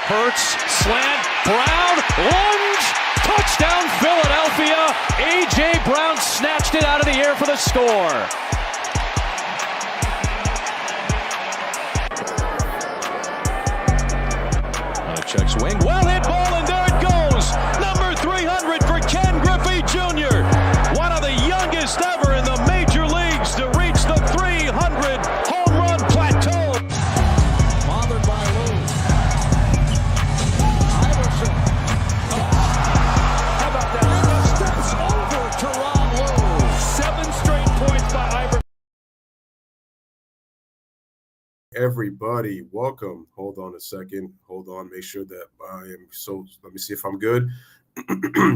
Hurts, slant, Brown, lunge, touchdown Philadelphia. A.J. Brown snatched it out of the air for the score. Checks wing, well hit ball, and there it goes. Number 300 for Ken Griffey Jr. One of the youngest ever in the major leagues to reach the 300 home run plateau. Bothered by Lou. Iverson. How about that? Steps over Teron Lou. 7 straight points by Iverson. Everybody, welcome. Hold on a second. Hold on. Make sure that I am let me see if I'm good.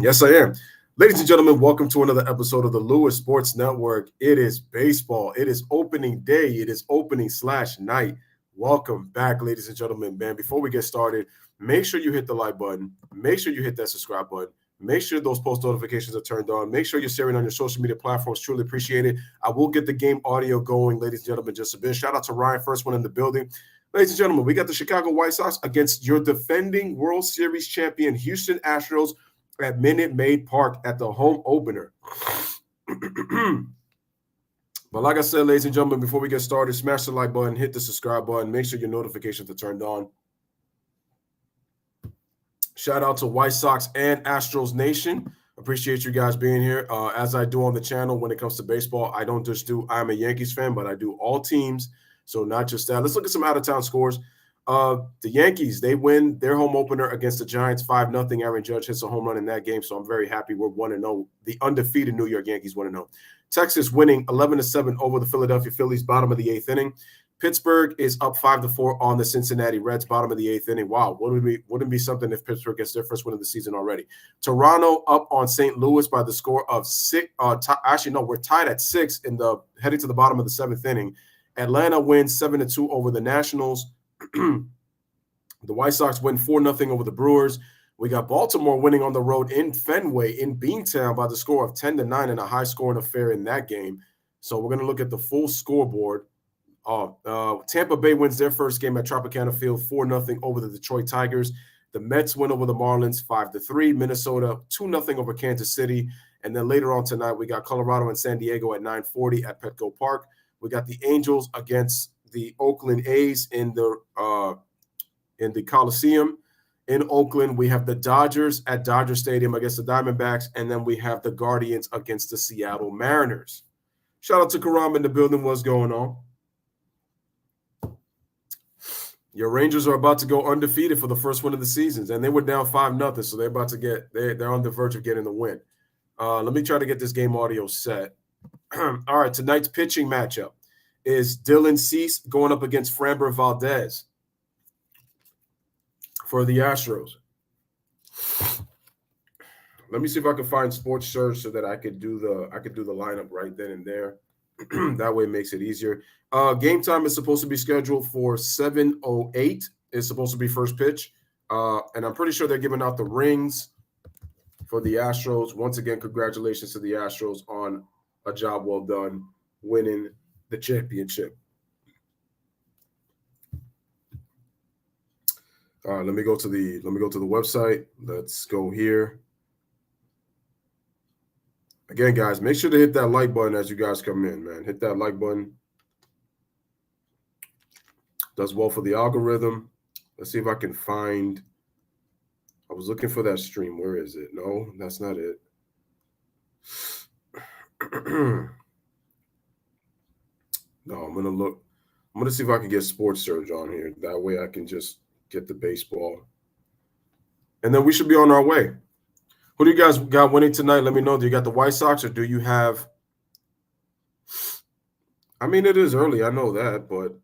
Yes, I am. Ladies and gentlemen, welcome to another episode of the Louis Sports Network. It is baseball. It is opening day. It is opening/night. Welcome back, ladies and gentlemen. Man, before we get started, make sure you hit the like button. Make sure you hit that subscribe button. Make sure those post notifications are turned on. Make sure you're sharing on your social media platforms. Truly appreciate it. I will get the game audio going, ladies and gentlemen, just a bit. Shout out to Ryan, first one in the building. Ladies and gentlemen, we got the Chicago White Sox against your defending World Series champion Houston Astros at Minute Maid Park at the home opener. But like I said, ladies and gentlemen, before we get started, smash the like button, hit the subscribe button, make sure your notifications are turned on. Shout out to White Sox and Astros Nation. Appreciate you guys being here. As I do on the channel when it comes to baseball, I don't just do I'm a Yankees fan, but I do all teams. So not just that. Let's look at some out-of-town scores. The Yankees, they win their home opener against the Giants 5-0. Aaron Judge hits a home run in that game, so I'm very happy we're 1-0. The undefeated New York Yankees 1-0. Texas winning 11-7 over the Philadelphia Phillies, bottom of the 8th inning. Pittsburgh is up 5-4 on the Cincinnati Reds, bottom of the 8th inning. Wow, wouldn't it be something if Pittsburgh gets their first win of the season already? Toronto up on St. Louis by the score of 6. We're tied at 6 heading to the bottom of the 7th inning. Atlanta wins 7-2 over the Nationals. The White Sox win 4-0 over the Brewers. We got Baltimore winning on the road in Fenway in Beantown by the score of 10-9 in a high-scoring affair in that game. So we're going to look at the full scoreboard. Tampa Bay wins their first game at Tropicana Field 4-0 over the Detroit Tigers. The Mets win over the Marlins 5-3. Minnesota 2-0 over Kansas City. And then later on tonight, we got Colorado and San Diego at 9:40 at Petco Park. We got the Angels against the Oakland A's in the Coliseum in Oakland. We have the Dodgers at Dodger Stadium against the Diamondbacks, and then we have the Guardians against the Seattle Mariners. Shout out to Karam in the building. What's going on? Your Rangers are about to go undefeated for the first one of the seasons, and they were down 5-0, so they're on the verge of getting the win. Let me try to get this game audio set. All right, tonight's pitching matchup is Dylan Cease going up against Framber Valdez for the Astros. Let me see if I can find Sports Surge so that I could do the lineup right then and there. That way it makes it easier. Game time is supposed to be scheduled for 7:08. It's supposed to be first pitch. And I'm pretty sure they're giving out the rings for the Astros. Once again, congratulations to the Astros on a job well done winning the championship. All right, let me go to the website. Let's go here. Again, guys, make sure to hit that like button as you guys come in, man. Hit that like button. Does well for the algorithm. Let's see if I can find. I was looking for that stream. Where is it? No, that's not it. No, I'm going to look. I'm going to see if I can get Sports Surge on here. That way I can just get the baseball. And then we should be on our way. Who do you guys got winning tonight? Let me know. Do you got the White Sox or do you have – I mean, it is early. I know that, but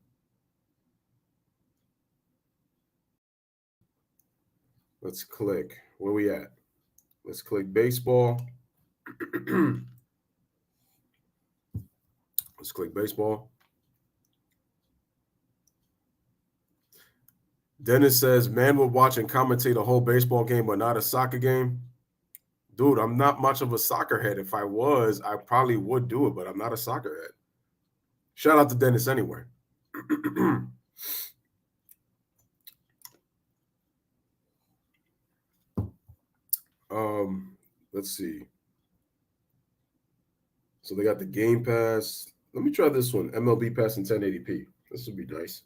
let's click. Where we at? Let's click baseball. Let's click baseball. Dennis says, man would watch and commentate a whole baseball game, but not a soccer game. Dude, I'm not much of a soccer head. If I was, I probably would do it, but I'm not a soccer head. Shout out to Dennis anyway. Let's see. So they got the Game Pass. Let me try this one. MLB Pass in 1080p. This would be nice.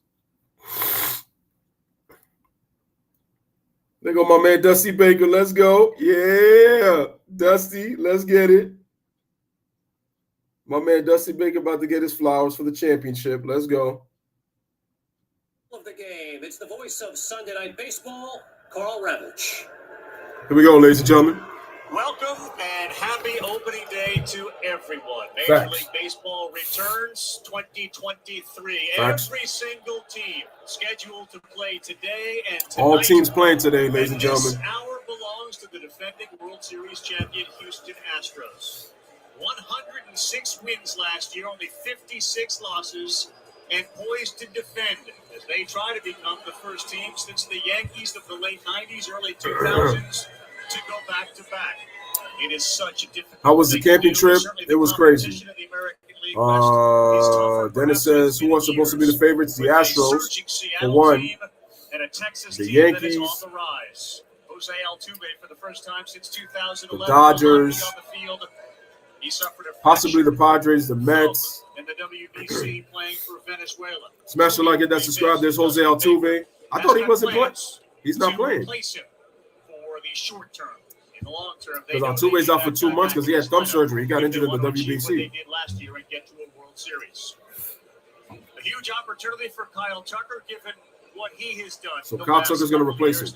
There go my man Dusty Baker. Let's go. Yeah. Dusty, let's get it. My man Dusty Baker about to get his flowers for the championship. Let's go. Of the game. It's the voice of Sunday Night Baseball, Carl Ravitch. Here we go, ladies and gentlemen. Welcome and happy opening day to everyone. Major Facts. League Baseball returns 2023. Facts. Every single team scheduled to play today and tonight. All teams playing today, ladies and gentlemen. This hour belongs to the defending World Series champion Houston Astros. 106 wins last year, only 56 losses, and poised to defend as they try to become the first team since the Yankees of the late 90s, early 2000s to go back to back. It is such a difficult. How was the camping trip? It was crazy. Dennis says, who was supposed to be the favorites? The Astros, for one. The Yankees. Jose Altuve for the first time since 2011. The Dodgers. Possibly the Padres, the Mets. And the WBC playing for Venezuela. Smash the like and that subscribe. There's Jose Altuve. I thought he wasn't playing. He's not playing. For the short term. In the long term, because Altuve's out for 2 months because he had thumb surgery. He got injured in the WBC. They did last year and get to a World Series. A huge opportunity for Kyle Tucker, given what he has done. So Kyle Tucker's going to replace him.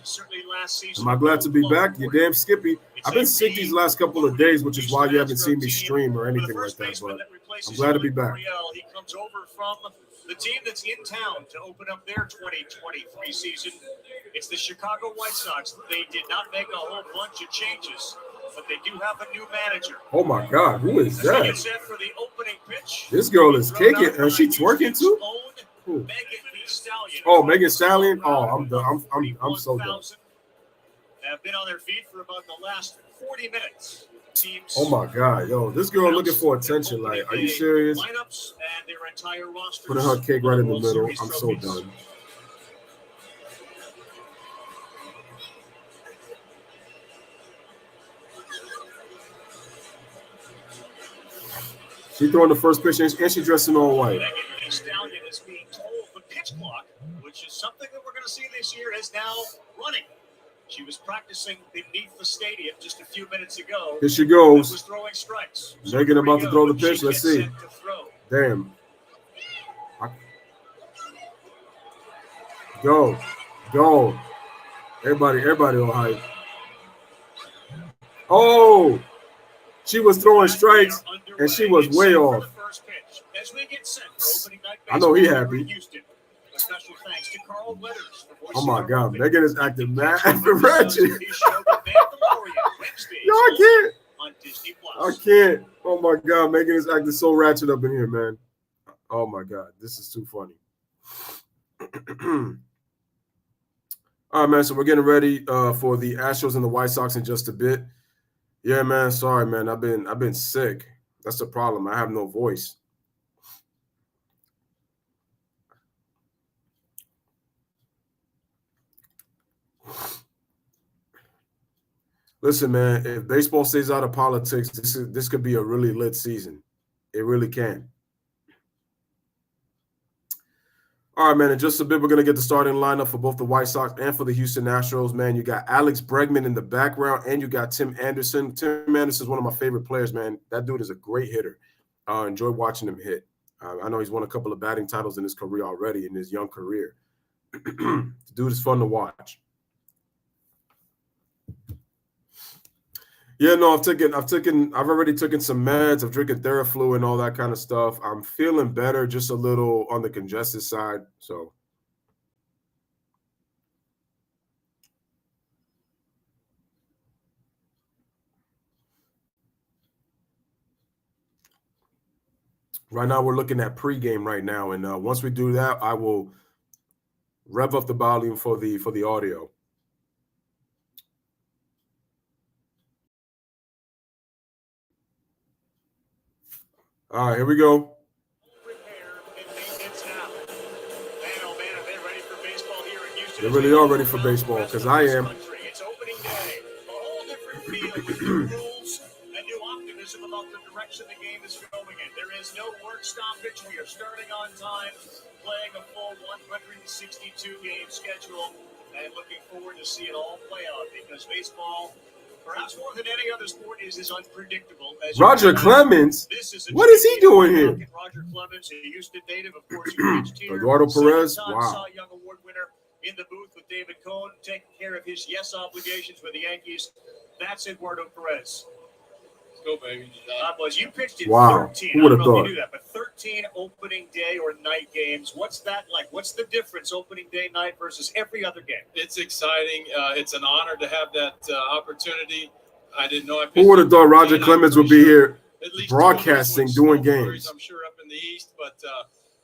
Am I glad to be back? You're damn Skippy. I've been sick these last couple of days, which is why you haven't seen me stream or anything like that. But I'm glad to be back. He comes over from the team that's in town to open up their 2023 season. It's the Chicago White Sox. They did not make a whole bunch of changes, but they do have a new manager. Oh my God, who is that? Set for the opening pitch. This girl is kicking, and she twerking too. Who? Oh, Megan Stallion. Oh, I'm done. I'm so done. Have been on their feet for about the last 40 minutes. Teams oh my God, yo, this girl looking for attention. Like, are you serious? Lineups and their entire roster. Putting her cake right in the middle. I'm so done. She throwing the first pitch and she dressed in all white. Megan Stallion is being told the pitch clock, which is something that we're going to see this year, is now running. She was practicing beneath the stadium just a few minutes ago. Here she goes. Was throwing strikes. Megan about to throw the pitch. Let's see. Damn. Go. Go. Everybody on hype. Oh! She was throwing strikes, and she was way off. I know he happy. Oh my God, Megan is acting mad ratchet. Yo, I can't. Oh my God, Megan is acting so ratchet up in here, man. Oh my God, this is too funny. All right, man. So we're getting ready for the Astros and the White Sox in just a bit. Yeah, man. Sorry, man. I've been sick. That's the problem. I have no voice. Listen, man, if baseball stays out of politics, this could be a really lit season. It really can. All right, man, in just a bit, we're going to get the starting lineup for both the White Sox and for the Houston Astros, man. You got Alex Bregman in the background, and you got Tim Anderson. Tim Anderson is one of my favorite players, man. That dude is a great hitter. Enjoy watching him hit. I know he's won a couple of batting titles in his career already, in his young career. The dude is fun to watch. Yeah, no, I've already taken some meds. I'm drinking Theraflu and all that kind of stuff. I'm feeling better, just a little on the congested side. So, right now we're looking at pregame right now, and once we do that, I will rev up the volume for the audio. All right, here we go. They really are ready for baseball because I am. It's opening day. A whole different feel new rules and new optimism about the direction the game is going in. There is no work stoppage. We are starting on time, playing a full 162-game schedule, and looking forward to see it all play out because baseball, perhaps more than any other sport, is as unpredictable as Roger Clemens. What is he doing here? Roger Clemens, a Houston native, of course, who pitched here. Eduardo Perez. Second-time Wow. Cy Young Award winner in the booth with David Cohn, taking care of his yes obligations with the Yankees. That's Eduardo Perez. Let's go, baby. God bless. You pitched in Wow. 13. Who would have I don't know thought? if you knew that, but 13 opening day or night games. What's that like? What's the difference opening day, night versus every other game? It's exciting. It's an honor to have that opportunity. I didn't know. Who would have thought Roger Clemens would be here at least broadcasting, doing games? I'm sure up in the East, but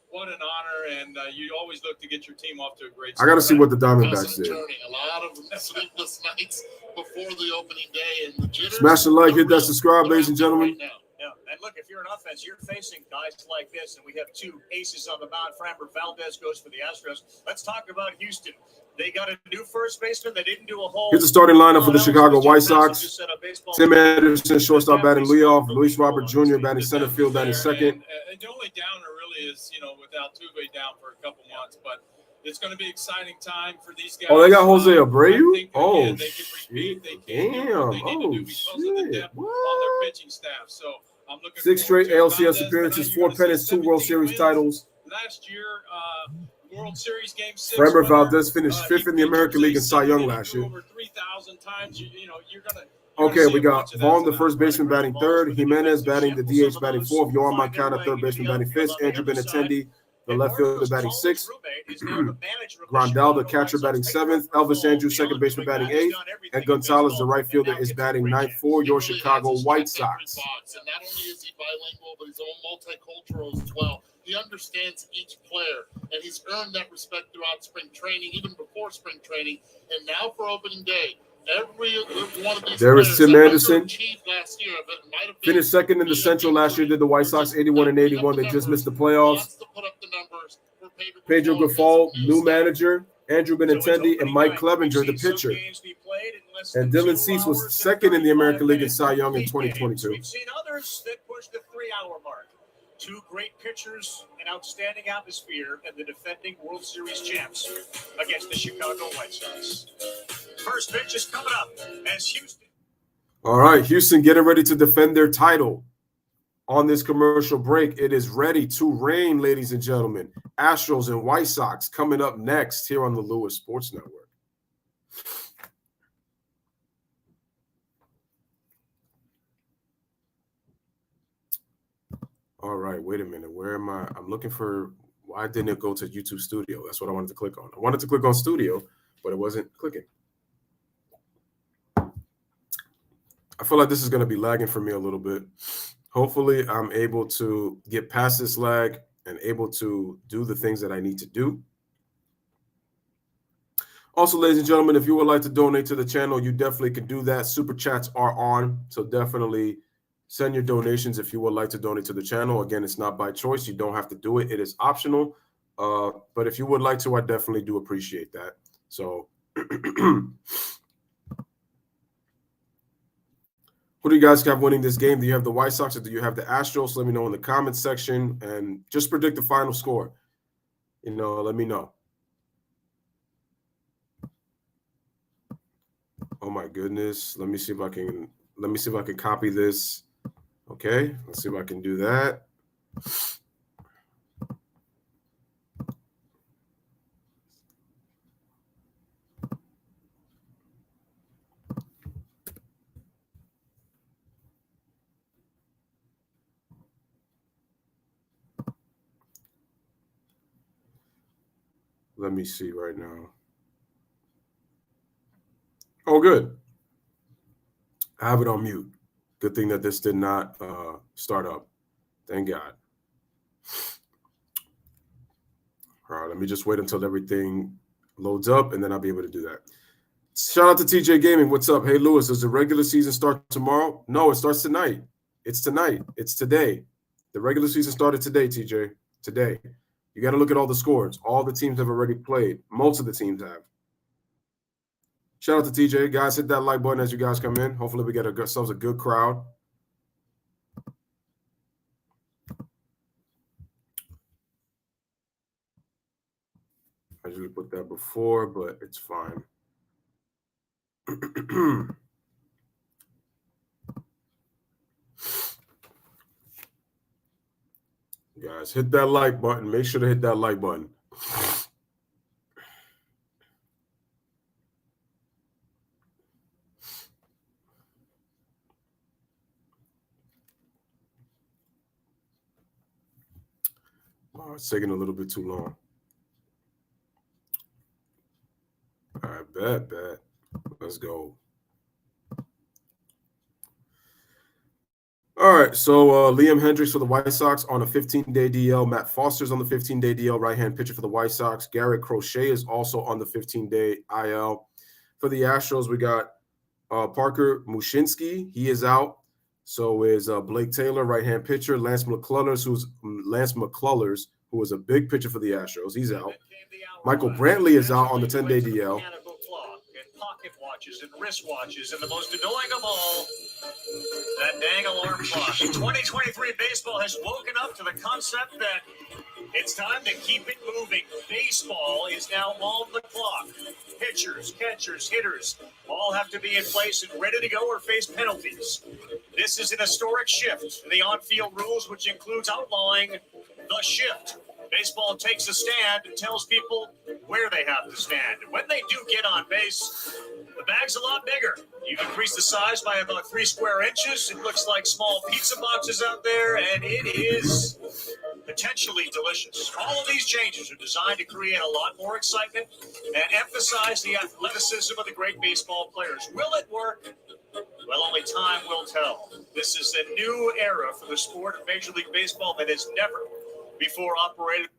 what an honor, and you always look to get your team off to a great I start. got to see what the Diamondbacks Awesome did. journey. A lot of sleepless nights before the opening day, and the jitters. Smash the like, hit that They're subscribe, ladies and out there gentlemen. right now. Yeah, and look, if you're an offense, you're facing guys like this, and we have two aces on the mound. Framber Valdez goes for the Astros. Let's talk about Houston. They got a new first baseman. They didn't do a whole. Here's the starting lineup for the Chicago White Sox. Just set up baseball. Tim Anderson, shortstop, batting leadoff. Luis Robert Jr. batting center field, batting second. And the only downer really is, without Tuve down for a couple months, but it's going to be exciting time for these guys. Oh, they got Jose I Abreu? think, Oh, again, they can repeat. They can do damn. what they need to do because of the Shit. depth on What? their pitching staff. So I'm looking 6 forward straight to it. ALCS Valdez appearances, tonight, 4 you're gonna see pennants, 2 World 17 Series wins. titles. Last year, World Series Game 6. Framber winner. Valdez finished fifth in the He American League in pitched Cy Young a last year. Over 3,000 times. You're gonna Okay, see we a got bunch of Vaughn, that the first tonight. baseman, batting third. Jimenez batting the DH, batting fourth. Yohan Moncada, third baseman, batting fifth. Andrew Benintendi, the left fielder, batting sixth. Grandal, the catcher, batting seventh. Elvis Andrews, second baseman, batting eighth. And Gonzalez, the right fielder, is batting ninth for your Chicago White Sox. And not only is he bilingual, but he's multicultural as well. He understands each player, and he's earned that respect throughout spring training, even before spring training. And now for opening day, every one of these There is players Tim that Anderson. underachieved last year, but might have been Finished second in the Central last year. Did the White Sox 81 and 81. They just missed the playoffs. wants to put up the numbers for Pedro Grifol, new manager. Andrew Benintendi and Mike Clevenger, the pitcher. And Dylan Cease was second in the American League in Cy Young in 2022. We've seen others that push the 3-hour mark. Two great pitchers, an outstanding atmosphere, and the defending World Series champs against the Chicago White Sox. First pitch is coming up as Houston. All right, Houston getting ready to defend their title. On this commercial break, it is ready to rain, ladies and gentlemen. Astros and White Sox coming up next here on the Louis Sports Network. All right, wait a minute. Where am I? I'm looking for, why didn't it go to YouTube Studio? That's what I wanted to click on. I wanted to click on Studio, but it wasn't clicking. I feel like this is going to be lagging for me a little bit. Hopefully, I'm able to get past this lag and able to do the things that I need to do. Also, ladies and gentlemen, if you would like to donate to the channel, you definitely can do that. Super chats are on, so definitely send your donations if you would like to donate to the channel. Again, it's not by choice. You don't have to do it. It is optional. But if you would like to, I definitely do appreciate that. So who do you guys have winning this game? Do you have the White Sox or do you have the Astros? Let me know in the comments section and just predict the final score. Let me know. Oh my goodness. Let me see if I can copy this. Okay, let's see if I can do that. Let me see right now. Oh, good. I have it on mute. Good thing that this did not start up. Thank God. All right, let me just wait until everything loads up, and then I'll be able to do that. Shout out to TJ Gaming. What's up? Hey, Louis, does the regular season start tomorrow? No, it starts tonight. It's tonight. It's today. The regular season started today, TJ. Today. You got to look at all the scores. All the teams have already played. Most of the teams have. Shout out to TJ. Guys, hit that like button as you guys come in. Hopefully we get ourselves a good crowd. I usually put that before, but it's fine. Guys, hit that like button. Make sure to hit that like button. Oh, it's taking a little bit too long. All right, bet. Let's go. All right, so Liam Hendricks for the White Sox on a 15-day DL. Matt Foster's on the 15-day DL, right-hand pitcher for the White Sox. Garrett Crochet is also on the 15-day IL. For the Astros, we got Parker Mushinski. He is out. So is Blake Taylor, right-hand pitcher. Lance McCullers, who was a big pitcher for the Astros. He's out. Michael Brantley is out on the 10-day DL. Pocket watches and wrist watches, and the most annoying of all, that dang alarm clock. 2023 baseball has woken up to the concept that it's time to keep it moving. Baseball is now on the clock. Pitchers, catchers, hitters all have to be in place and ready to go or face penalties. This is an historic shift in the on-field rules, which includes outlawing the shift. Baseball takes a stand and tells people where they have to stand. And when they do get on base, the bag's a lot bigger. You've increased the size by about 3 square inches. It looks like small pizza boxes out there, and it is potentially delicious. All of these changes are designed to create a lot more excitement and emphasize the athleticism of the great baseball players. Will it work? Well, only time will tell. This is a new era for the sport of Major League Baseball that has never before operated.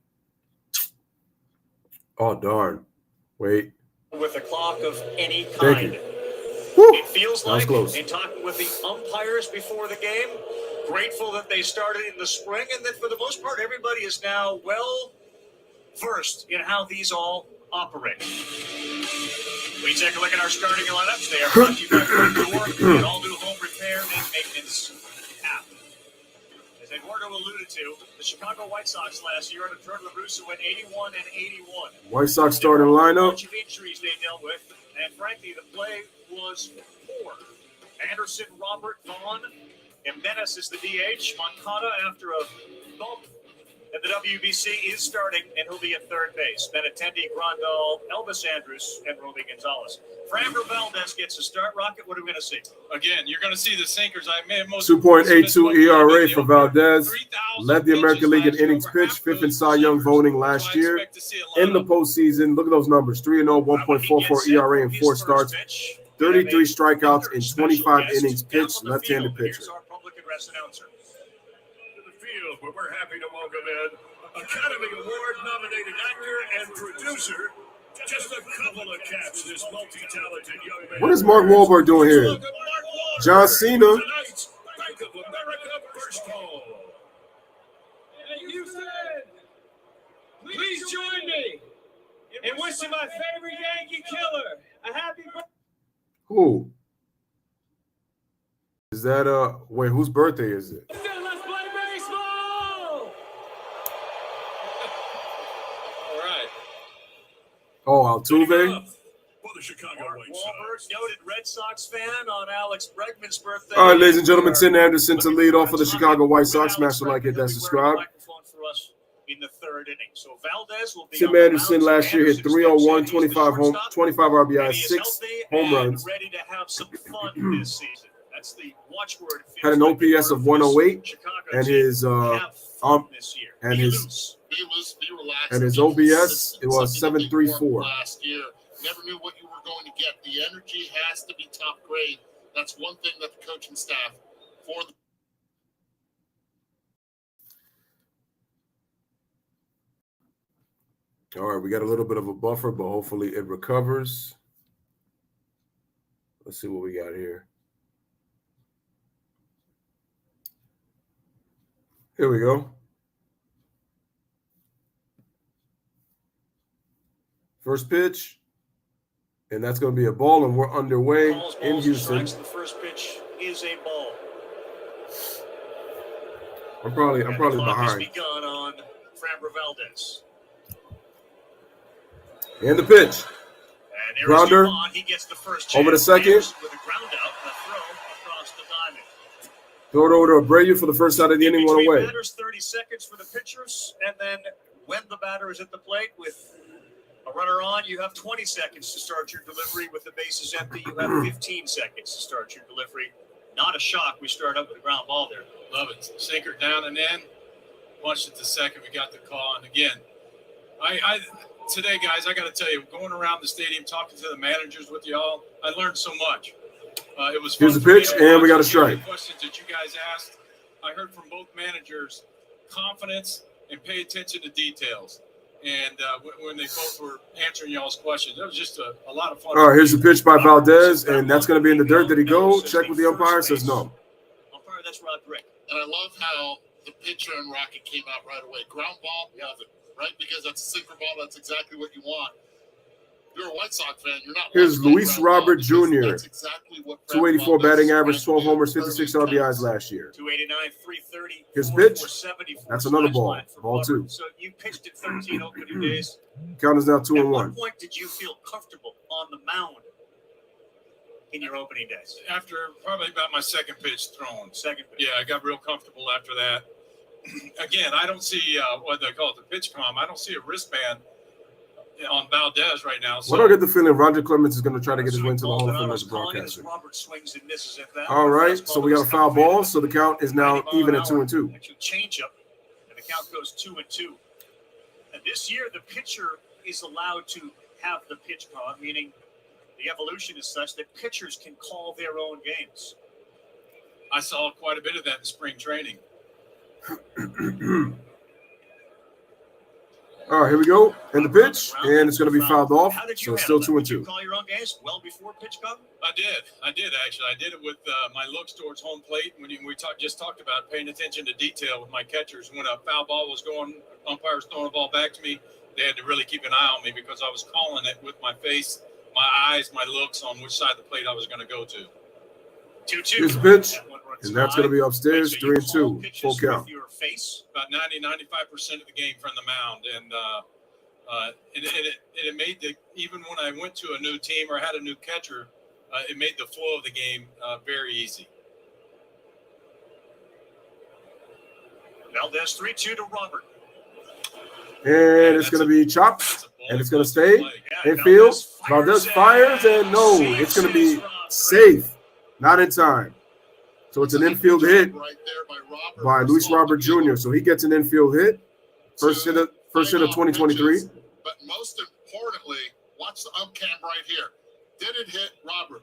Oh, darn. Wait. With a clock of any kind. Thank you. Woo! It feels like, close. in talking with the umpires before the game, grateful that they started in the spring, and that for the most part, everybody is now well versed in how these all operate. We take a look at our starting lineups. They are brought to you by Ford, an all-new home repair and maintenance app. As Eduardo alluded to, the Chicago White Sox last year under Trevor LaRusso went 81 and 81. White Sox starting lineup. A bunch of injuries they dealt with, and frankly, the play was poor. Anderson, Robert, Vaughn, Jimenez is the DH. Moncada, after a bump at the WBC, is starting, and he'll be at third base. Benintendi, Grandal, Elvis Andrus, and Romy Gonzalez. Framber Valdez gets a start. Rocket, what are we going to see? Again, you're going to see the sinkers. I may have most 2.82 ERA for Valdez. Led the American League in innings pitched, fifth in Cy Young voting last year. In the postseason, look at those numbers: 3-0, 1.44 ERA in 4 starts, 33 strikeouts in 25 innings pitched. Left-handed pitcher. Where we're happy to welcome in Academy Award nominated actor and producer. Just a couple of cats, this multi-talented young man. What is Mark Wahlberg doing here? John Cena. Tonight's Bank of America first call. Hey, Houston, please join me in wishing my favorite Yankee killer a happy birthday. Who? Is that wait, whose birthday is it? Let's play baseball! All right. Oh, Altuve. For the Chicago Mark White Wahlberg, Sox. noted Red Sox fan on Alex Bregman's birthday. All right, ladies and gentlemen, Tim Anderson to lead off for the Chicago White Sox. Smash the like, hit that, subscribe. For us in the third inning. So Valdez will be Tim Anderson last year hit 301, 25 RBIs, 6 home runs. Ready to have some fun this season. That's the watchword. Had an OPS of 108, and his Be loose, be relaxed. and his be OBS, consistent, it was something that they weren't 734. last year. Never knew what you were going to get. The energy has to be top grade. That's one thing that the coaching staff for the All right, we got a little bit of a buffer, but hopefully it recovers. Let's see what we got here. Here we go. First pitch And that's going to be a ball, and we're underway Calls, in balls, Houston. strikes. The first pitch is a ball. I'm probably The clock has behind. begun on Framber Valdez. And the pitch. And there Grounder. is Duvon. He gets the first Over the chance. second. With a ground out and a throw across the diamond. Throw it over to Abreu for the first out of the inning, one Between away. batters, 30 seconds for the pitchers, and then when the batter is at the plate with a runner on, you have 20 seconds to start your delivery. With the bases empty, you have 15 seconds to start your delivery. Not a shock. We start up with a ground ball there. Love it. Sinker down and in. Punched it to second. We got the call. And again, I today, guys, I got to tell you, going around the stadium, talking to the managers with y'all, I learned so much. It was fun. Here's the pitch, and we got a strike. Questions that you guys asked, I heard from both managers, confidence and pay attention to details. And when they both were answering y'all's questions, it was just a lot of fun. All right, here's the pitch by Valdez, and that's going to be in the dirt. Did he go? Check with the umpire. Says no. Umpire, that's Rod Brick. And I love how the pitcher and Rocket came out right away. Ground ball, love it, right? Because that's a sinker ball. That's exactly what you want. You're a White Sox fan. You're not. Here's Luis Robert Jr. That's exactly what 284 batting average, 12 homers, 56 RBIs last year. 289, 330. His pitch. 470, That's another ball. Ball Robert. two. So you pitched at 13 opening days. Count is now At 2-1. what point did you feel comfortable on the mound in your opening days? After probably about my second pitch thrown. Second pitch. Yeah, I got real comfortable after that. Again, I don't see what they call it, the pitch comm. I don't see a wristband on Valdez right now. So What I get the feeling Roger Clemens is going to try to get his way into the Hall of Fame as a broadcaster. Robert swings and misses at that. All right, so we got a foul ball, so the count is now even at 2-2. Actually, change up, and the count goes 2-2. And this year, the pitcher is allowed to have the pitch call, meaning the evolution is such that pitchers can call their own games. I saw quite a bit of that in spring training. All right, here we go. And the pitch, and it's going to be fouled off. How did you So it's still handle that? Did 2-2. you call your own games well before pitch call? I did actually. I did it with my looks towards home plate. When we just talked about paying attention to detail with my catchers. When a foul ball was going, umpires throwing a ball back to me, they had to really keep an eye on me because I was calling it with my face, my eyes, my looks on which side of the plate I was going to go to. 2-2. Here's the pitch, and that's going to be upstairs, 3-2, full count. Your face. About 90-95% of the game from the mound, and it made even when I went to a new team or had a new catcher, it made the flow of the game very easy. Valdez 3-2 to Robert. And it's going to be chopped, and it's going to stay infield. Valdez fires, and no, it's going to be safe, not in time. So it's an infield hit by Luis Robert Jr. So he gets an infield hit. First hit of 2023. But most importantly, watch the cam right here. Did it hit Robert?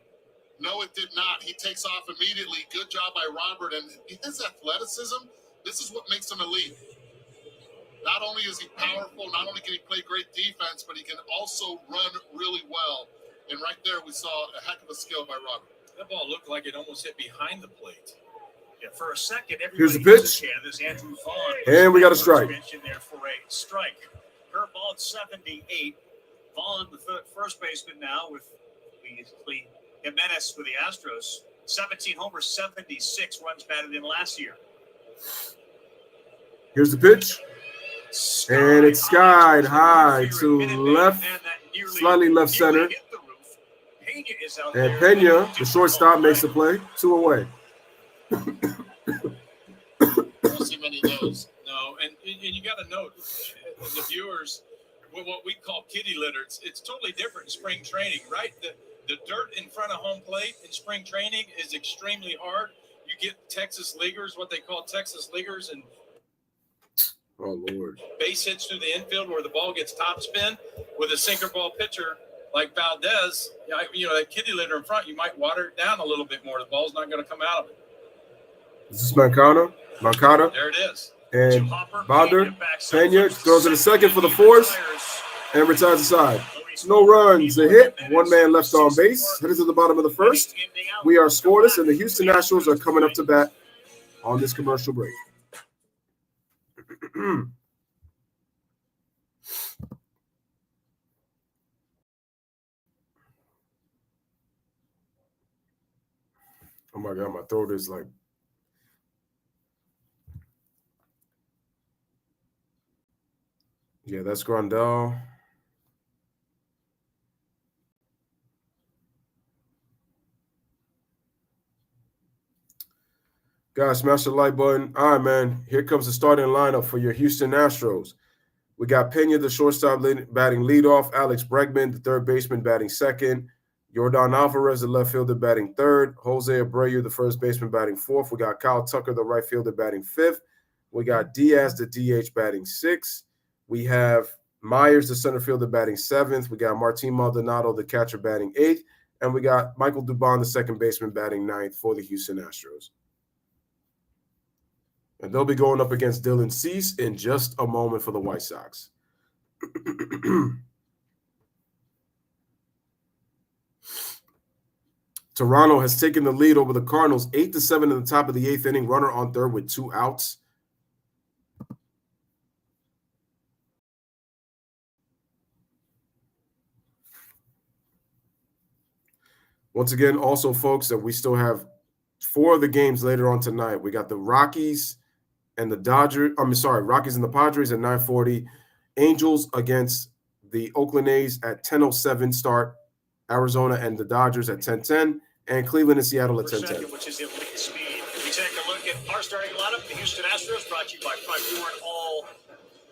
No, it did not. He takes off immediately. Good job by Robert. And his athleticism, this is what makes him elite. Not only is he powerful, not only can he play great defense, but he can also run really well. And right there, we saw a heck of a skill by Robert. That ball looked like it almost hit behind the plate. Yeah, for a second, Here's the everybody pitch. This Andrew Vaughn. And we got a strike. In there for a strike. Curveball at 78. Vaughn, the first baseman now with Jimenez for the Astros. 17 homers, 76 runs batted in last year. Here's the pitch. And it's skied high to left, slightly left center. And Pena, the shortstop, makes the play. 2 away. Don't see many of those. No, and you got to note, the viewers, what we call kitty litter, it's totally different in spring training, right? The dirt in front of home plate in spring training is extremely hard. You get Texas leaguers, what they call Texas leaguers, and Oh, Lord. base hits through the infield where the ball gets top spin. With a sinker ball pitcher like Valdez, that kitty litter in front, you might water it down a little bit more. The ball's not going to come out of it. Is this Mancada? There it is. And Bonder, Pena throws it a second for the force and retires aside. No runs, a hit. One man left on base. Headed to the bottom of the first. We are scoreless, and the Houston Astros are coming up to bat on this commercial break. Oh my God, my throat is like. Yeah, that's Grandal. Guys, smash the like button. All right, man. Here comes the starting lineup for your Houston Astros. We got Pena, the shortstop, batting leadoff. Alex Bregman, the third baseman, batting second. Yordan Alvarez, the left fielder, batting third. Jose Abreu, the first baseman, batting fourth. We got Kyle Tucker, the right fielder, batting fifth. We got Diaz, the DH, batting sixth. We have Myers, the center fielder, batting seventh. We got Martin Maldonado, the catcher, batting eighth. And we got Michael Dubon, the second baseman, batting ninth for the Houston Astros. And they'll be going up against Dylan Cease in just a moment for the White Sox. Toronto has taken the lead over the Cardinals 8-7 in the top of the eighth inning. Runner on third with 2 outs. Once again, also, folks, that we still have 4 of the games later on tonight. We got the Rockies and the Dodgers. Rockies and the Padres at 9:40. Angels against the Oakland A's at 10:07 start. Arizona and the Dodgers at 10:10. And Cleveland and Seattle at 10:10. Which is elite speed. We take a look at our starting lineup. The Houston Astros, brought to you by Prime All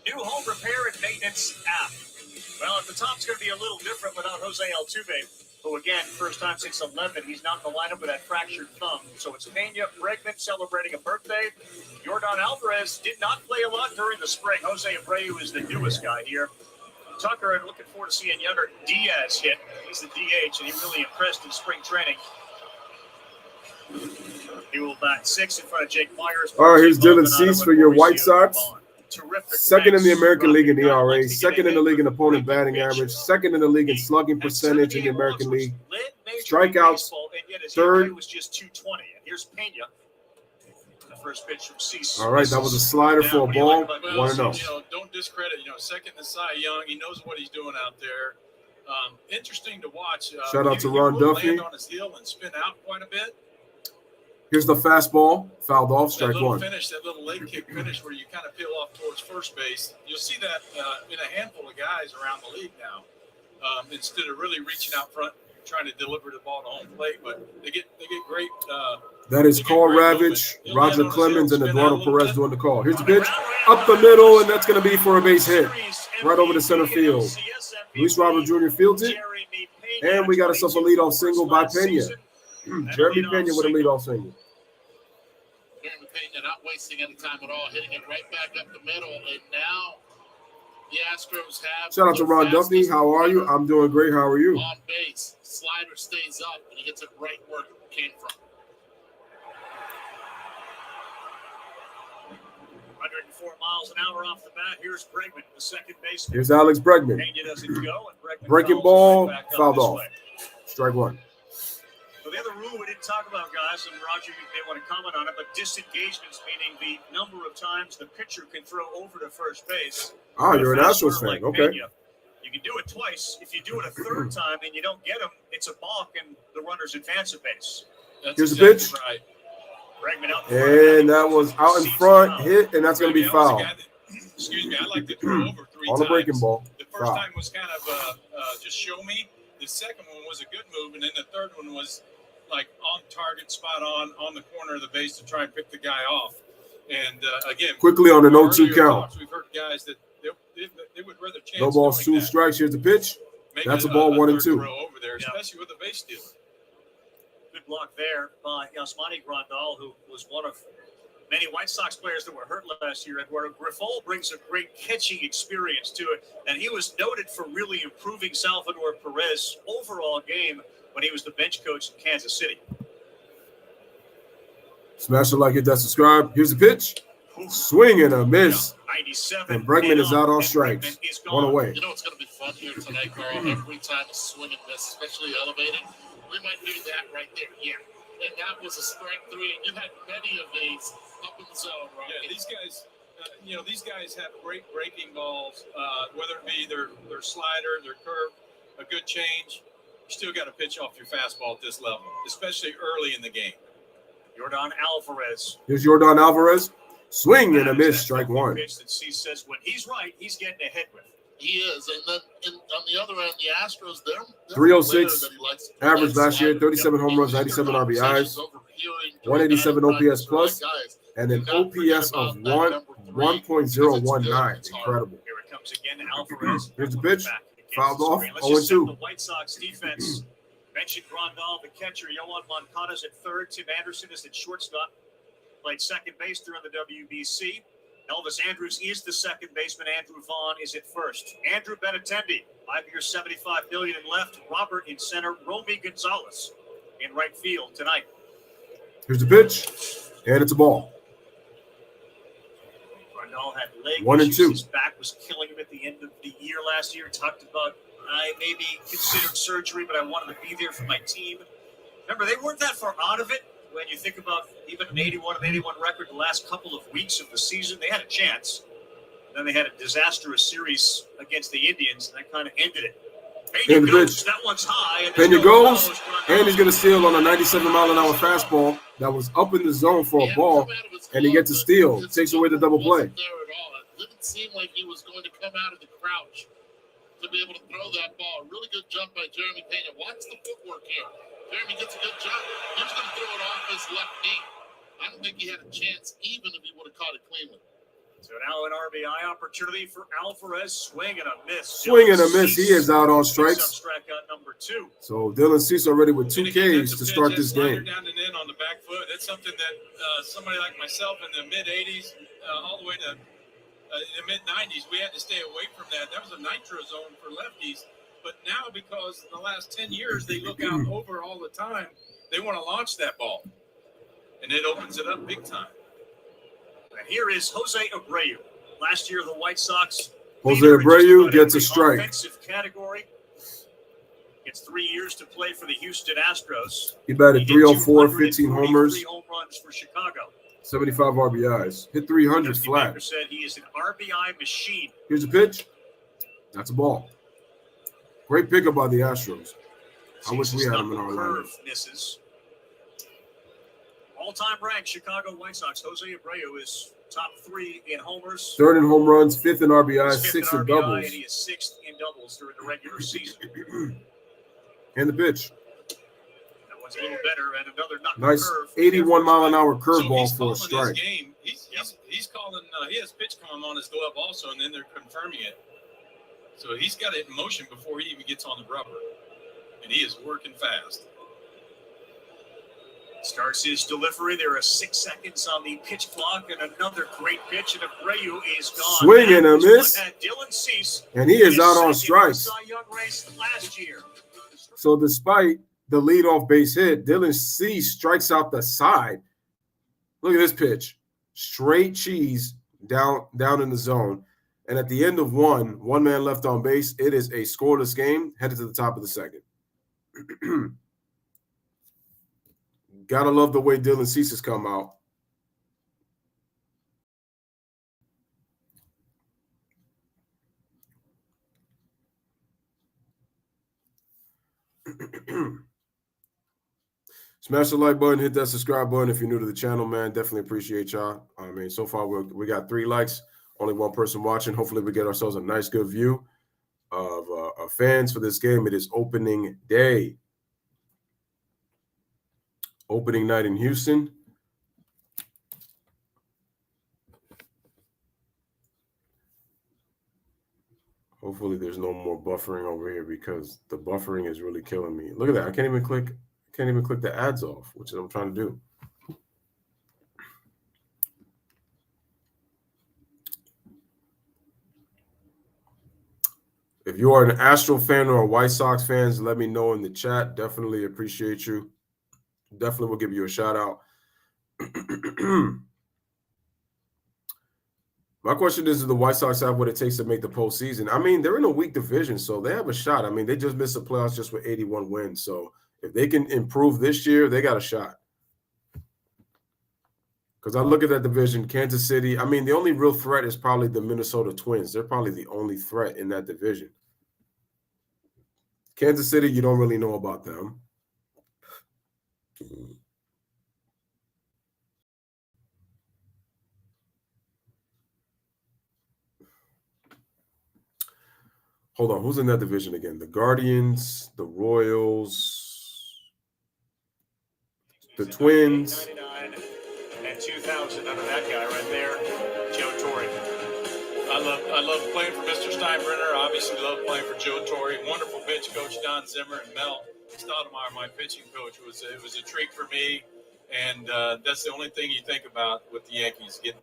new home repair and maintenance app. Well, at the top, it's going to be a little different without Jose Altuve, who, again, first time since 11, he's not in the lineup with that fractured thumb. So it's Pena, Bregman celebrating a birthday. Yordan Alvarez did not play a lot during the spring. Jose Abreu is the newest guy here. Tucker, I'm looking forward to seeing younger Diaz hit. He's the DH, and he really impressed in spring training. He will bat 6 in front of Jake Myers. All right, here's Dylan Cease for your White Sox. Second in the American League in ERA, second in the league in opponent batting average, second in the league in slugging percentage in the American League. Strikeouts, third. Was just 220. And here's Pena. The first pitch from Cease. All right, that was a slider for a ball. 1-0. Don't discredit. Second to Cy Young, he knows what he's doing out there. Interesting to watch. Shout out to Ron Duffy. Land on his heel and spin out quite a bit. Here's the fastball, fouled off, strike that little one. Finish, that little leg kick finish where you kind of peel off towards first base. You'll see that in a handful of guys around the league now. Instead of really reaching out front, trying to deliver the ball to home plate, but they get great. That is Carl Ravitch, Roger Clemens, and Eduardo Perez doing the call. Here's the pitch up the middle, and that's going to be for a base hit right over the center field. Luis Robert Jr. fields it, and we got ourselves a leadoff single by Pena. Jeremy Pena with a leadoff single. Jeremy Pena not wasting any time at all, hitting it right back up the middle, and now the Astros have. Shout out to Ron Duffy. How are you? I'm doing great. How are you? On base, slider stays up, and he gets it right where it came from. 104 miles an hour off the bat. Here's Bregman, the second baseman. Here's Alex Bregman. Pena doesn't go, and Bregman breaking ball, right fouled off. Strike one. So the other rule we didn't talk about, guys, and Roger, you may want to comment on it, but disengagements, meaning the number of times the pitcher can throw over to first base. Oh, you're an Astros fan. Okay. Pena, you can do it twice. If you do it a third time and you don't get him, it's a balk, and the runners advance a base. Here's the pitch. Right. Bregman out and that was out in front, hit, and that's going to be foul. Excuse me, I like to throw over 3 times. On the breaking ball. The first time was kind of just show me. The second one was a good move, and then the third one was like on target, spot on the corner of the base to try and pick the guy off. And again, quickly on the 0-2 count. We've heard guys that they would rather chance. No balls, 2 strikes. Here's the pitch. That's a ball, 1 and 2. Over there, especially with a base stealer. Good block there by Yasmani Grandal, who was one of many White Sox players that were hurt last year. Eduardo Grifol brings a great catching experience to it, and he was noted for really improving Salvador Perez's overall game when he was the bench coach in Kansas City. Smash the like, hit that subscribe. Here's the pitch. Swing and a miss. 97. And Bregman is out on strikes. 1 away. You know what's going to be fun here tonight, Carl? Every time a swing and miss, especially elevated, we might do that right there. Yeah. And that was a strike 3. And you had many of these up in the zone, right? Yeah, these guys, these guys have great breaking balls, whether it be their slider, their curve, a good change. You still got to pitch off your fastball at this level, especially early in the game. Yordan Alvarez. Here's Yordan Alvarez. Swing and a miss, strike one. Pitch that C says when he's right, he's getting ahead with. He is. And then on the other end, the Astros, they're 306 average last year, 37 home runs, 97 RBIs, 187 OPS plus, and an OPS of 1.019. Incredible. Here it comes again, Alvarez. Here's the pitch. Fouled off, Let's just set 0-2. the White Sox defense. Mentioned Grandal, the catcher. Yohan Moncada's at third. Tim Anderson is at shortstop. Played second base during the WBC. Elvis Andrus is the second baseman. Andrew Vaughn is at first. Andrew Benintendi, 5 years, $75 million in left. Robert in center. Romy Gonzalez in right field tonight. Here's the pitch, and it's a ball. Grandal had leg 1-2. issues. His back was killing him at the end of the year last year. Talked about I maybe considered surgery, but I wanted to be there for my team. Remember, they weren't that far out of it. When you think about even an 81 record the last couple of weeks of the season, they had a chance. And then they had a disastrous series against the Indians, and that kind of ended it. Pena goes. That one's high. And Pena goes, and he's going to steal on a 97-mile-an-hour fastball that was up in the zone for a ball, and he gets a steal. Takes away the double play. It didn't seem like he was going to come out of the crouch to be able to throw that ball. Really good jump by Jeremy Pena. Watch the footwork here. Jeremy gets a good jump. He was going to throw it off his left knee. I don't think he had a chance, even if he would have caught it cleanly. So now an RBI opportunity for Alvarez. Swing and a miss. Swing and a miss. He is out on strikes. Strikeout number 2. So Dylan Cease already with 2 Ks to start this game. Down and in on the back foot. That's something that somebody like myself in the mid-'80s, all the way to the mid-'90s, we had to stay away from that. That was a nitro zone for lefties. But now, because in the last 10 years, they look out over all the time, they want to launch that ball. And it opens it up big time. And here is Jose Abreu. Last year, the White Sox. Jose Abreu gets a strike. Offensive category. Gets 3 years to play for the Houston Astros. He batted 304, 15 homers, home runs for Chicago. 75 RBIs. Hit 300 flat. Said he is an RBI machine. Here's a pitch. That's a ball. Great pickup by the Astros. I wish we had him in our lineup. Misses. All-time ranked Chicago White Sox. Jose Abreu is top 3 in homers. 3rd in home runs, 5th in RBIs, 6th in doubles. And he is 6th in doubles during the regular season. And the pitch. That one's a little better, and another knock nice curve. 81-mile-an-hour curveball so for a strike. His game. He's calling. He has pitch come on his glove also, and then they're confirming it. So he's got it in motion before he even gets on the rubber, and he is working fast. Starts his delivery. There are 6 seconds on the pitch clock, and another great pitch, and Abreu is gone. Swing and a miss. Dylan Cease, and he is out on strikes. Cy Young race last year. So despite the leadoff base hit, Dylan Cease strikes out the side. Look at this pitch. Straight cheese down in the zone. And at the end of one man left on base, it is a scoreless game headed to the top of the second. Gotta love the way Dylan Cease has come out. Smash the like button, hit that subscribe button if you're new to the channel, man. Definitely appreciate y'all. I mean, so far we got 3 likes, only 1 person watching. Hopefully we get ourselves a nice, good view of fans for this game. It is opening day. Opening night in Houston. Hopefully there's no more buffering over here because the buffering is really killing me. Look at that. I can't even click the ads off, which is what I'm trying to do. If you are an Astro fan or a White Sox fan, let me know in the chat. Definitely appreciate you. Definitely will give you a shout out. My question is, do the White Sox have what it takes to make the postseason? I mean, they're in a weak division, so they have a shot. I mean, they just missed the playoffs just with 81 wins. So if they can improve this year, they got a shot. Because I look at that division, Kansas City. I mean, the only real threat is probably the Minnesota Twins. They're probably the only threat in that division. Kansas City, you don't really know about them. Hold on. Who's in that division again? The Guardians, the Royals, the Twins. 99 and 2000 under that guy right there, Joe Torre. I love playing for Mr. Steinbrenner. I obviously love playing for Joe Torre. Wonderful pitch coach Don Zimmer and Mel Stoudemire, my pitching coach. It was a treat for me, and that's the only thing you think about with the Yankees, getting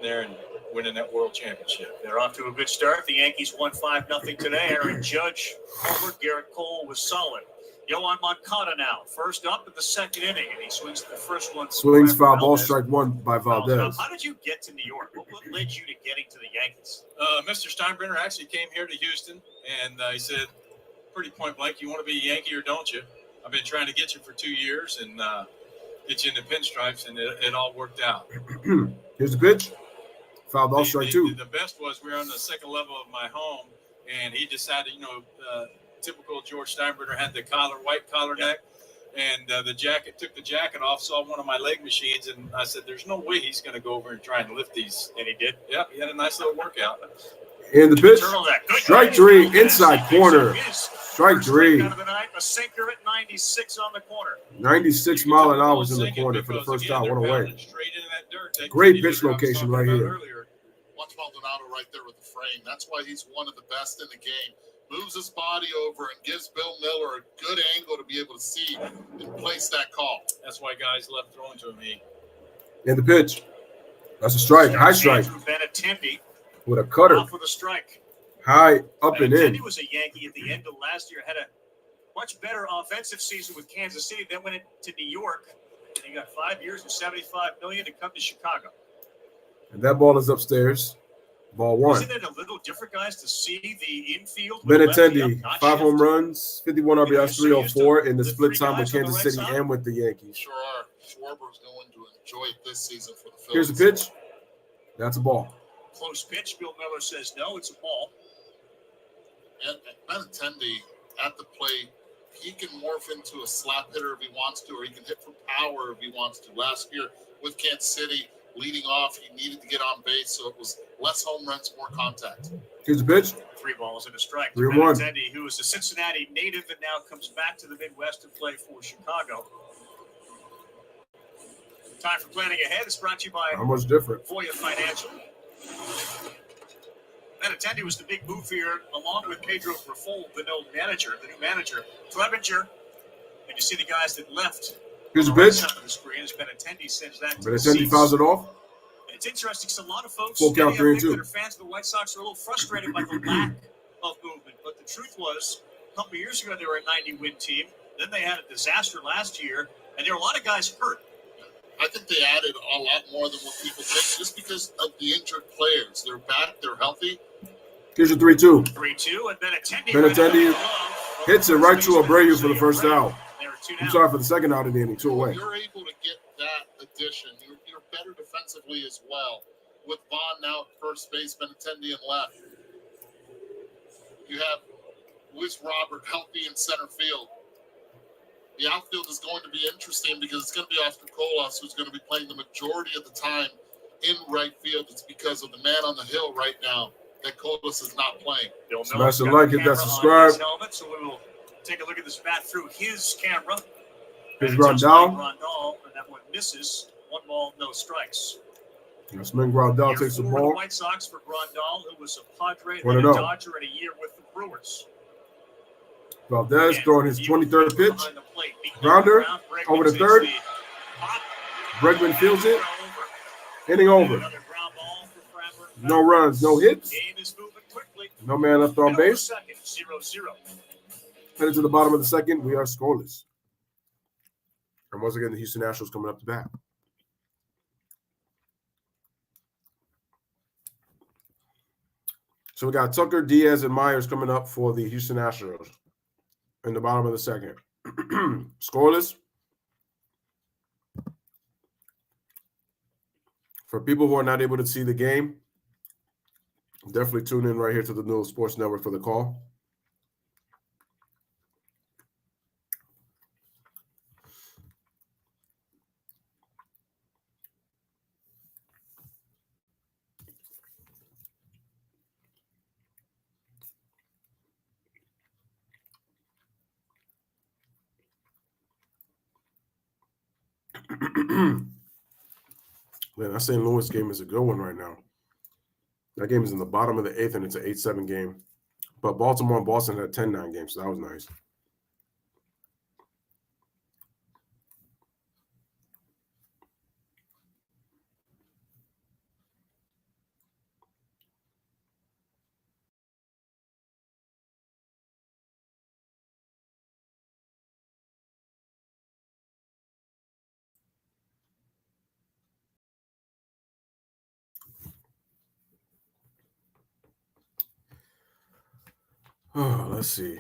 there and winning that World Championship. They're off to a good start. The Yankees won 5-0 today. Aaron Judge, homer. Garrett Cole was solid. Yohan Moncada now, first up in the second inning, and he swings the first one. Swings foul ball, strike one by Valdez. How did you get to New York? What led you to getting to the Yankees? Mr. Steinbrenner actually came here to Houston, and he said, pretty point blank, you want to be a Yankee or don't you? I've been trying to get you for 2 years and get you in the pinstripes, and it all worked out. Here's the pitch. Foul ball, strike two. The best was we were on the second level of my home, and he decided, typical George Steinbrenner had the white collar neck, and took the jacket off, saw one of my leg machines, and I said, there's no way he's going to go over and try and lift these. And he did. Yeah, he had a nice little workout. And the pitch, strike three, inside corner. Strike three. Out of the night, a sinker at 96 on the corner. 96 mile an hour in the corner for the first out, one away. Great pitch location right here. Watch Maldonado right there with the frame. That's why he's one of the best in the game. Moves his body over and gives Bill Miller a good angle to be able to see and place that call. That's why guys love throwing to me. And the pitch. That's a strike. High strike. Benintendi with a cutter. off with a strike. High, up and in. Benintendi was a Yankee at the end of last year. Had a much better offensive season with Kansas City. Then went to New York. And he got 5 years and $75 million to come to Chicago. And that ball is upstairs. Ball one. Isn't it a little different, guys, to see the infield? Benintendi, 5 home runs, 51 RBIs, 304 in the split time with Kansas City and with the Yankees. Sure are. Schwarber's going to enjoy it this season for the Phillies. Here's the pitch. That's a ball. Close pitch. Bill Miller says no, it's a ball. And Benintendi at the plate, he can morph into a slap hitter if he wants to, or he can hit for power if he wants to. Last year with Kansas City, leading off, he needed to get on base, so it was less home runs, more contact. Here's the pitch. 3 balls and a strike. 3-1. Benintendi, who is a Cincinnati native and now comes back to the Midwest to play for Chicago. Time for planning ahead. It's brought to you by How much different? Voya Financial. Benintendi was the big move here, along with Pedro Grifol, the new manager, Clevenger, and you see the guys that left. Here's the pitch. On the screen as Benintendi sends that to Benintendi fouls it off. And it's interesting because a lot of folks, Full count, 3-2. that are fans of the White Sox, are a little frustrated by the lack of movement. But the truth was, a couple of years ago, they were a 90-win team. Then they had a disaster last year, and there were a lot of guys hurt. I think they added a lot more than what people think, just because of the injured players. They're back, they're healthy. Here's your 3-2. 3-2, and Benintendi hits it right to Abreu for the first out. I'm sorry, for the second out of the inning, 2 away. You're able to get that addition. You're better defensively as well. With Vaughn now at first base, Benintendi in left. You have Luis Robert healthy in center field. The outfield is going to be interesting because it's going to be Oscar Colas who's going to be playing the majority of the time in right field. It's because of the man on the hill right now that Colas is not playing. Smash the like, hit that subscribe. Helmet, so we will take a look at this bat through his camera. Here's Grandal. And that one misses. 1 ball, no strikes. Yasmin Grandal takes the ball. The White Sox for Grandal, who was a Padre and a Dodger in a year with the Brewers. Valdez throwing his 23rd pitch. Grounder over the third. Bregman fields it. Inning over. No runs, no hits. No man left on base. Headed to the bottom of the second, we are scoreless. And once again, the Houston Astros coming up to bat. So we got Tucker, Diaz, and Myers coming up for the Houston Astros in the bottom of the second. Scoreless. For people who are not able to see the game, definitely tune in right here to the New Sports Network for the call. Man, that St. Louis game is a good one right now. That game is in the bottom of the 8th, and it's an 8-7 game. But Baltimore and Boston had a 10-9 game, so that was nice. Oh, let's see.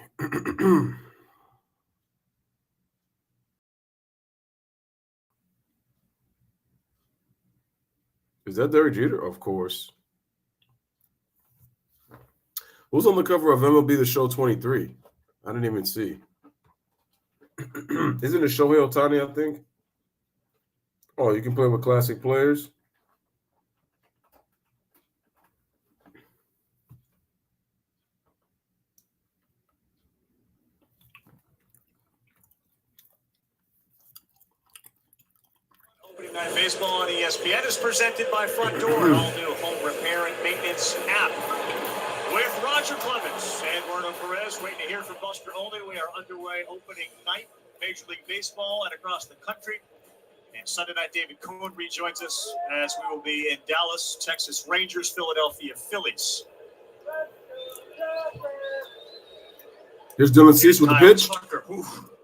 Is that Derek Jeter? Of course. Who's on the cover of MLB The Show 23? I didn't even see. Isn't it Shohei Ohtani, I think? Oh, you can play with classic players? Opening Night Baseball on ESPN is presented by Front Door, an all-new home repair and maintenance app. With Roger Clemens and Werner Perez waiting to hear from Buster Olney, we are underway opening night, Major League Baseball and across the country. And Sunday night, David Kuhn rejoins us as we will be in Dallas, Texas Rangers, Philadelphia Phillies. Here's Dylan Cease with the pitch.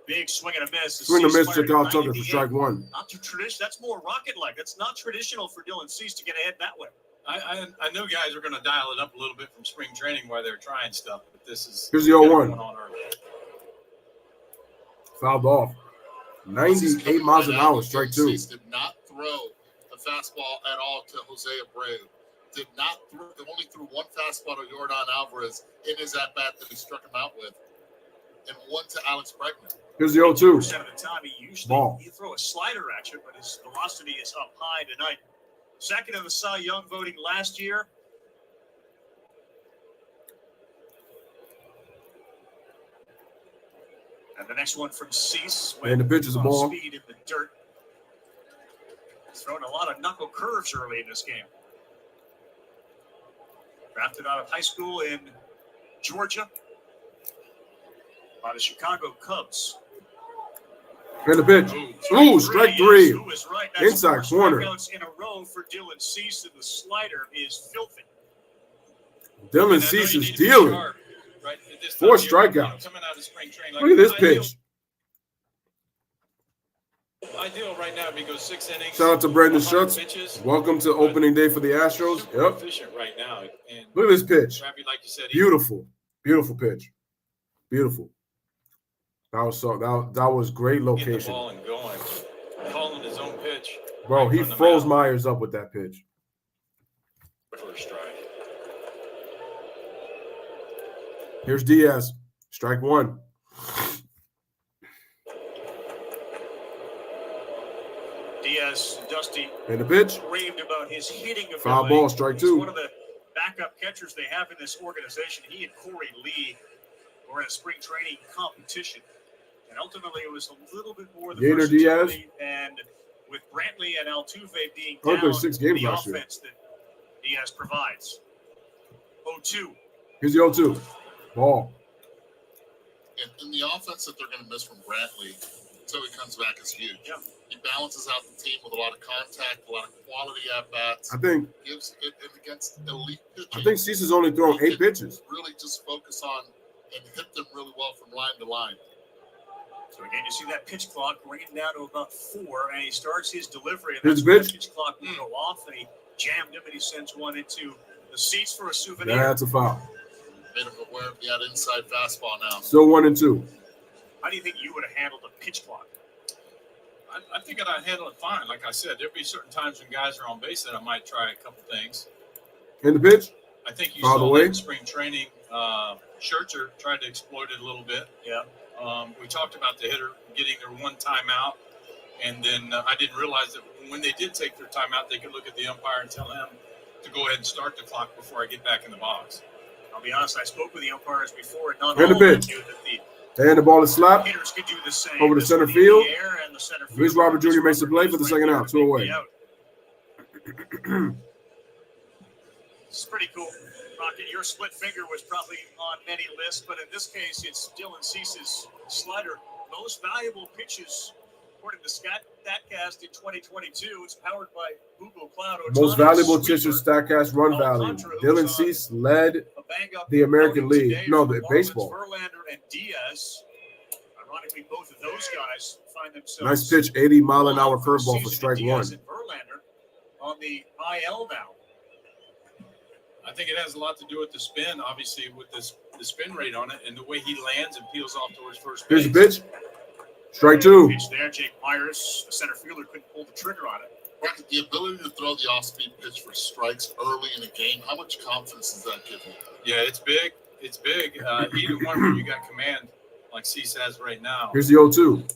Big swing and a miss. Swing and a miss to Kyle Tucker for strike one. Not too traditional. That's more rocket-like. That's not traditional for Dylan Cease to get ahead that way. I know guys are going to dial it up a little bit from spring training while they're trying stuff, but this is here's the 0-1. Fouled off. 98 miles an hour, strike two. Cease did not throw a fastball at all to Jose Abreu. Did not throw. Only threw one fastball to Yordan Alvarez in his at-bat that he struck him out with, and one to Alex Bregman. Here's the 0-2. Percent of the time, he usually Ball. You throw a slider at you, but his velocity is up high tonight. Second in the Cy Young voting last year. And the next one from Cease. And the pitch is a ball. Speed in the dirt. He's thrown a lot of knuckle curves early in this game. Drafted out of high school in Georgia by the Chicago Cubs. And the pitch. Ooh, strike three. Who is right? That's Inside four corner. strikeouts in a row for Dylan Cease, and the slider is filthy. Dylan Cease is dealing. Right? 4 strikeouts. Coming out of spring training, Look at this pitch. Ideal right now because 6 innings. Shout out to Brandon Schutz. Pitches, Welcome to opening day for the Astros. super Yep. efficient right now. And Look at this pitch. Trappy, like you said, Beautiful. Beautiful pitch. Beautiful. That was great getting the location. ball and going, calling his own pitch. Bro, right he from the froze mound Myers up with that pitch. for a strike. Here's Diaz. Strike one. Diaz, Dusty, And the pitch. raved about his hitting ability. Foul ball, strike He's two. one of the backup catchers they have in this organization. He and Corey Lee were in a spring training competition. And ultimately, it was a little bit more the Gator versatility, and with Brantley and Altuve being I down, played 6 games the last year. offense that Diaz provides. 0-2. Here's the 0-2. Ball. And the offense that they're going to miss from Brantley until he comes back is huge. Yeah. He balances out the team with a lot of contact, a lot of quality at-bats. I think Gives it against elite pitching. I think Cease has only thrown 8 pitches. Really just focus on and hit them really well from line to line. So again, you see that pitch clock bringing it down to about 4, and he starts his delivery. And Here's that's the when pitch. the pitch clock will go off, and he jammed him, and he sends one into the seats for a souvenir. That's a foul. Made him aware of that inside fastball now. Still 1-2. How do you think you would have handled the pitch clock? I think I'd handle it fine. Like I said, there'll be certain times when guys are on base that I might try a couple things. And the pitch. I think you Fouled saw away. that in spring training. Scherzer tried to exploit it a little bit. Yeah. We talked about the hitter getting their one timeout, and then I didn't realize that when they did take their timeout, they could look at the umpire and tell him to go ahead and start the clock before I get back in the box. I'll be honest, I spoke with the umpires before, and not And all the of them pitch. knew that the And the ball is slapped Hitters could do the same. over the This center one in the field. air, and the center Luis fielder, Robert Jr. makes the play for the is second right out, there 2 to away. make the out. It's pretty cool. Rocket, your split finger was probably on many lists, but in this case, it's Dylan Cease's slider. Most valuable pitches, according to StatCast in 2022. It's powered by Google Cloud. Most valuable pitcher, StatCast run value. Dylan Cease led the American League. No, the baseball. Verlander and Diaz. Ironically, both of those guys find themselves. Nice pitch, 80-mile-an-hour curveball for strike one. Diaz and Verlander on the IL now. I think it has a lot to do with the spin, obviously, with the spin rate on it and the way he lands and peels off towards first base. Here's the pitch. Strike two. Pitch there. Jake Myers, the center fielder, couldn't pull the trigger on it. Right, the ability to throw the off-speed pitch for strikes early in a game, how much confidence does that give you? Yeah, it's big. It's big. Either one where you got command like Cease has right now. Here's the 0-2.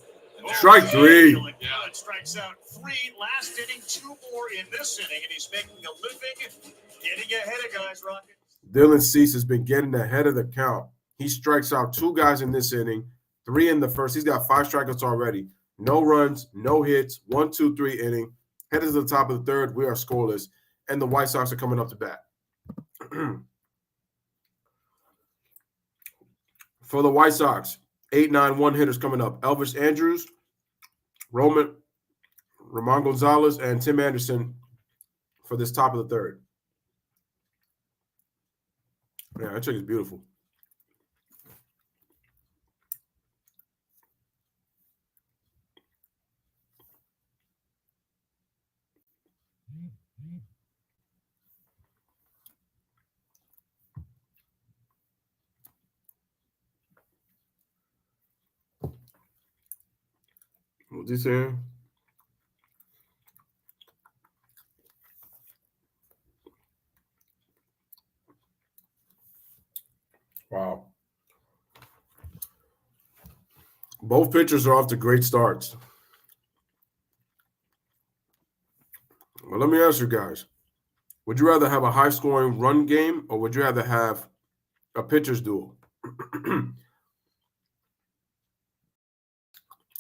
Strike three. Yeah, it strikes out 3 last inning, 2 more in this inning, and he's making a living, getting ahead of guys, Rocket. Dylan Cease has been getting ahead of the count. He strikes out 2 guys in this inning, 3 in the first. He's got 5 strikeouts already. No runs, no hits, 1, 2, 3 inning. Headed to the top of the third. We are scoreless, and the White Sox are coming up to bat. For the White Sox, 8-9-1 hitters coming up. Elvis Andrus, Ramon Gonzalez, and Tim Anderson for this top of the third. Yeah, that chick is beautiful. What's he saying? Wow. Both pitchers are off to great starts. Well, let me ask you guys. Would you rather have a high-scoring run game or would you rather have a pitcher's duel?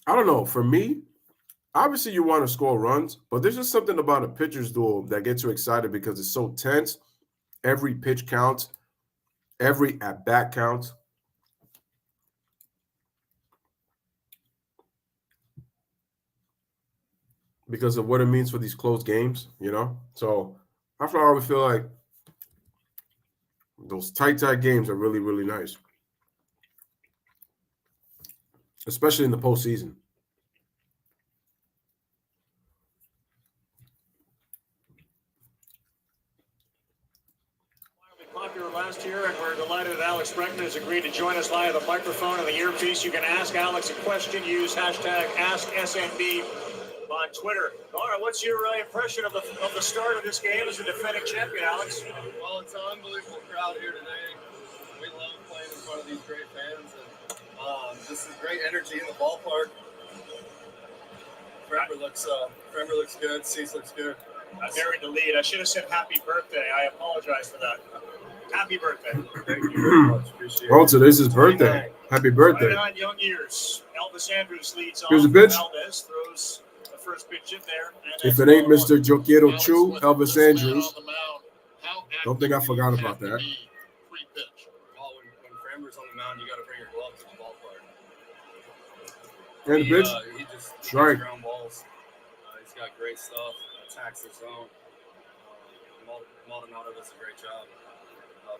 I don't know. For me, obviously you want to score runs, but there's just something about a pitcher's duel that gets you excited because it's so tense. Every pitch counts. Every at-bat counts. Because of what it means for these close games, you know? So after all, we feel like those tight games are really, really nice. Especially in the postseason. Popular last year, and we're delighted that Alex Bregman has agreed to join us via the microphone and the earpiece. You can ask Alex a question. Use hashtag AskSNB on Twitter. All right, what's your impression of the start of this game as a defending champion, Alex? Well, it's an unbelievable crowd here today. We love playing in front of these great fans, and this is great energy in the ballpark. Frember looks good. Cease looks good. I buried the lead. I should have said happy birthday. I apologize for that. Happy birthday. Thank you very much. Appreciate it. Oh, today's his birthday. Happy birthday. 29 young years. Elvis Andrus leads off. Here's a pitch. Valdez throws the first pitch in there. If it ain't Mr. Yo Quiero Chew, Elvis Andrus, don't think I forgot about that. Well, when Frember's on the mound, you got to bring your glove to the ballpark. And the pitch. He just Strike. ground balls. He's got great stuff. Attacks the zone. Maldonado does a great job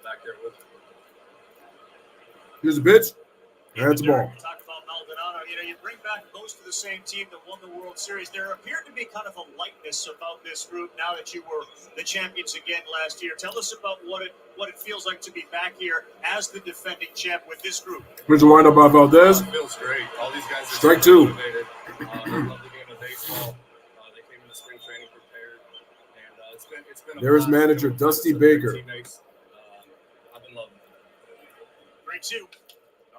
back there with him. Here's the pitch. That's the ball. Talk about Maldonado. You bring back most of the same team that won the World Series. There appeared to be kind of a lightness about this group now that you were the champions again last year. Tell us about what it feels like to be back here as the defending champ with this group. Here's the windup by Valdez. It feels great. All these guys are Strike so two. motivated. They love the game of baseball. They came into spring training prepared, and it's been. There is manager Dusty Baker. Teammates. I've been loving it. 3-2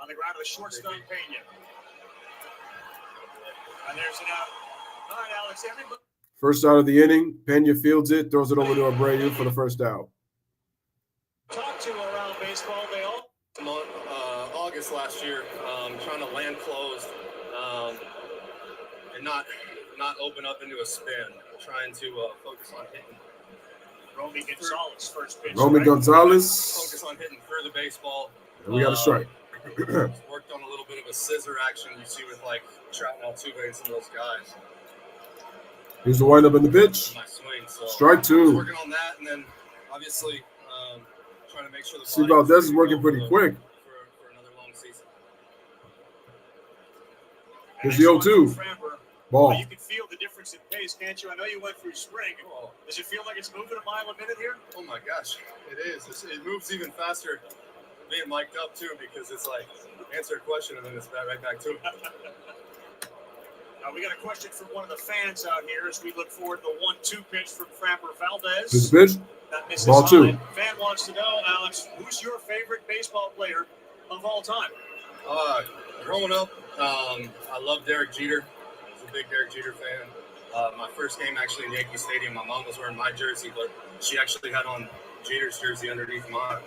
on the ground with shortstop Pena. And there's an out. All right, Alex. Everybody. First out of the inning, Pena fields it, throws it over to Abreu for the first out. Talk to around baseball, they all August last year, trying to land closed and not open up into a spin. Trying to focus on hitting. Romy Gonzalez, first pitch. Romy Gonzalez. Focus on hitting through the baseball. And we got a strike. Worked on a little bit of a scissor action you see with like Trout and Altuve and some of those guys. Here's the windup in the pitch. My swing, so Strike two. working on that, and then obviously trying to make sure the See, Valdez is working pretty quick. For another long season. Here's the 0-2. Ball. You can feel the difference in pace, can't you? I know you went through spring. Does it feel like it's moving a mile a minute here? Oh my gosh, it is. It moves even faster being mic'd up too, because it's like answer a question and then it's right back to it. We got a question from one of the fans out here as we look forward to the 1-2 pitch from Framber Valdez. Here's the pitch. That misses Ball two. Fan wants to know, Alex, who's your favorite baseball player of all time? Growing up, I love Derek Jeter. I was a big Derek Jeter fan. My first game actually in Yankee Stadium, my mom was wearing my jersey, but she actually had on Jeter's jersey underneath mine.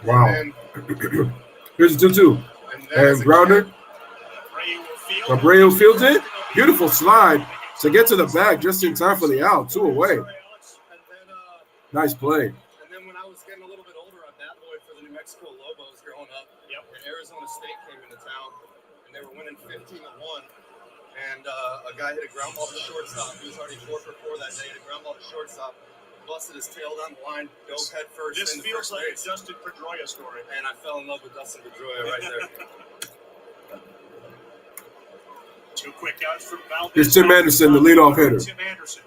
Wow. Here's the 2-2. And grounder. Abreu fields it. Beautiful slide to get to the bag just in time for the out. 2 away. Nice play. And then when I was getting a little bit older, I bat boy for the New Mexico Lobos growing up. And Arizona State came into town, and they were winning 15-1. And a guy hit a ground ball to the shortstop. He was already 4 for 4 that day. Hit a ground ball to shortstop. Busted his tail down the line, dove head first. This into feels first like base. a Dustin Pedroia story. And I fell in love with Dustin Pedroia right there. 2 quick outs from Valdez. Here's Tim Anderson, the leadoff hitter. Tim Anderson.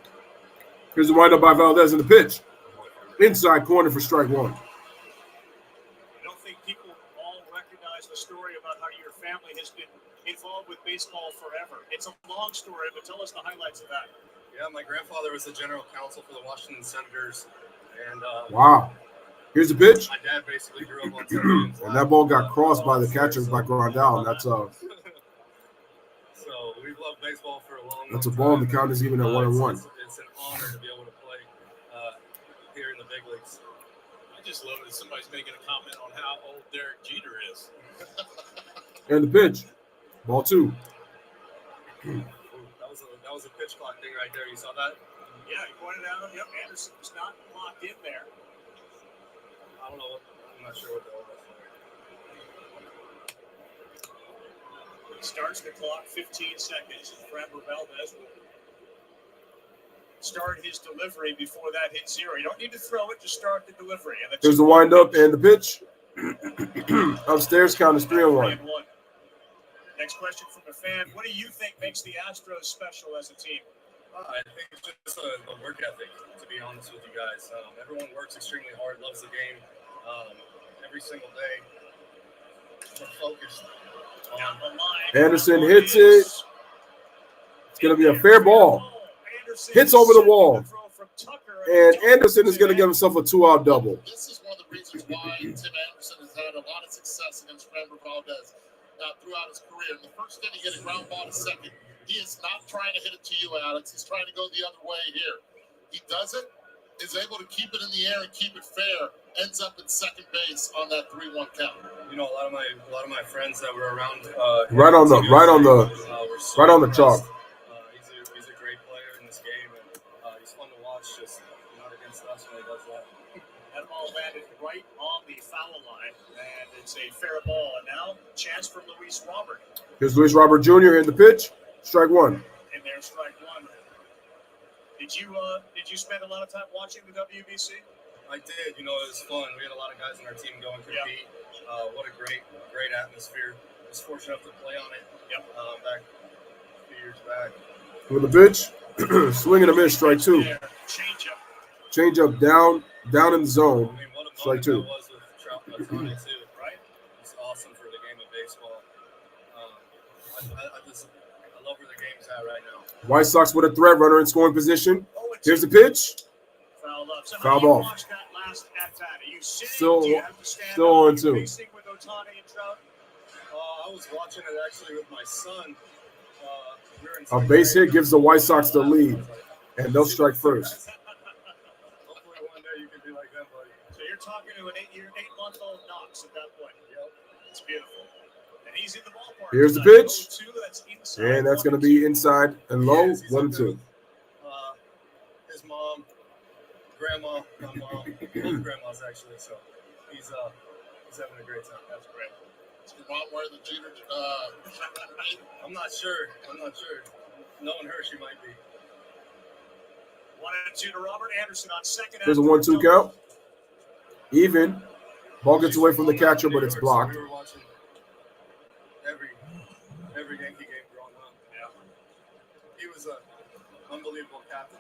Here's the windup by Valdez in the pitch. Inside corner for strike 1. I don't think people all recognize the story about how your family has been involved with baseball forever. It's a long story, but tell us the highlights of that. Yeah, my grandfather was the general counsel for the Washington Senators. And Wow. Here's the pitch. my dad basically grew up on television. And that ball got crossed by the catcher by Grandal. That's So we've loved baseball for a long That's a time. ball. The count is even at 1-1. It's an honor to be able to play here in the big leagues. I just love it that somebody's making a comment on how old Derek Jeter is. And the pitch. Ball 2. That was a pitch clock thing right there. You saw that? Yeah, he pointed out. Yep, Anderson was not locked in there. I don't know. I'm not sure what that was. He starts the clock, 15 seconds. Framber Valdez will start his delivery before that hits 0. You don't need to throw it, just start the delivery. And Here's the windup and the pitch. Upstairs count is 3-1. Next question from a fan. What do you think makes the Astros special as a team? I think it's just a work ethic, to be honest with you guys. Everyone works extremely hard, loves the game every single day. We're focused. Down the line. Anderson hits it. It's going to be a fair ball. Hits over the wall. And Anderson is going to give himself a 2-out double. This is one of the reasons why Tim Anderson has had a lot of success against Framber Valdez throughout his career. In the first inning, he hit a ground ball to second. He is not trying to hit it to you, Alex. He's trying to go the other way here. He does it, is able to keep it in the air and keep it fair, ends up at second base on that 3-1 count. You know, a lot of my friends that were around Right on the chalk. He's a great player in this game, and he's fun to watch. Just not against us when he does that. That ball landed right on the foul line, and it's a fair ball. And now, chance for Luis Robert. Here's Luis Robert Jr. in the pitch. Strike 1. And there's strike 1. Did you spend a lot of time watching the WBC? I did. You know, it was fun. We had a lot of guys on our team go and compete. What a great atmosphere. I was fortunate enough to play on it. Back a few years back. With the pitch. Swing and a miss. Strike 2. Change up down in the zone. I mean, what a Strike moment 2. that was with Trout and Altuve too, right? It's awesome for the game of baseball. I love where the game's at right now. White Sox with a threat runner in scoring position. Here's the pitch. Fouled off. Still 0-2. I was watching it actually with my son. A base hit gives the White Sox the lead, and they'll strike first. Hopefully one day you can be like that, buddy. So you're talking to an 8-month-old Knox at that point. Yep. It's beautiful. And he's in the ballpark. Here's the pitch. 0-2, that's inside, And that's going to be inside and low, 1-2. His mom, grandma, my mom, both grandmas actually. So he's having a great time. That's great. Is your mom wearing the Jeter? I'm not sure. Knowing her, she might be. 1-2 to Robert Anderson on second. Here's a 1-2 count. Even. Ball gets away from the catcher, but it's blocked. We were watching every Yankee game growing up. Yeah. He was an unbelievable captain.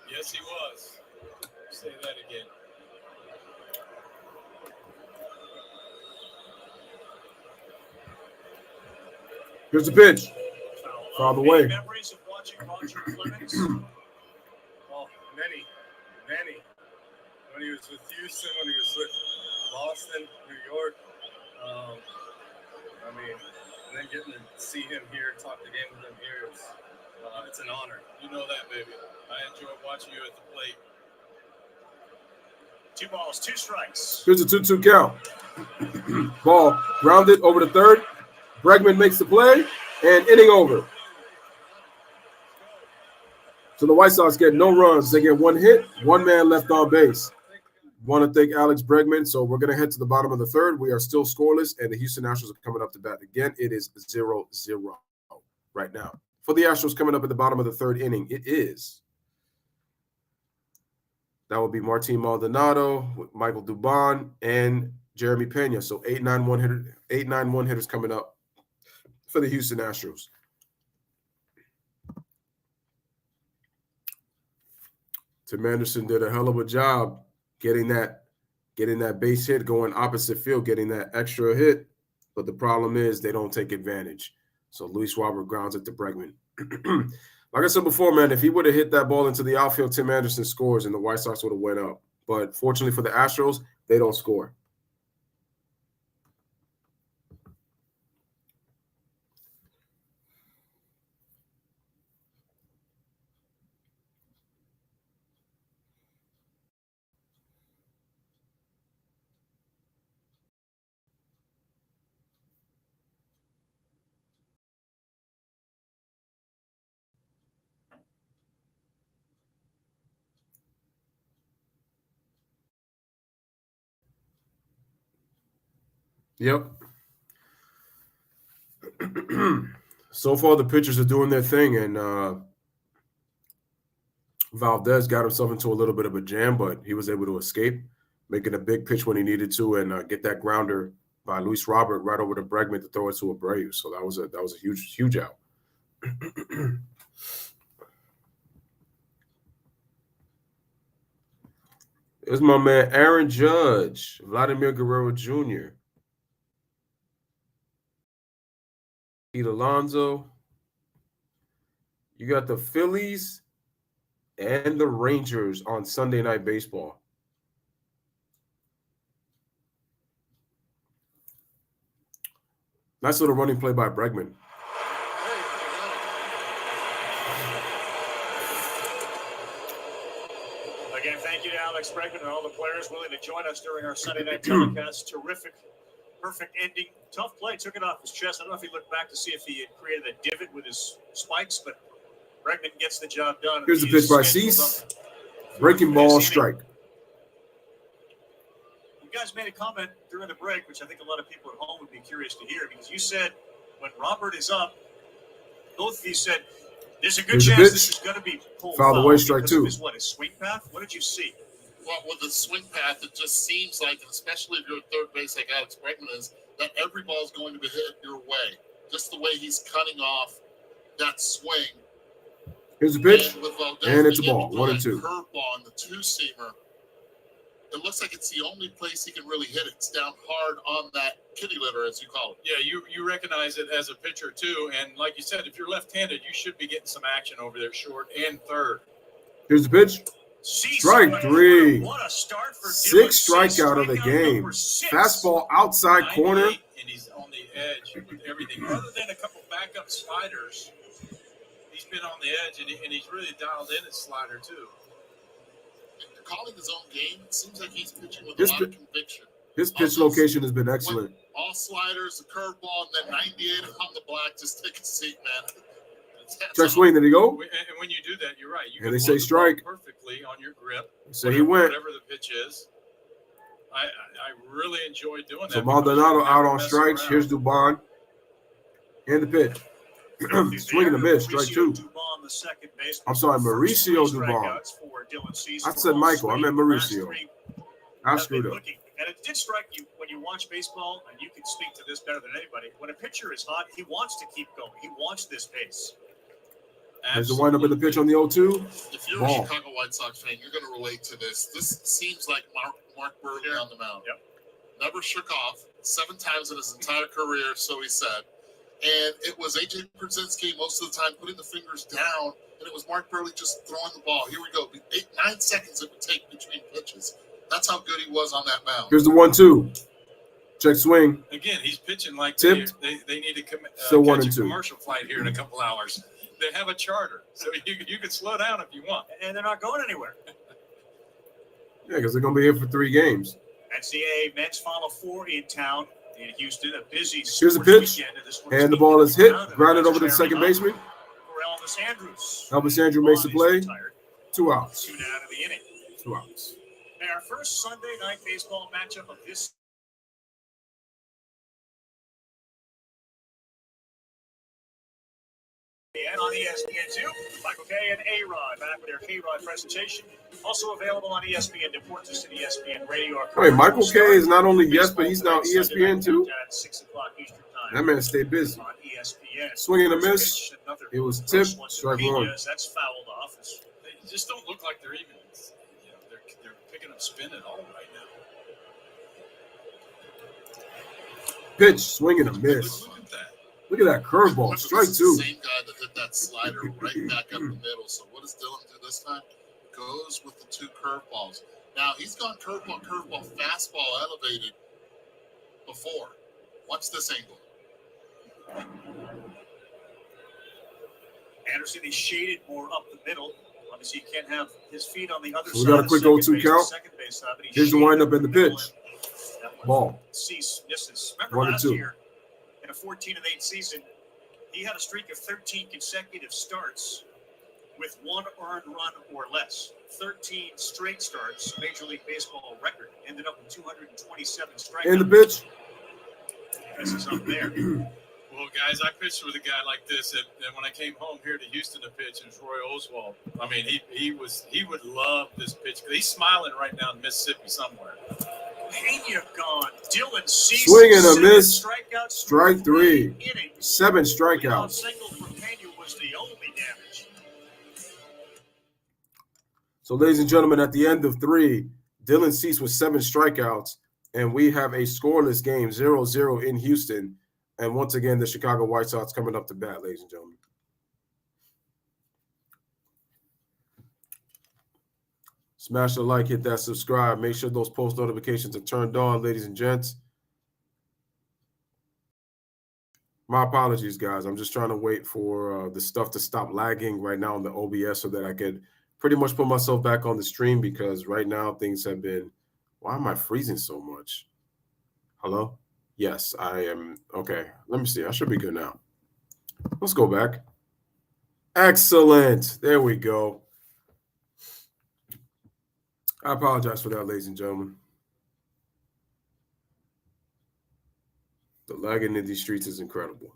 Yes, he was. Say that again. Here's the pitch. Foul away. Memories of watching Roger Clemens. Oh, many. When he was with Houston, when he was with Boston, New York. And then getting to see him here, talk the game with him here, it's an honor. You know that, baby. I enjoy watching you at the plate. 2 balls, 2 strikes. Here's a 2-2 count. Ball grounded over the third. Bregman makes the play, and inning over. So the White Sox get no runs. They get 1 hit, 1 man left on base. Want to thank Alex Bregman. So we're going to head to the bottom of the third. We are still scoreless, and the Houston Astros are coming up to bat again. It is 0-0 right now. For the Astros coming up at the bottom of the third inning, it is. That would be Martin Maldonado, Michael Dubon, and Jeremy Pena. So 8-9-1 hitters coming up for the Houston Astros. Tim Anderson did a hell of a job getting that base hit going opposite field, getting that extra hit. But the problem is they don't take advantage. So Luis Robert grounds it to Bregman. Like I said before, man, if he would have hit that ball into the outfield, Tim Anderson scores and the White Sox would have went up. But fortunately for the Astros, they don't score. Yep. So far, the pitchers are doing their thing, and Valdez got himself into a little bit of a jam, but he was able to escape, making a big pitch when he needed to, and get that grounder by Luis Robert right over to Bregman to throw it to Abreu. So that was a huge out. There's my man Aaron Judge, Vladimir Guerrero Jr., Pete Alonso. You got the Phillies and the Rangers on Sunday Night Baseball. Nice little running play by Bregman. Again, thank you to Alex Bregman and all the players willing to join us during our Sunday night telecast. Terrific, perfect ending. Tough play, took it off his chest. I don't know if he looked back to see if he had created a divot with his spikes, but Bregman gets the job done. Here's the pitch by Cease. Breaking ball, strike. You guys made a comment during the break, which I think a lot of people at home would be curious to hear, because you said when Robert is up, both of you said there's a good chance this is going to be pulled foul away, strike 2. His swing path? What did you see? Well, with the swing path, it just seems like, especially if you're at third base like Alex Bregman is, that every ball is going to be hit your way. Just the way he's cutting off that swing. Here's the pitch, and it's a ball, 1-2. Curveball on the 2-seamer. It looks like it's the only place he can really hit it. It's down hard on that kitty litter, as you call it. Yeah, you recognize it as a pitcher too, and like you said, if you're left-handed, you should be getting some action over there, short and third. Here's the pitch. Strike 3. What a start for 6th strikeout of the game. Fastball outside corner. And he's on the edge with everything. Other than a couple backup sliders, he's been on the edge, and he's really dialed in his slider too. calling his own game. It seems like he's pitching with His a lot of conviction. His pitch location has been excellent. All sliders, the curveball, and then 98 on the black. Just take a seat, man. Check swing. Did he go? And when you do that, you're right. You And can they blow say the strike. ball perfectly on your grip. So he went. Whatever the pitch is. I really enjoy doing that. So Maldonado out on strikes. Around. Here's Dubon. And the pitch. Swing and a miss. Strike two. I'm sorry, Mauricio Dubon. I said Michael. I meant Mauricio. I screwed up. And it did strike you when you watch baseball, and you can speak to this better than anybody. When a pitcher is hot, he wants to keep going. He wants this pace. There's the windup in the pitch on the 0-2. If you're a Chicago White Sox fan, you're going to relate to this. This seems like Mark Burley on the mound. Yep. Never shook off. 7 times in his entire career, so he said. And it was A.J. Brzezinski most of the time putting the fingers down, and it was Mark Burley just throwing the ball. Here we go. 9 seconds it would take between pitches. That's how good he was on that mound. Here's the 1-2. Check swing. Again, he's pitching like Tipped. they need to Still 1 catch and a 2. commercial flight here in a couple hours. They have a charter, so you can slow down if you want. And they're not going anywhere. Yeah, because they're going to be here for 3 games. NCAA men's Final Four in town in Houston. A busy Here's the pitch. weekend. And the ball is hit. Grounded over to the second baseman. For Elvis Andrews. Elvis Andrews makes the play. Retired. 2 outs. 2 down in the inning. 2 outs. And our first Sunday night baseball matchup of this. And on ESPN2, Michael K. and A-Rod back with their K-Rod presentation. Also available on ESPN Deportes and ESPN Radio. Wait, Michael K. is not only yes, but he's now ESPN too? At 6 o'clock Eastern time. That man stayed busy. On ESPN. Swing and a miss. It was tipped. Strike 1. That's fouled off. They just don't look like they're even. You know, they're picking up spin at all right now. Pitch, swing and a miss. Look at that. Look at that curveball. Strike 2. The same guy that hit that slider right back up the middle. So what does Dylan do this time? Goes with the 2 curveballs. Now he's gone curveball, fastball elevated before. Watch this angle. Anderson is shaded more up the middle. Obviously, he can't have his feet on the other So side. we got a quick 0-2 count. Here's the windup in the pitch. Ball. Cease misses. Remember 1 and last 2. year, in a 14-8 season, he had a streak of 13 consecutive starts with 1 earned run or less. 13 straight starts, Major League Baseball record. Ended up with 227 strikeouts. In the pitch. This is up there. Well, guys, I pitched with a guy like this, and when I came home here to Houston to pitch, it was Roy Oswald. I mean, he would love this pitch. He's smiling right now in Mississippi somewhere. Pena gone. Dylan Cease. Swing and a miss. Strikeouts. Strike 3. Innings. 7 Leadoff strikeouts. single from Pena was the only damage. So, ladies and gentlemen, at the end of 3, Dylan Cease with 7 strikeouts, and we have a scoreless game, 0-0 in Houston. And once again, the Chicago White Sox coming up to bat, ladies and gentlemen. Smash the like, hit that subscribe. Make sure those post notifications are turned on, ladies and gents. My apologies, guys. I'm just trying to wait for the stuff to stop lagging right now on the OBS so that I can pretty much put myself back on the stream, because right now things have been, why am I freezing so much? Hello? Yes, I am. Okay, let me see. I should be good now. Let's go back. Excellent. There we go. I apologize for that, ladies and gentlemen. The lagging in these streets is incredible.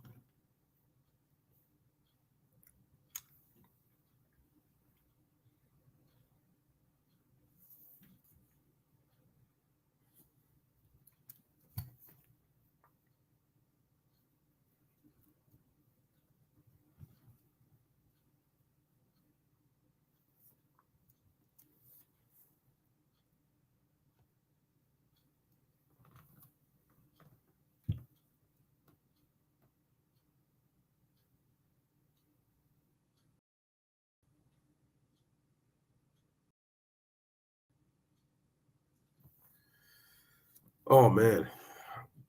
Oh, man.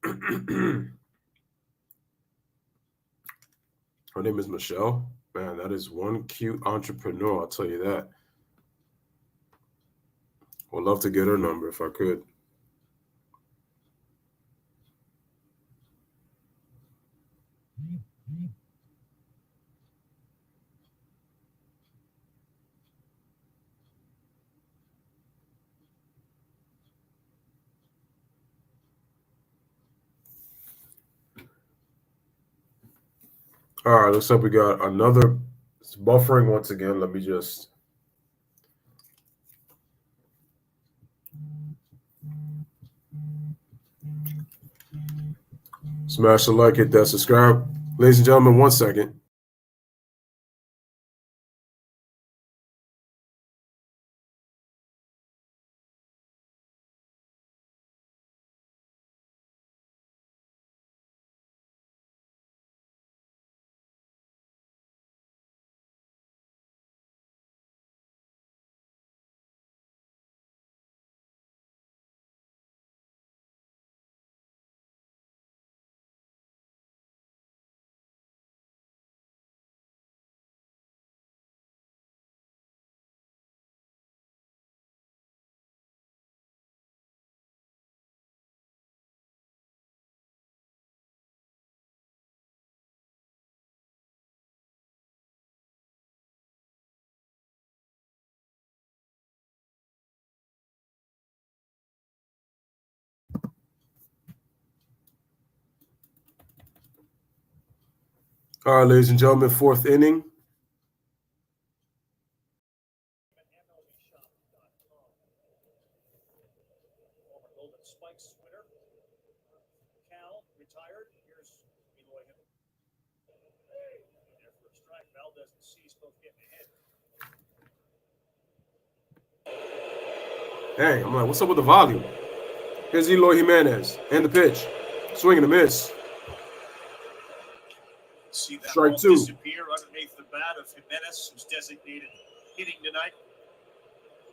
Her name is Michelle. Man, that is one cute entrepreneur, I'll tell you that. Would love to get her number if I could. All right, looks like we got another. It's buffering once again. Let me just. Smash the like, hit that subscribe. Ladies and gentlemen, 1 second. All right, ladies and gentlemen, 4th inning. Spikes winner. Cal retired. Here's Eloy. There for a strike. Valdez and Cease both getting ahead. Hey, I'm like, what's up with the volume? Here's Eloy Jimenez and the pitch. Swing and a miss. See that Strike ball 2. disappear underneath the bat of Jimenez, who's designated hitting tonight.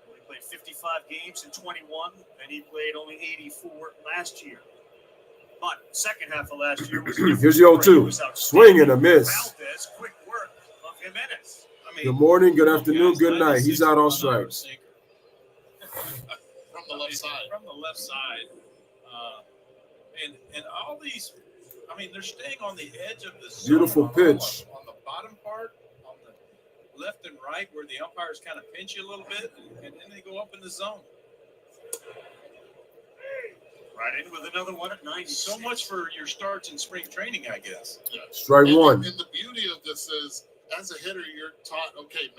He played 55 games in 21, and he played only 84 last year. But second half of last year was Here's the 0-2. Swing and a miss. Valdez, quick work of Jimenez. I mean, Good morning, good afternoon, good night. He's out on strikes. From the left side. From the left side. And all these, I mean, they're staying on the edge of the zone. Beautiful pitch. On the bottom part, on the left and right, where the umpires kind of pinch you a little bit, and then they go up in the zone. Right in with another one at 90. So much for your starts in spring training, I guess. Yeah. Strike and, 1. And the beauty of this is, as a hitter, you're taught, okay,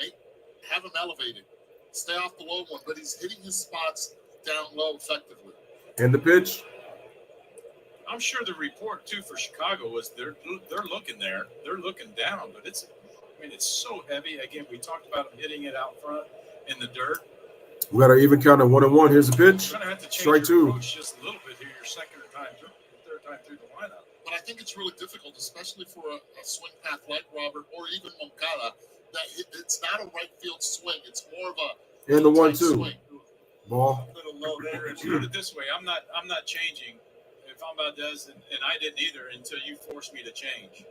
have him elevated. Stay off the low one, but he's hitting his spots down low effectively. And the pitch. I'm sure the report too for Chicago was they're looking there, they're looking down, but it's so heavy. Again, we talked about him hitting it out front in the dirt. We got an even count of 1-1. Here's the pitch. You're gonna have to change Strike your 2. approach just a little bit here, your third time through the lineup. But I think it's really difficult, especially for a swing path like Robert or even Moncada, that it's not a right field swing. It's more of a And the tight 1-2. swing. Ball. A little low there. Put it this way, I'm not changing. If I'm Valdez, and I didn't either until you forced me to change.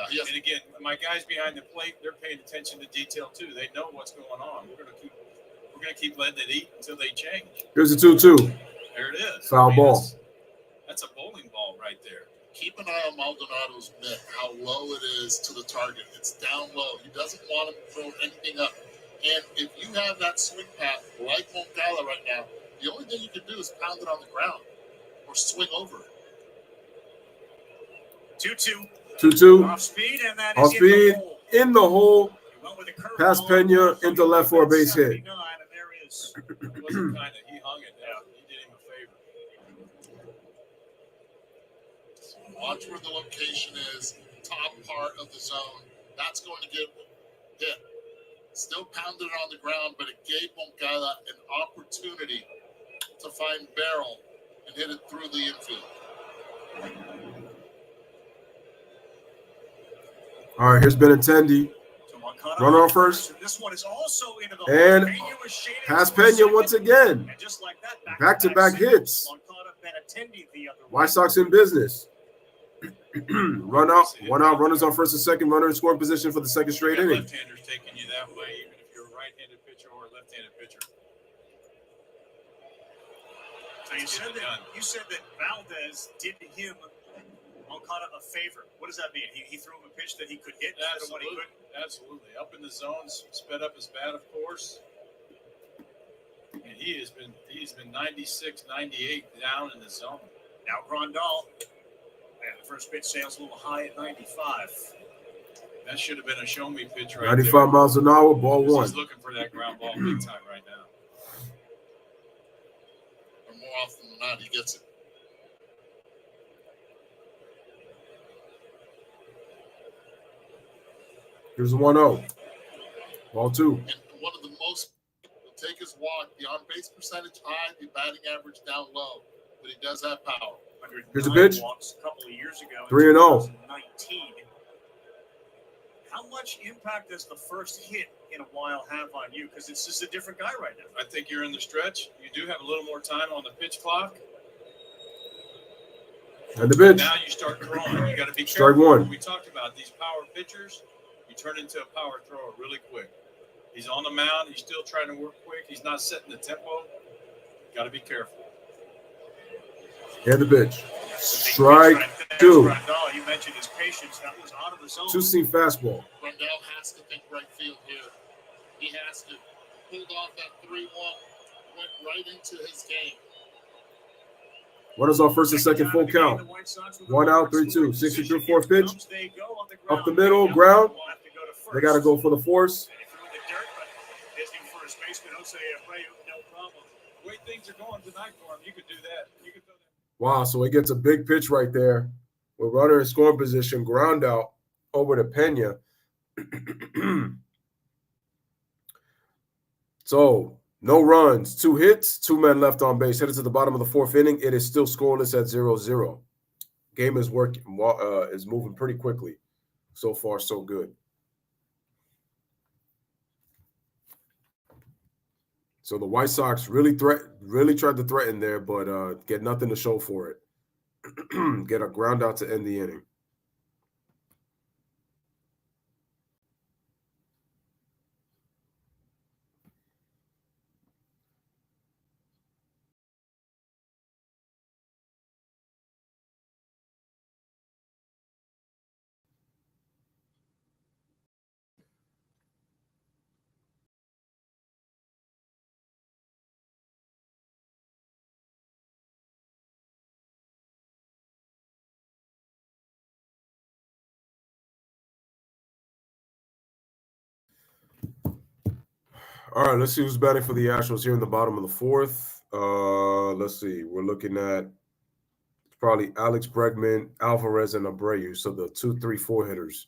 Yes. And again, my guys behind the plate, they're paying attention to detail too. They know what's going on. We're gonna keep letting it eat until they change. Here's the 2-2. There it is. Foul ball. That's a bowling ball right there. Keep an eye on Maldonado's mitt, how low it is to the target. It's down low. He doesn't want him to throw anything up. And if you have that swing path like Moncada right now, the only thing you can do is pound it on the ground or swing over it. 2-2. 2-2. Off speed, and that Off is speed. in the hole. In the hole. He went with a curveball. Past Pena into left for a base hit. 79, and there is. It wasn't kind of, he hung it down. He did him a favor. Watch where the location is, top part of the zone. That's going to get hit. Still pounded it on the ground, but it gave Moncada an opportunity to find barrel and hit it through the infield. All right, here's Benintendi. Run on first. This one is also into the And Pena was shading past to Pena second. once again. And just like that, Back-to-back hits. Moncada, Benintendi the other way. White Sox in business. One out, runners on first and second, runner in scoring position for the second straight inning. Left-handers taking you that way, even if you're a right-handed pitcher or a left-handed pitcher. So you said that Valdez did him Moncada a favor. What does that mean? He threw him a pitch that he could hit. Absolutely. Absolutely. Up in the zones, sped up his bat, of course. And he's been 96, 98 down in the zone. Now Grandal. And the first pitch sails a little high at 95. That should have been a show me pitch right 95 there. miles an hour, ball one. He's looking for that ground ball big time right now. And more often than not, he gets it. Here's a 1-0. Ball two. And one of the most, he'll take his walk, the on base percentage high, the batting average down low, but he does have power. Here's a pitch. A couple of years ago, 3-0. 2019. How much impact does the first hit in a while have on you? Because it's just a different guy right now. I think you're in the stretch. You do have a little more time on the pitch clock. And the pitch. Now you start throwing. You got to be Strike careful. one. We talked about these power pitchers. You turn into a power thrower really quick. He's on the mound. He's still trying to work quick. He's not setting the tempo. Got to be careful. And the pitch. Strike two. Grandal, you mentioned his patience. That was out of the zone. Two-seam fastball. Grandal has to think right field here. He has to pull off that 3-1, went right into his game. What is our first and second full count? 1 out, 3-2. 63 fourth pitch. Up the middle, ground. They got to go for the force. The way things are going tonight for him, you could do that. You could throw that. Wow, so he gets a big pitch right there. With runner in scoring position, ground out over to Pena. So, no runs, 2 hits, 2 men left on base. Headed to the bottom of the fourth inning. It is still scoreless at 0-0. Game is moving pretty quickly. So far, so good. So the White Sox really tried to threaten there, but get nothing to show for it. Get a ground out to end the inning. All right, let's see who's batting for the Astros here in the bottom of the fourth. Let's see. We're looking at probably Alex Bregman, Alvarez, and Abreu. So the 2, 3, 4 hitters.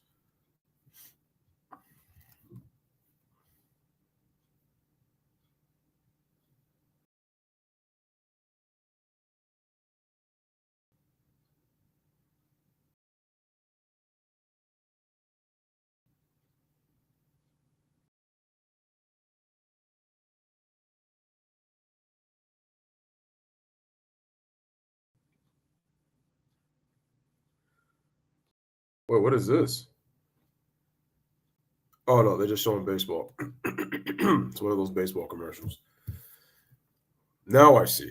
Wait, what is this? Oh, no, they're just showing baseball. It's one of those baseball commercials. Now I see.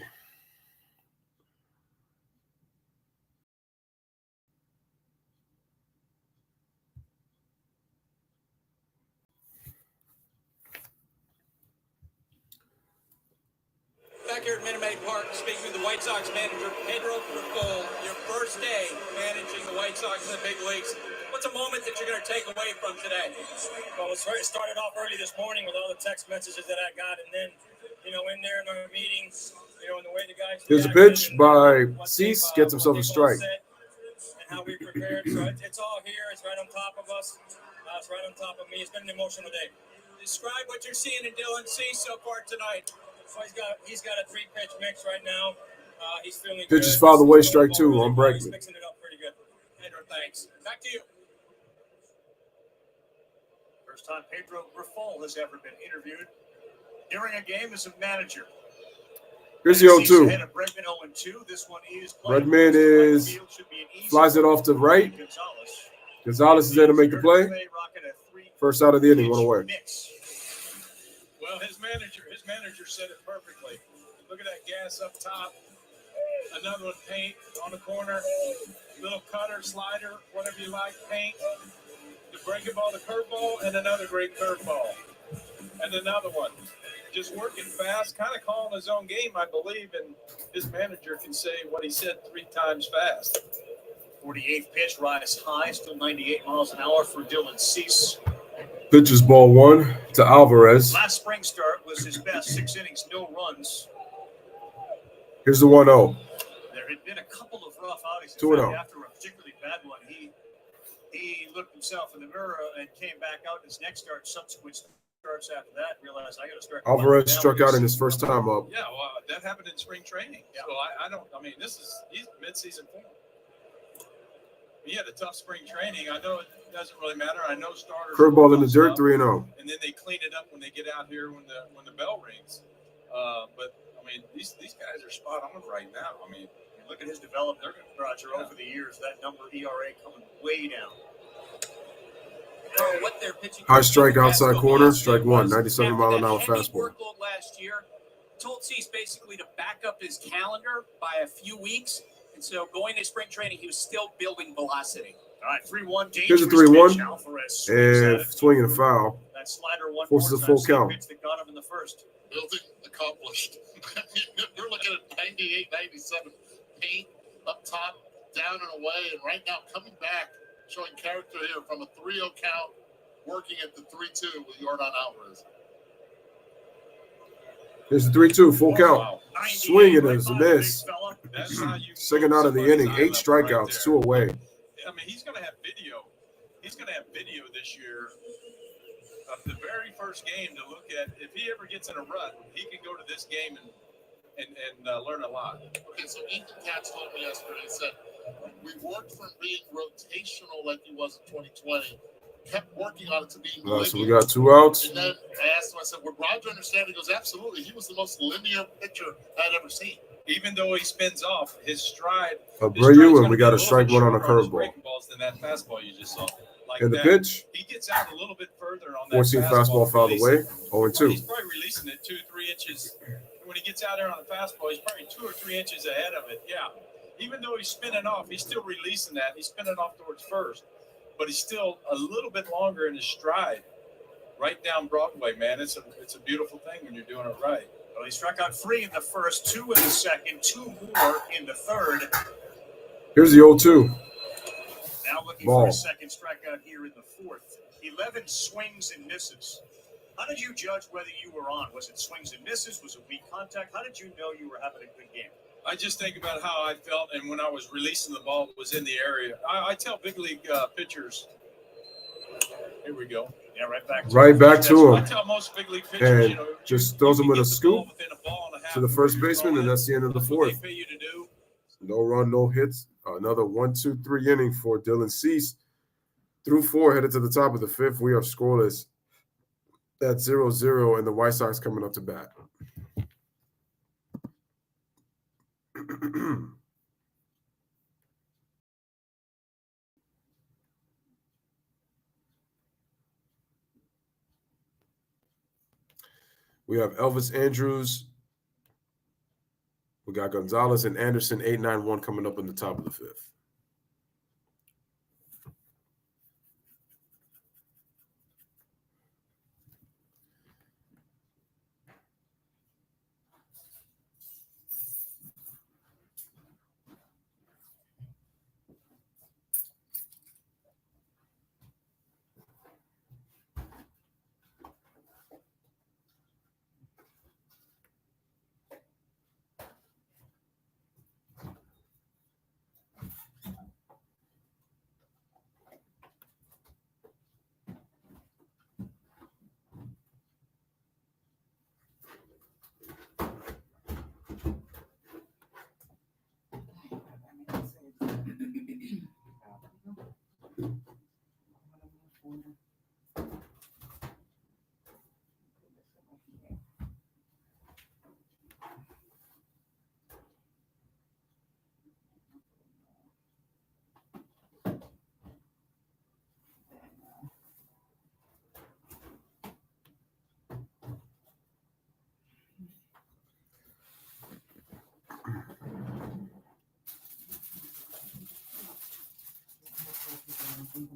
Back here at Minute Maid Park, speaking with the White Sox manager, Pedro Grifol, your first day managing the White Sox in the big leagues. What's a moment that you're going to take away from today? Well, it started off early this morning with all the text messages that I got, and then, in there in our meetings, and the way the guys. Here's a pitch by Cease, gets himself a strike. And how we prepared, so it's all here. It's right on top of us. It's right on top of me. It's been an emotional day. Describe what you're seeing in Dylan Cease so far tonight. So he's got a 3-pitch mix right now. He's feeling Pitch good. is fouled away, strike 2 on He's Bregman. mixing it up pretty good. Pedro, thanks. Back to you. First time Pedro Grifol has ever been interviewed during a game as a manager. Here's the 0-2. Ahead of Bregman 0-2. This one is Bregman flies it off to right. Gonzalez is there to make the play. First out of the inning, 1 away. Well, his manager said it perfectly. Look at that gas up top. Another one, paint on the corner. Little cutter, slider, whatever you like, paint. The breaking ball, the curveball, and another great curveball. And another one. Just working fast, kind of calling his own game, I believe, and his manager can say what he said 3 times fast. 48th pitch, rise high, still 98 miles an hour for Dylan Cease. Pitches ball 1 to Alvarez. Last spring start was his best, 6 innings, no runs. Here's the 1-0. There had been a couple of rough outings. 2-0. After a particularly bad one, he looked himself in the mirror and came back out in his next start, subsequent starts after that, realized I got to start. Alvarez struck out in his first time up. Yeah, well, that happened in spring training. Yeah. So he's mid-season form. He had a tough spring training. I know it doesn't really matter. I know starters. Curveball in the dirt, 3-0. And then they clean it up when they get out here when the bell rings. But I mean, these guys are spot on right now. I mean, look at his development, Roger, over the years. That number ERA coming way down. What they're pitching. High strike outside corner, strike 1, 97 mile an hour fastball. Workload last year told Cease basically to back up his calendar by a few weeks. And so going to spring training, he was still building velocity. All right, 3-1. Here's a 3-1. And swinging a foul. That slider one forces a full count. That got him in the first. Building accomplished. You're looking at 98, 97. Paint up top, down and away. And right now, coming back, showing character here from a 3-0 count, working at the 3-2 with Yordan Alvarez. Here's the 3-2, full count. Swing it as a miss. Second out of the inning, 8 strikeouts, 2 away. I mean, he's going to have video. He's going to have video this year of the very first game to look at. If he ever gets in a rut, he can go to this game and learn a lot. Okay, so Ethan Katz told me yesterday, he said, we worked from being rotational like he was in 2020, kept working on it to being linear. So we got 2 outs. And then I asked him, I said, would Roger understand? He goes, absolutely. He was the most linear pitcher I'd ever seen. Even though he spins off, his stride. Abreu, and we got a strike 1 on a curveball. Than that fastball you just saw. Like and the that. pitch. He gets out a little bit further on that 14 fastball fouled away, 0-2. He's probably releasing it 2-3 inches. When he gets out there on the fastball, he's probably 2 or 3 inches ahead of it. Yeah. Even though he's spinning off, he's still releasing that. He's spinning off towards first. But he's still a little bit longer in his stride. Right down Broadway, man. It's a beautiful thing when you're doing it right. Well, he struck out 3 in the first, 2 in the second, 2 more in the third. Here's the 0-2. Now looking for a second strikeout here in the fourth. 11 swings and misses. How did you judge whether you were on? Was it swings and misses? Was it weak contact? How did you know you were having a good game? I just think about how I felt, and when I was releasing the ball, it was in the area. I tell big league pitchers, here we go. Yeah, right back to him. I tell most big league pitchers, and just throws him with a scoop to the first baseman, and that's the end of the fourth. No run, no hits. Another 1-2-3 inning for Dylan Cease. Through 4, headed to the top of the 5th. We are scoreless at 0-0, and the White Sox coming up to bat. We have Elvis Andrews. We got Gonzalez and Anderson, 8-9-1 coming up in the top of the 5th.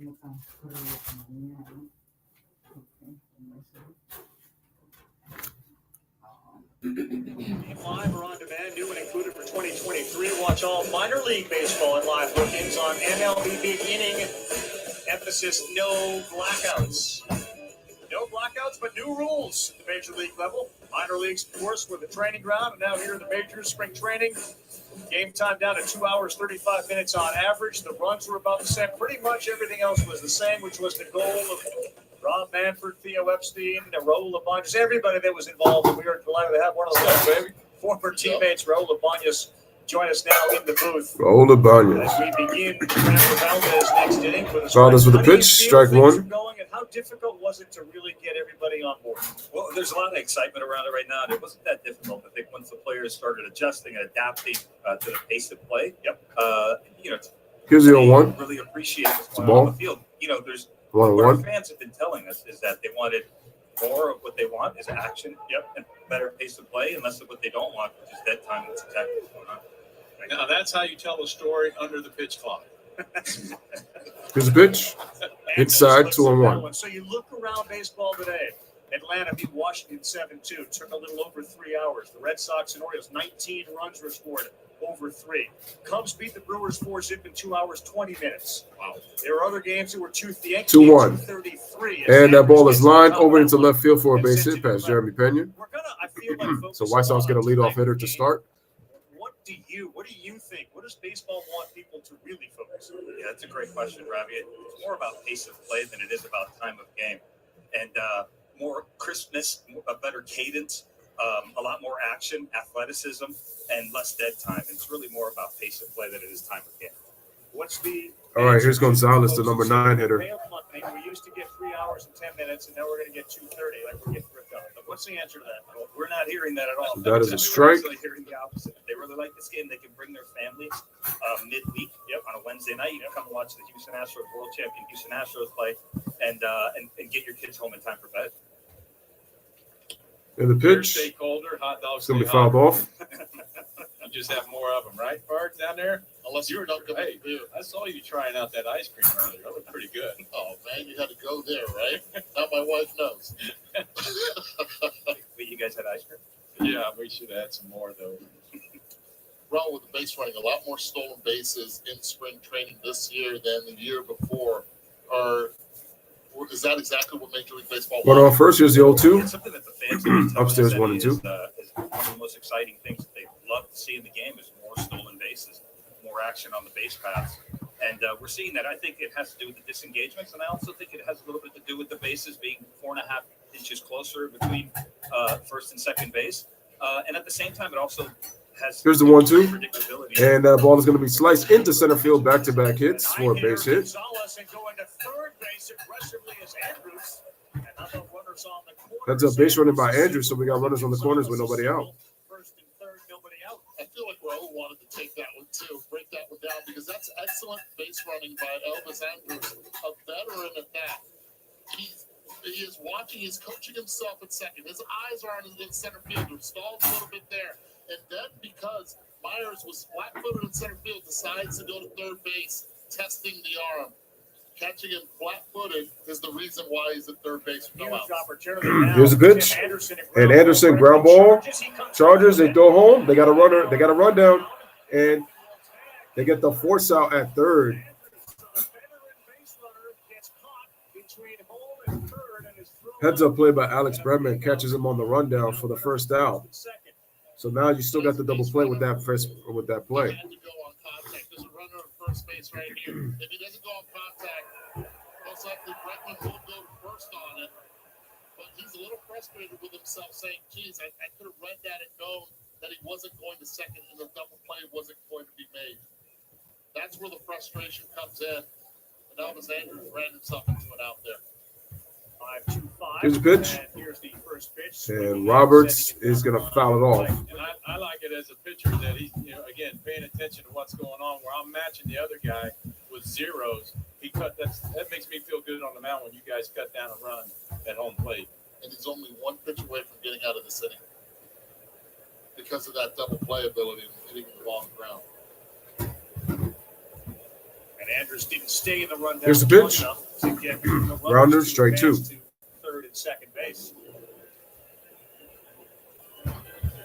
Live or on demand, new and included for 2023. Watch all minor league baseball and live look-ins on MLB beginning. Emphasis: no blackouts. No blackouts, but new rules at the major league level. Minor leagues, of course, were the training ground, and now here in the majors, spring training. Game time down to 2 hours, 35 minutes on average. The runs were about the same. Pretty much everything else was the same, which was the goal of Rob Manfred, Theo Epstein, Raul Labanez, everybody that was involved. And we are delighted to have one of those former teammates, Raul Labanez, join us now in the booth. Raul Labanez. As we begin Valdez next inning with a Valdez with the pitch, strike one. And how difficult was it to really get everybody on board? Well, there's a lot of excitement around it right now, and it wasn't that difficult. I think once the players started adjusting and adapting to the pace of play, Here's the 0-1. Really appreciate what's It's a going ball. on the field. There's what our fans have been telling us is that they wanted more of what they want is action, and better pace of play, and less of what they don't want, which is dead time. That's exactly what's going on. Now that's how you tell a story under the pitch clock. Here's a pitch. Inside, 2-1. So you look around baseball today. Atlanta beat Washington 7-2. Took a little over 3 hours. The Red Sox and Orioles, 19 runs were scored over 3. Cubs beat the Brewers 4-zip in 2 hours, 20 minutes. Wow. There are other games that were 2-1. 2-33. And that ball is lined over into left field for a base hit past Jeremy Pena. So White Sox get a leadoff hitter to start. What do you think? What does baseball want people to really focus on? Yeah, that's a great question, Ravi. It's more about pace of play than it is about time of game. And more crispness, a better cadence, a lot more action, athleticism, and less dead time. It's really more about pace of play than it is time of game. All right, here's Gonzalez, the number 9 hitter. We used to get 3 hours and 10 minutes, and now we're going to get 2:30. Like we're getting ripped up. But what's the answer to that? Well, we're not hearing that at all. So that is a strike. We're hearing the opposite. If they really like this game, they can bring their families midweek on a Wednesday night. You can come and watch the Houston Astros, world champion Houston Astros play, and get your kids home in time for bed. And the pitch. Stay colder, hot dogs. It's going to be fouled off. You just have more of them, right, Bart, down there? Unless you're not going to do. I saw you trying out that ice cream earlier. That looked pretty good. Oh, man, you had to go there, right? Now my wife knows. Wait, you guys had ice cream? Yeah, we should add some more, though. Wrong with the base running. A lot more stolen bases in spring training this year than the year before. Is that exactly what Major League Baseball But on first, here's the 0-2. It's something that the fans have been Upstairs, telling 1 us and 2. is one of the most exciting things that they love to see in the game is more stolen bases, more action on the base paths. And we're seeing that. I think it has to do with the disengagements, and I also think it has a little bit to do with the bases being 4.5 inches closer between first and second base. And at the same time, it also has Here's the 1-2. And that ball is going to be sliced into center field, back-to-back hits for a base hit. That's a base running by Andrews, so we got runners on the corners with nobody out. I feel like Raul wanted to take that one too, break that one down, because that's excellent base running by Elvis Andrews, a veteran at that. He is watching, he's coaching himself at second. His eyes are on his center fielder, stalls a little bit there. And then because Myers was flat-footed in center field, decides to go to third base, testing the arm. Catching him flat-footed is the reason why he's at third base. Here's a pitch, and Anderson ground ball. Chargers, they throw home. They got a runner. They got a rundown, and they get the force out at third. Heads up play by Alex Bregman, catches him on the rundown for the first out. So now you still got the double play with that play. There's a runner at first base right here. If he doesn't go on contact, most likely Bregman will go to first on it. But he's a little frustrated with himself, saying, geez, I could have read that and known that he wasn't going to second and the double play wasn't going to be made. That's where the frustration comes in. And Elvis Andrews ran himself into it out there. 5-2-5. Here's a pitch. And here's the first pitch. And Roberts is going to foul it off. And I like it as a pitcher that he's, again, paying attention to what's going on. Where I'm matching the other guy with zeros, that makes me feel good on the mound when you guys cut down a run at home plate. And he's only one pitch away from getting out of this inning because of that double play ability and hitting the ball on the ground. And Andrews didn't stay in the rundown. Here's the pitch. To get the Rounder, to strike two. advance to third and second base.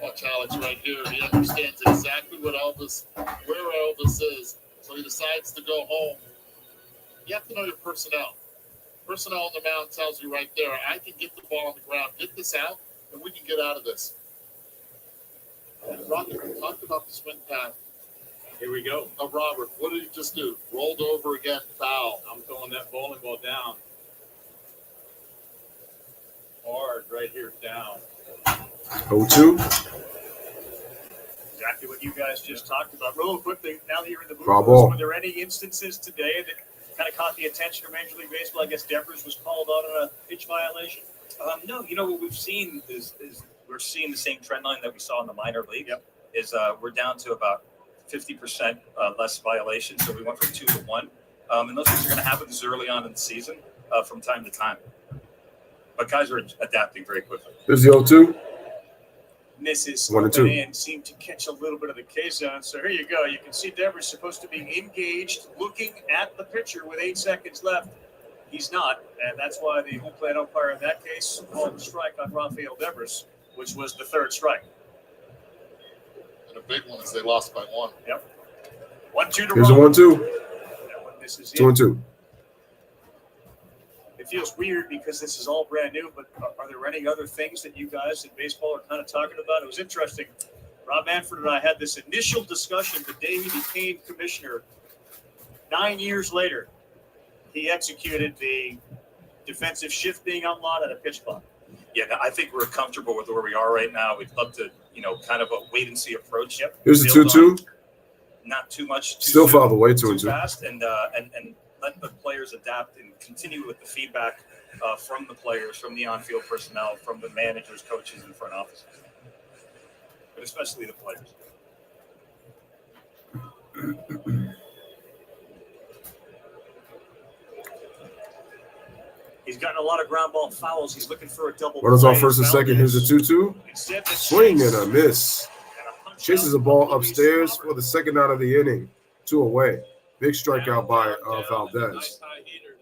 Watch Alex right here. He understands exactly where Elvis is. So he decides to go home. You have to know your personnel. Personnel on the mound tells you right there, I can get the ball on the ground, get this out, and we can get out of this. Rocky, we talked about the swing path. Here we go. Of Robert. What did he just do? Rolled over again, foul. I'm throwing that bowling ball down. Hard right here, down. 0-2. Exactly what you guys just talked about. Real quickly, now that you're in the Foul booth, ball. were there any instances today that kind of caught the attention of Major League Baseball? I guess Devers was called on a pitch violation. No, what we've seen is we're seeing the same trend line that we saw in the minor league. Yep. Is we're down to about 50% less violations, so we went from 2 to 1. And those things are going to happen this early on in the season from time to time. But guys are adapting very quickly. There's the 0-2. Misses 1 and 2. and seemed to catch a little bit of the K-zone. So here you go. You can see Devers supposed to be engaged, looking at the pitcher with 8 seconds left. He's not, and that's why the home plate umpire in that case called a strike on Rafael Devers, which was the third strike. And a big one is they lost by 1. Yep. 1-2 to Here's a Robert. 1-2. That one misses 2 in. and 2. It feels weird because this is all brand new, but are there any other things that you guys in baseball are kind of talking about? It was interesting. Rob Manfred and I had this initial discussion the day he became commissioner. 9 years later, he executed the defensive shift being outlawed at a pitch clock. Yeah, I think we're comfortable with where we are right now. We'd love to, kind of a wait-and-see approach. Yep. Here's the Build 2-2. Not too much. Too Still soon, fouled away, 2 too and 2. fast, and let the players adapt and continue with the feedback from the players, from the on-field personnel, from the managers, coaches, and front offices, but especially the players. He's gotten a lot of ground ball fouls. He's looking for a double. Runners on play. first and second. Here's the 2-2. Instead, the Swing chase and a miss. and a punch Chases out a ball from Luis upstairs Robert. for the second out of the inning. 2 away. Big strikeout by Nice Valdez. high heater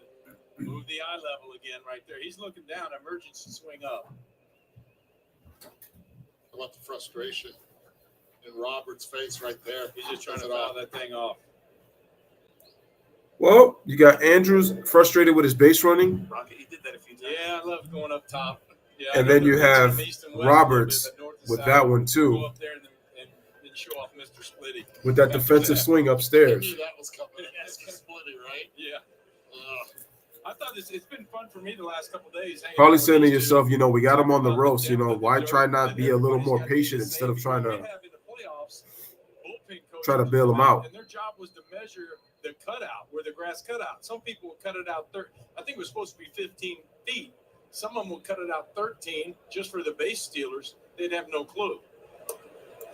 to move the eye level again right there. He's looking down. Emergency swing up. How about the frustration in Robert's face right there? He's just trying to Cuts it foul off. that thing off. Well, you got Andrews frustrated with his base running. Rocket, he did that a few times. Yeah, I love going up top. Yeah, And I then know you the have pitch east and west, Roberts a little bit, but north to with south. that one Go too, up there and show off Mr. Splitty. with that defensive swing I upstairs. knew that was coming. That's Splitty, right? Yeah. I thought it's been fun for me the last couple of days. hanging Probably out with saying to these yourself, two. we got him on the Talking ropes. about the Why depth try of the not dirt, be a little everybody's more got to be patient the instead of same. trying We to have in the playoffs, bullpen coaches try to bail would them come out? And their job was to measure the cutout, where the grass cut out. Some people would cut it out 30. I think it was supposed to be 15 feet. Some of them would cut it out 13 just for the base stealers. They'd have no clue.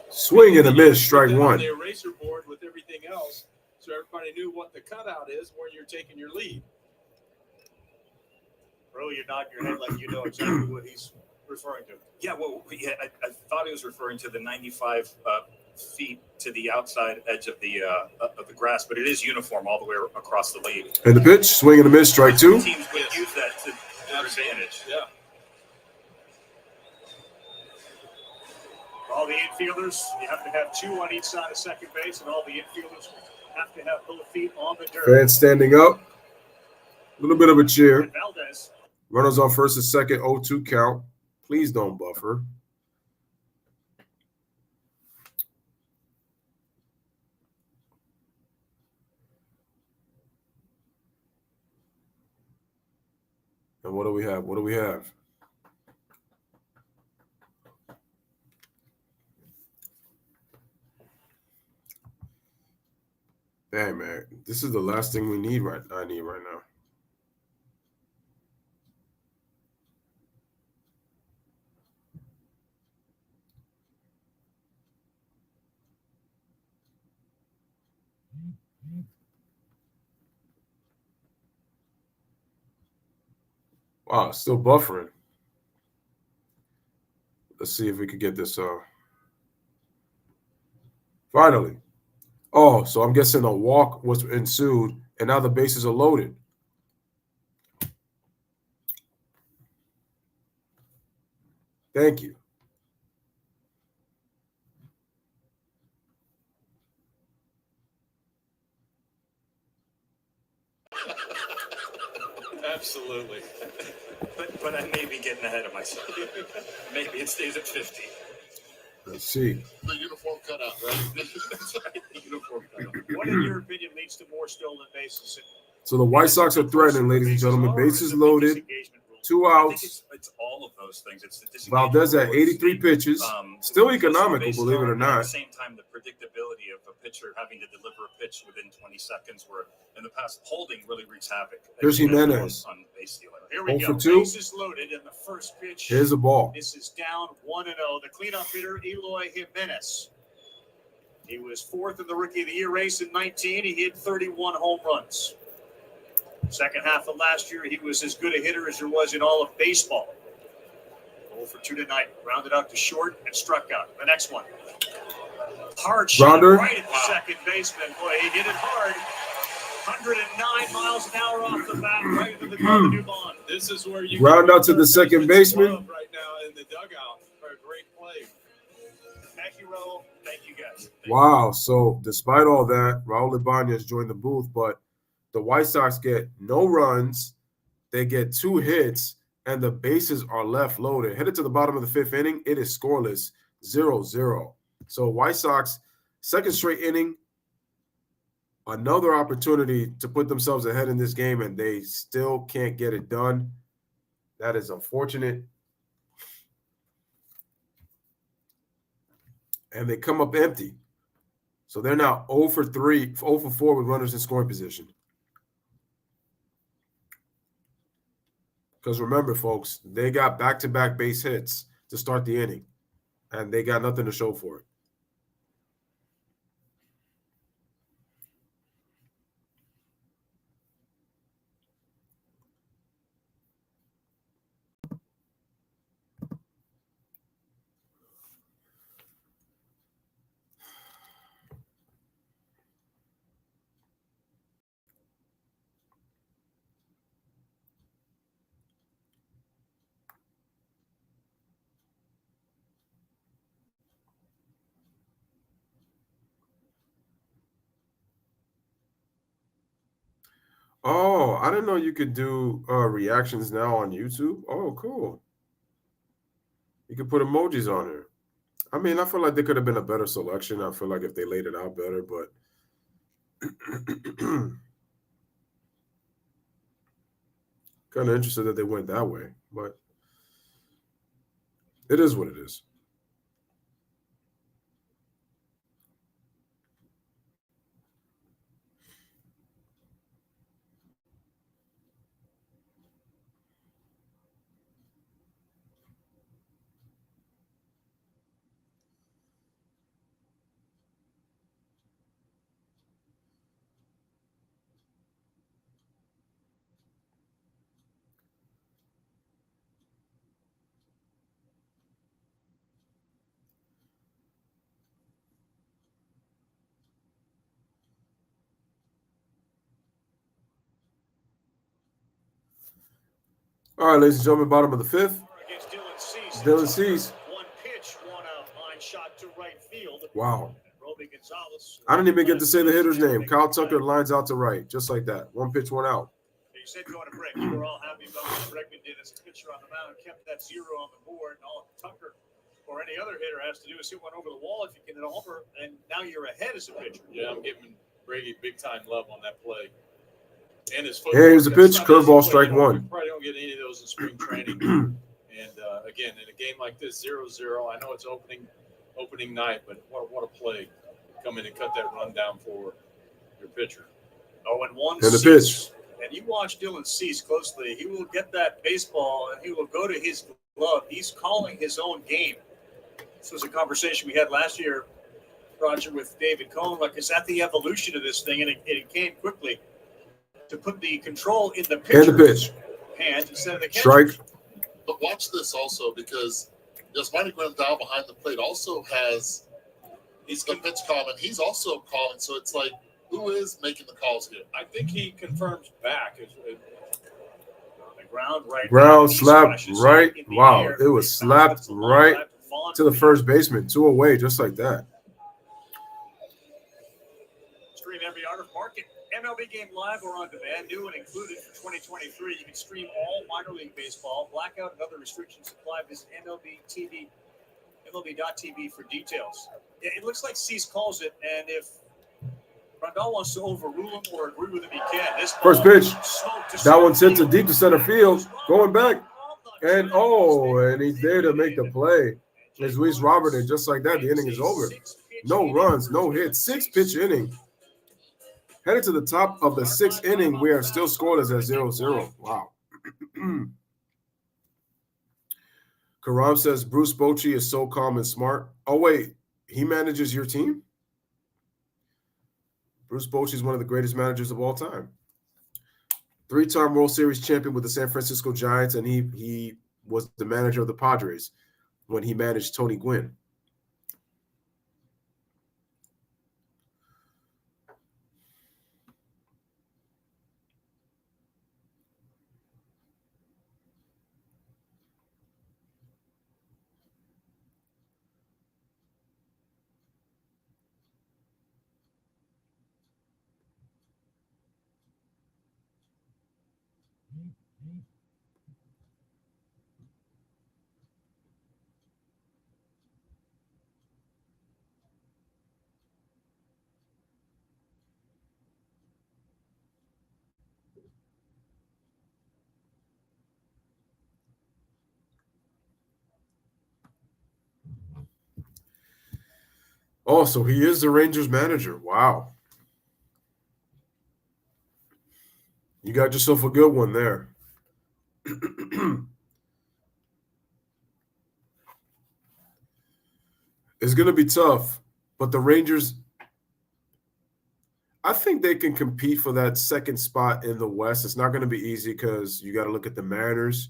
Swing and a miss, strike Put that on one. the eraser board with everything else, so everybody knew what the cutout is where you're taking your lead. Bro, you're nodding your head like you know exactly what he's referring to. Yeah, I thought he was referring to the 95 feet to the outside edge of the grass, but it is uniform all the way across the league. And the pitch, swing and a miss, strike two. Teams would use that to their advantage. Yeah. All the infielders, you have to have 2 on each side of second base, and all the infielders have to have both feet on the dirt. Fans standing up. A little bit of a cheer. And Valdez, Runners on first and second, 0-2 count. Please don't buffer. And what do we have? What do we have? Damn, man. This is the last thing we need I need right now. Wow, still buffering. Let's see if we could get this. Finally. Oh, so I'm guessing a walk was ensued And now the bases are loaded. Thank you. Absolutely. But I may be getting ahead of myself. Maybe it stays at 50. Let's see. The uniform cutout, right? That's right. The uniform cutout. What, in your opinion, leads to more stolen bases? So the White Sox are threatening, ladies and gentlemen. Bases loaded, 2 outs. It's all of those things. It's the disengagement. Valdez at 83 pitches. Still economical, bases believe it or at not. the same time, the predictability of a pitcher having to deliver a pitch within 20 seconds, where in the past, holding really wreaks havoc. Here's Jimenez. On base stealing. Here we 0 go. for 2. Bases loaded in the first pitch. Here's the ball. This is down 1-0. The cleanup hitter, Eloy Jimenez. He was 4th in the Rookie of the Year race in 19. He hit 31 home runs. Second half of last year, he was as good a hitter as there was in all of baseball. 0 for 2 tonight. Rounded out to short and struck out. The next one. Hard shot right at the second baseman. Boy, he hit it hard. 109 miles an hour off the bat, right into the glove of Dubon. This is where you Round out to the second baseman. Right now in the dugout for a great play. Thank you, Raul. Thank you, guys. Wow. So despite all that, Raul Ibanez joined the booth, but the White Sox get no runs. They get 2 hits, and the bases are left loaded. Headed to the bottom of the 5th inning, it is scoreless, 0-0. So White Sox, second straight inning, another opportunity to put themselves ahead in this game, and they still can't get it done. That is unfortunate. And they come up empty. So they're now 0 for 4 with runners in scoring position. Because remember, folks, they got back-to-back base hits to start the inning, and they got nothing to show for it. Oh, I didn't know you could do reactions now on YouTube. Oh, cool. You could put emojis on there. I mean, I feel like there could have been a better selection. I feel like if they laid it out better, but kind of interested that they went that way. But it is what it is. All right, ladies and gentlemen, bottom of the 5th. Dylan Cease. 1 pitch, 1 out. Line shot to right field. Wow. Roby Gonzalez. I didn't even get to say the hitter's name. Kyle Tucker lines out to right, just like that. 1 pitch, 1 out. You said going to break. You were all happy about what Bregman did as a pitcher on the mound, kept that 0 on the board, and all Tucker or any other hitter has to do is hit one over the wall if you get it over, and now you're ahead as a pitcher. Yeah, I'm giving Brady big time love on that play. And his Here's the pitch, curveball, strike 1. You probably don't get any of those in spring training. And again, in a game like this, 0-0, I know it's opening night, but what a play. Come in and cut that run down for your pitcher. 0-1. And the pitch. And you watch Dylan Cease closely. He will get that baseball, and he will go to his glove. He's calling his own game. This was a conversation we had last year, Roger, with David Cohn. Like, is that the evolution of this thing? And it came quickly. To put the control in the pitcher's and the pitch. hand instead of the catcher. Strike. But watch this also, because Yasmani Grandal behind the plate also has the pitch calling. He's also calling, so it's like Who is making the calls here? I think he confirms back. Ground slapped right. Wow, it was slapped right to the first baseman, 2 away, just like that. Stream every art of market. MLB Game Live or on demand, new and included for 2023. You can stream all minor league baseball. Blackout and other restrictions apply. Visit MLB.tv for details. Yeah, it looks like Cease calls it, and if Rondell wants to overrule him or agree with him, he can. This First pitch. That one's hit to deep to center field. Going back. And he's there to make the play. It's Luis Robert, and just like that, the inning is over. No runs, no hits. 6-pitch inning. Headed to the top of the 6th inning, we are still scoreless at 0-0. Wow. Karam says Bruce Bochy is so calm and smart. Oh, wait. He manages your team? Bruce Bochy is one of the greatest managers of all time. 3-time World Series champion with the San Francisco Giants, and he was the manager of the Padres when he managed Tony Gwynn. Oh, so he is the Rangers manager. Wow. You got yourself a good one there. It's going to be tough, but the Rangers, I think they can compete for that second spot in the West. It's not going to be easy because you got to look at the Mariners.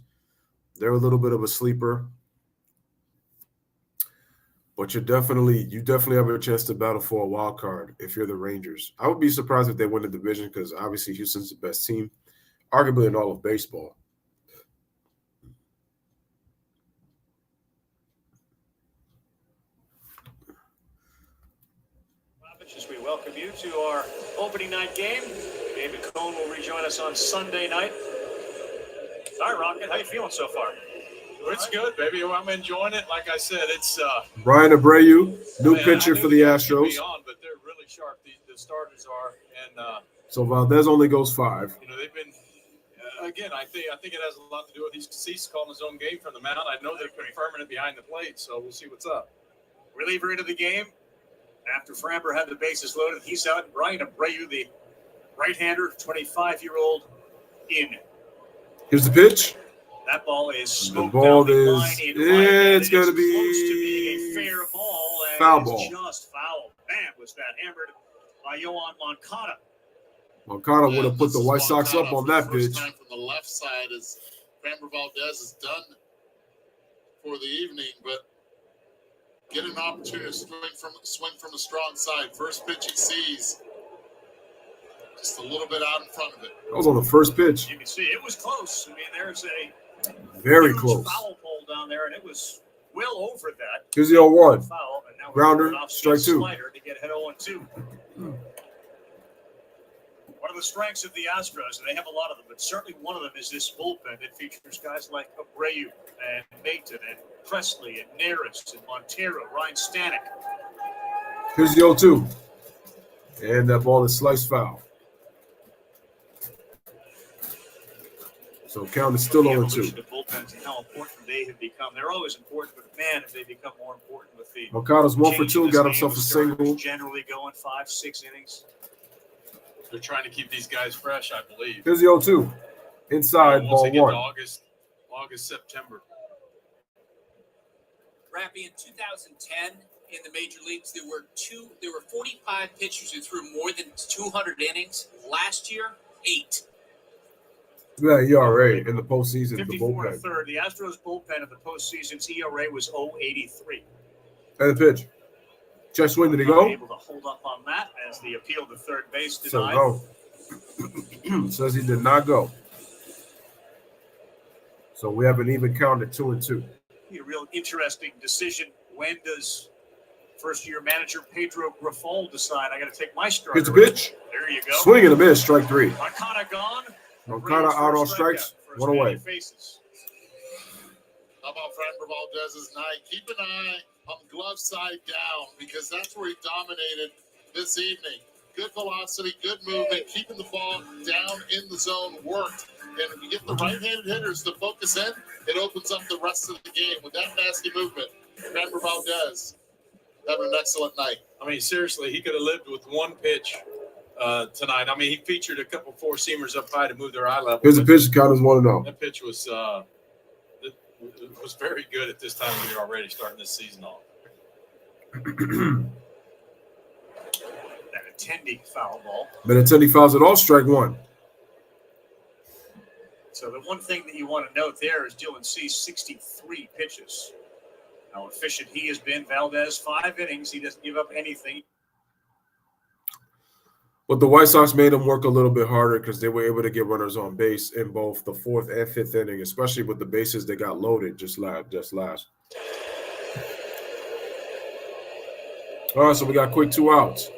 They're a little bit of a sleeper. But you definitely have a chance to battle for a wild card if you're the Rangers. I would be surprised if they win the division because obviously Houston's the best team, arguably in all of baseball. As we welcome you to our opening night game. David Cohn will rejoin us on Sunday night. All right, Rocket, how you feeling so far? It's good, baby. I'm enjoying it. Like I said, it's Brian Abreu, new pitcher for the Astros. But they're really sharp. The starters are, and so Valdez only goes 5. You know, they've been again. I think it has a lot to do with he's calling his own game from the mound. I know they're confirming it behind the plate, so we'll see what's up. Reliever into the game. After Framber had the bases loaded, he's out. Brian Abreu, the right-hander, 25-year-old, in. Here's the pitch. That ball is smoked the ball down the is line in it's going to close to be being a fair ball. And foul it's ball. Just foul. Man, was that hammered by Yohan Moncada. Moncada would have put the White Sox up on that pitch. Time from the left side as Framber Valdez is done for the evening, but get an opportunity to swing from a strong side. First pitch he sees, just a little bit out in front of it. That was on the first pitch. You can see it was close. I mean, there's a very huge close foul pole down there, and it was well over that. Here's the 0-1. Foul, and now Grounder, strike 2. Slider to get ahead 0-2. One of the strengths of the Astros, and they have a lot of them, but certainly one of them is this bullpen that features guys like Abreu and Mayton and Presley and Neris and Montero, Ryan Stanek. Here's the 0-2. And that ball is sliced foul. So count is still 0-2. The bullpens and how important they have become. They're always important, but man, have they become more important with the Moncada's 1 for 2, got himself a single. Generally going 5-6 innings. They're trying to keep these guys fresh, I believe. Here's the 0-2. Inside, once ball they get 1. to August, September. Rappy, in 2010 in the major leagues, there were 45 pitchers who threw more than 200 innings. Last year, 8. Yeah, ERA in the postseason, the 54 and a bullpen. third. The Astros bullpen in the postseason's ERA was 0.83. And the pitch. Check swing, did he go? Able to hold up on that as the appeal to third base Says denied. no. Says he did not go. So we have an even count at 2-2. A real interesting decision. When does first-year manager Pedro Grifol decide I got to take my starter? Here's a pitch. There you go. Swing and a miss, strike 3. Moncada gone. Moncada out on strikes, one away. Faces. How about Framber Valdez's night? Keep an eye on the glove side down because that's where he dominated this evening. Good velocity, good movement, keeping the ball down in the zone worked. And if you get the right-handed hitters to focus in, it opens up the rest of the game. With that nasty movement, Framber Valdez having an excellent night. I mean, seriously, he could have lived with one pitch tonight. I mean, he featured a couple four-seamers up high to move their eye level. Here's a pitch, count is 1-0. That pitch was very good at this time of year already, starting this season off. That Benintendi foul ball. Benintendi fouls it off, strike 1. So the one thing that you want to note there is Dylan Cease 63 pitches. How efficient he has been. Valdez, 5 innings. He doesn't give up anything. But the White Sox made him work a little bit harder because they were able to get runners on base in both the 4th and 5th inning, especially with the bases that got loaded just last. All right, so we got quick 2 outs.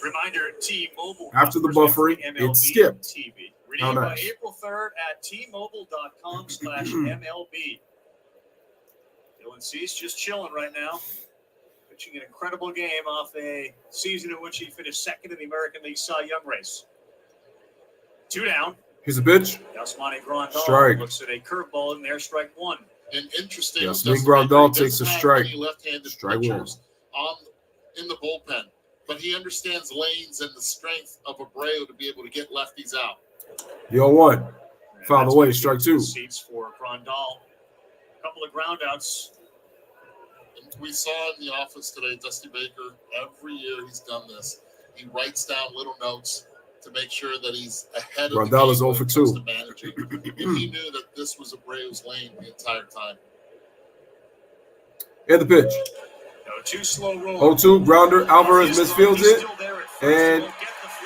Reminder, T-Mobile. After the buffering, it skipped. TV. How Redeem by nice. April 3rd at T-Mobile.com/MLB. Dylan Cease just chilling right now. Pitching an incredible game off a season in which he finished second in the American League Cy Young race. 2 down. Here's a pitch. Yasmani Grandal Strike. looks at a curveball in there, strike 1. And interesting. Yasmani Grandal takes a strike. Left-handed Strike 1. pitchers in the bullpen, but he understands lanes and the strength of Abreu to be able to get lefties out. The 0-1. Found the way, strike 2. Seats for Grandal. A couple of ground outs. We saw in the office today, Dusty Baker, every year he's done this. He writes down little notes to make sure that he's ahead of Grandal the is game 0 when for it 2. comes to managing. And he knew that this was Abreu's lane the entire time. And the pitch. No, 2 slow roll. 0-2, grounder. Alvarez misfields it. And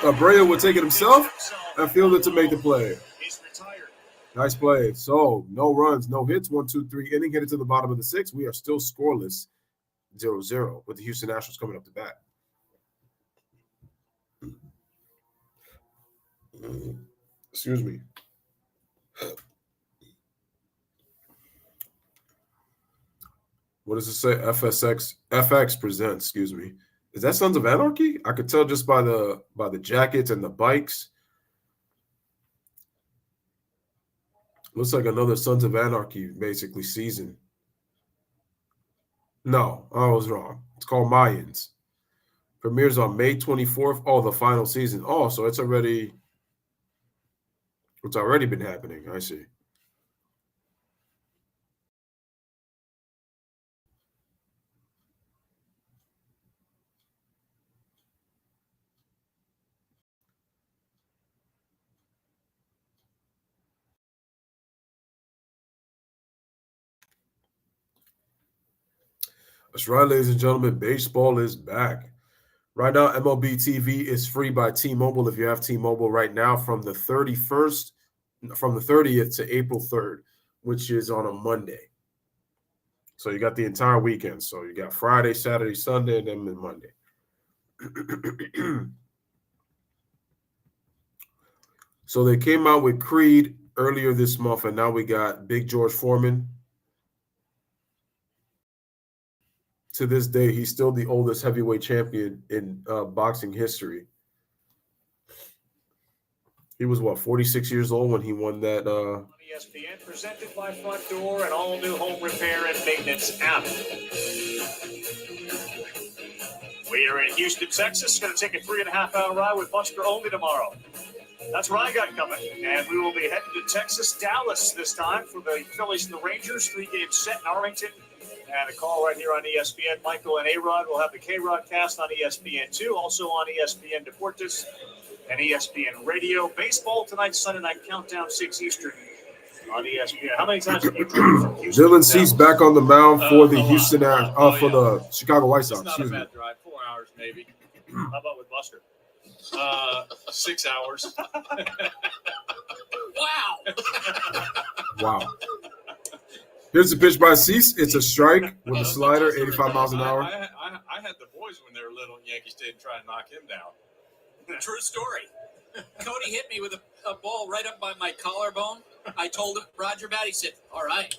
Abreu will take it himself and field it to make the play. He's retired. Nice play. So, no runs, no hits. 1, 2, 3 inning. Headed to the bottom of the 6th. We are still scoreless. 0-0 with the Houston Astros coming up to bat. Excuse me. What does it say? FX presents, excuse me. Is that Sons of Anarchy? I could tell just by the jackets and the bikes. Looks like another Sons of Anarchy basically season. No, I was wrong. It's called Mayans. Premieres on May 24th. Oh, the final season. Oh, so it's already been happening. I see. That's right, ladies and gentlemen. Baseball is back. Right now, MLB TV is free by T-Mobile if you have T-Mobile right now from the 30th to April 3rd, which is on a Monday. So you got the entire weekend. So you got Friday, Saturday, Sunday, and then Monday. So they came out with Creed earlier this month, and now we got Big George Foreman. To this day, he's still the oldest heavyweight champion in boxing history. He was, 46 years old when he won that. ESPN presented by Front Door, an all-new home repair and maintenance app. We are in Houston, Texas. Going to take a 3.5-hour ride with Buster Olney tomorrow. That's what I got coming. And we will be heading to Texas, Dallas this time for the Phillies and the Rangers. 3-game set in Arlington. And a call right here on ESPN. Michael and A-Rod will have the K-Rod cast on ESPN2, also on ESPN Deportes and ESPN Radio. Baseball tonight, Sunday Night Countdown, 6 Eastern. on ESPN. How many times have you driven from Houston? Dylan Cease back on the mound for the Houston, for the Chicago White Sox. It's not a bad drive. 4 hours maybe. How about with Buster? 6 hours. Wow. Here's the pitch by Cease. It's a strike with a slider, 85 miles an hour. I had the boys when they were little in Yankee Stadium trying to knock him down. True story. Cody hit me with a ball right up by my collarbone. I told him, Roger Batty said, all right.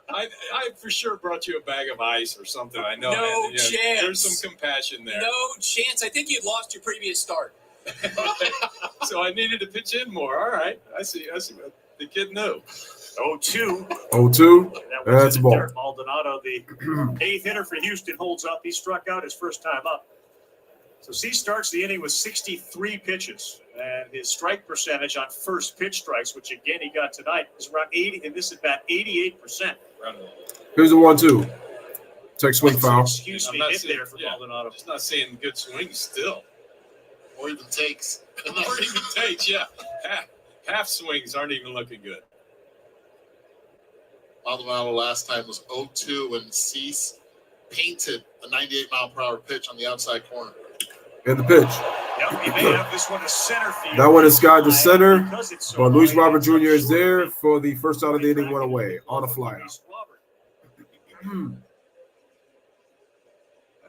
I for sure brought you a bag of ice or something. I know. No chance. There's some compassion there. No chance. I think you'd lost your previous start. So I needed to pitch in more. All right. I see. The kid knew. 0-2. 0-2. That's a ball. Derek Maldonado, the 8th hitter for Houston, holds up. He struck out his first time up. So C starts the inning with 63 pitches, and his strike percentage on first pitch strikes, which again he got tonight, is around 80, and this is about 88%. Here's the 1-2. Tech swing foul. Excuse me, hit there for Maldonado. Just not seeing good swings still. Or even takes. Yeah. Half swings aren't even looking good. Maldonado last time was 0-2 when Cease painted a 98-mile-per-hour pitch on the outside corner. And the pitch. Yep, he may have this one to center field. That one is skied to center, but Luis high, Robert Jr. is there for the first out of the inning, went away on a flyer. Kind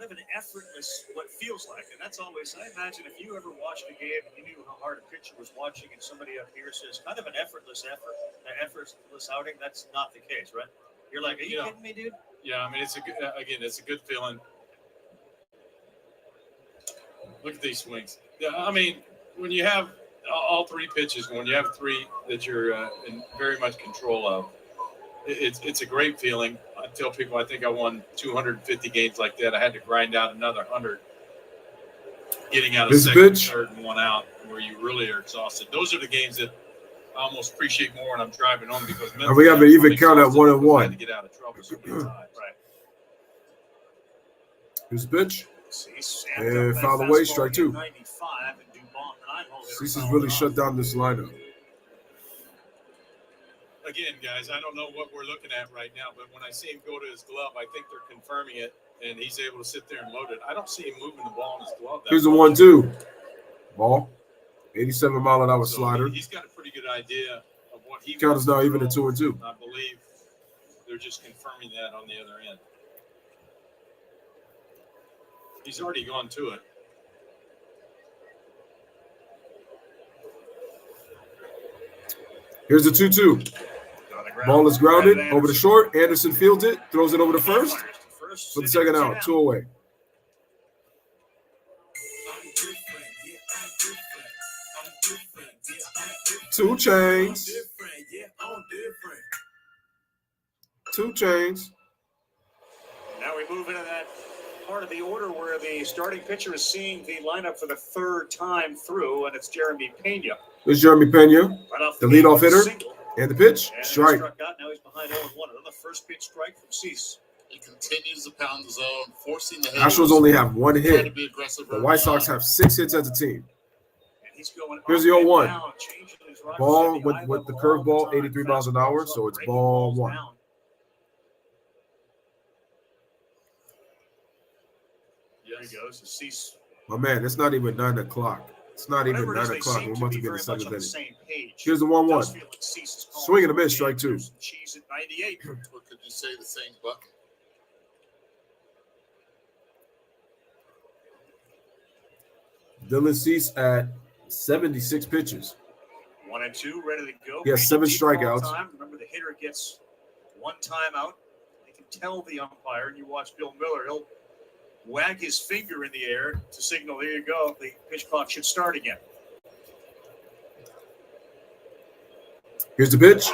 of an effortless, what feels like, and that's always, I imagine if you ever watched a game and you knew how hard a pitcher was watching and somebody up here says kind of an effortless outing, that's not the case, right? You're like, are you kidding me, dude? Yeah, I mean, it's a good feeling. Look at these swings. Yeah, I mean, when you have all three pitches, when you have three that you're in very much control of, it's a great feeling. I tell people I think I won 250 games like that. I had to grind out another 100 getting out of second, third, and one out where you really are exhausted. Those are the games that I almost appreciate more when I'm driving home because and we have an even count at 1-1. To get out of trouble so many times. Right. Here's the pitch. And foul away, strike two. Cease has really shut down this lineup. Again, guys, I don't know what we're looking at right now, but when I see him go to his glove, I think they're confirming it, and he's able to sit there and load it. I don't see him moving the ball in his glove. Here's the 1-2. Ball. 87-mile-an-hour slider. He's got a pretty good idea of what he count is now even at 2-2. I believe they're just confirming that on the other end. He's already gone to it. Here's the 2-2. Ball is grounded over the short. Anderson fields it, throws it over to first for the second out. 2 away. Two chains. 2 chains. Now we move into that part of the order where the starting pitcher is seeing the lineup for the third time through, and it's Jeremy Pena. There's Jeremy Pena, right the leadoff hitter, and the pitch, and strike. Struck out. Now he's behind 0-1. Another first pitch strike from Cease. He continues to pound the zone, forcing the hit. Astros only have 1 hit. To be aggressive. The White Sox have 6 hits as a team. And he's going here's the 0-1. Ball with the curveball, 83 miles an hour, so it's ball 1. There he goes. Cease. My man, it's not even 9 o'clock. It's not even 9 o'clock. We're about to get the 7th inning. Here's the 1-1. Swing and a miss, strike 2. Cheese at 98. Or could you say the same buck? Dylan Cease at 76 pitches. 1-2, ready to go. He has 7 strikeouts. Remember, the hitter gets 1 timeout. They can tell the umpire, and you watch Bill Miller, he'll wag his finger in the air to signal, there you go, the pitch clock should start again. Here's the pitch.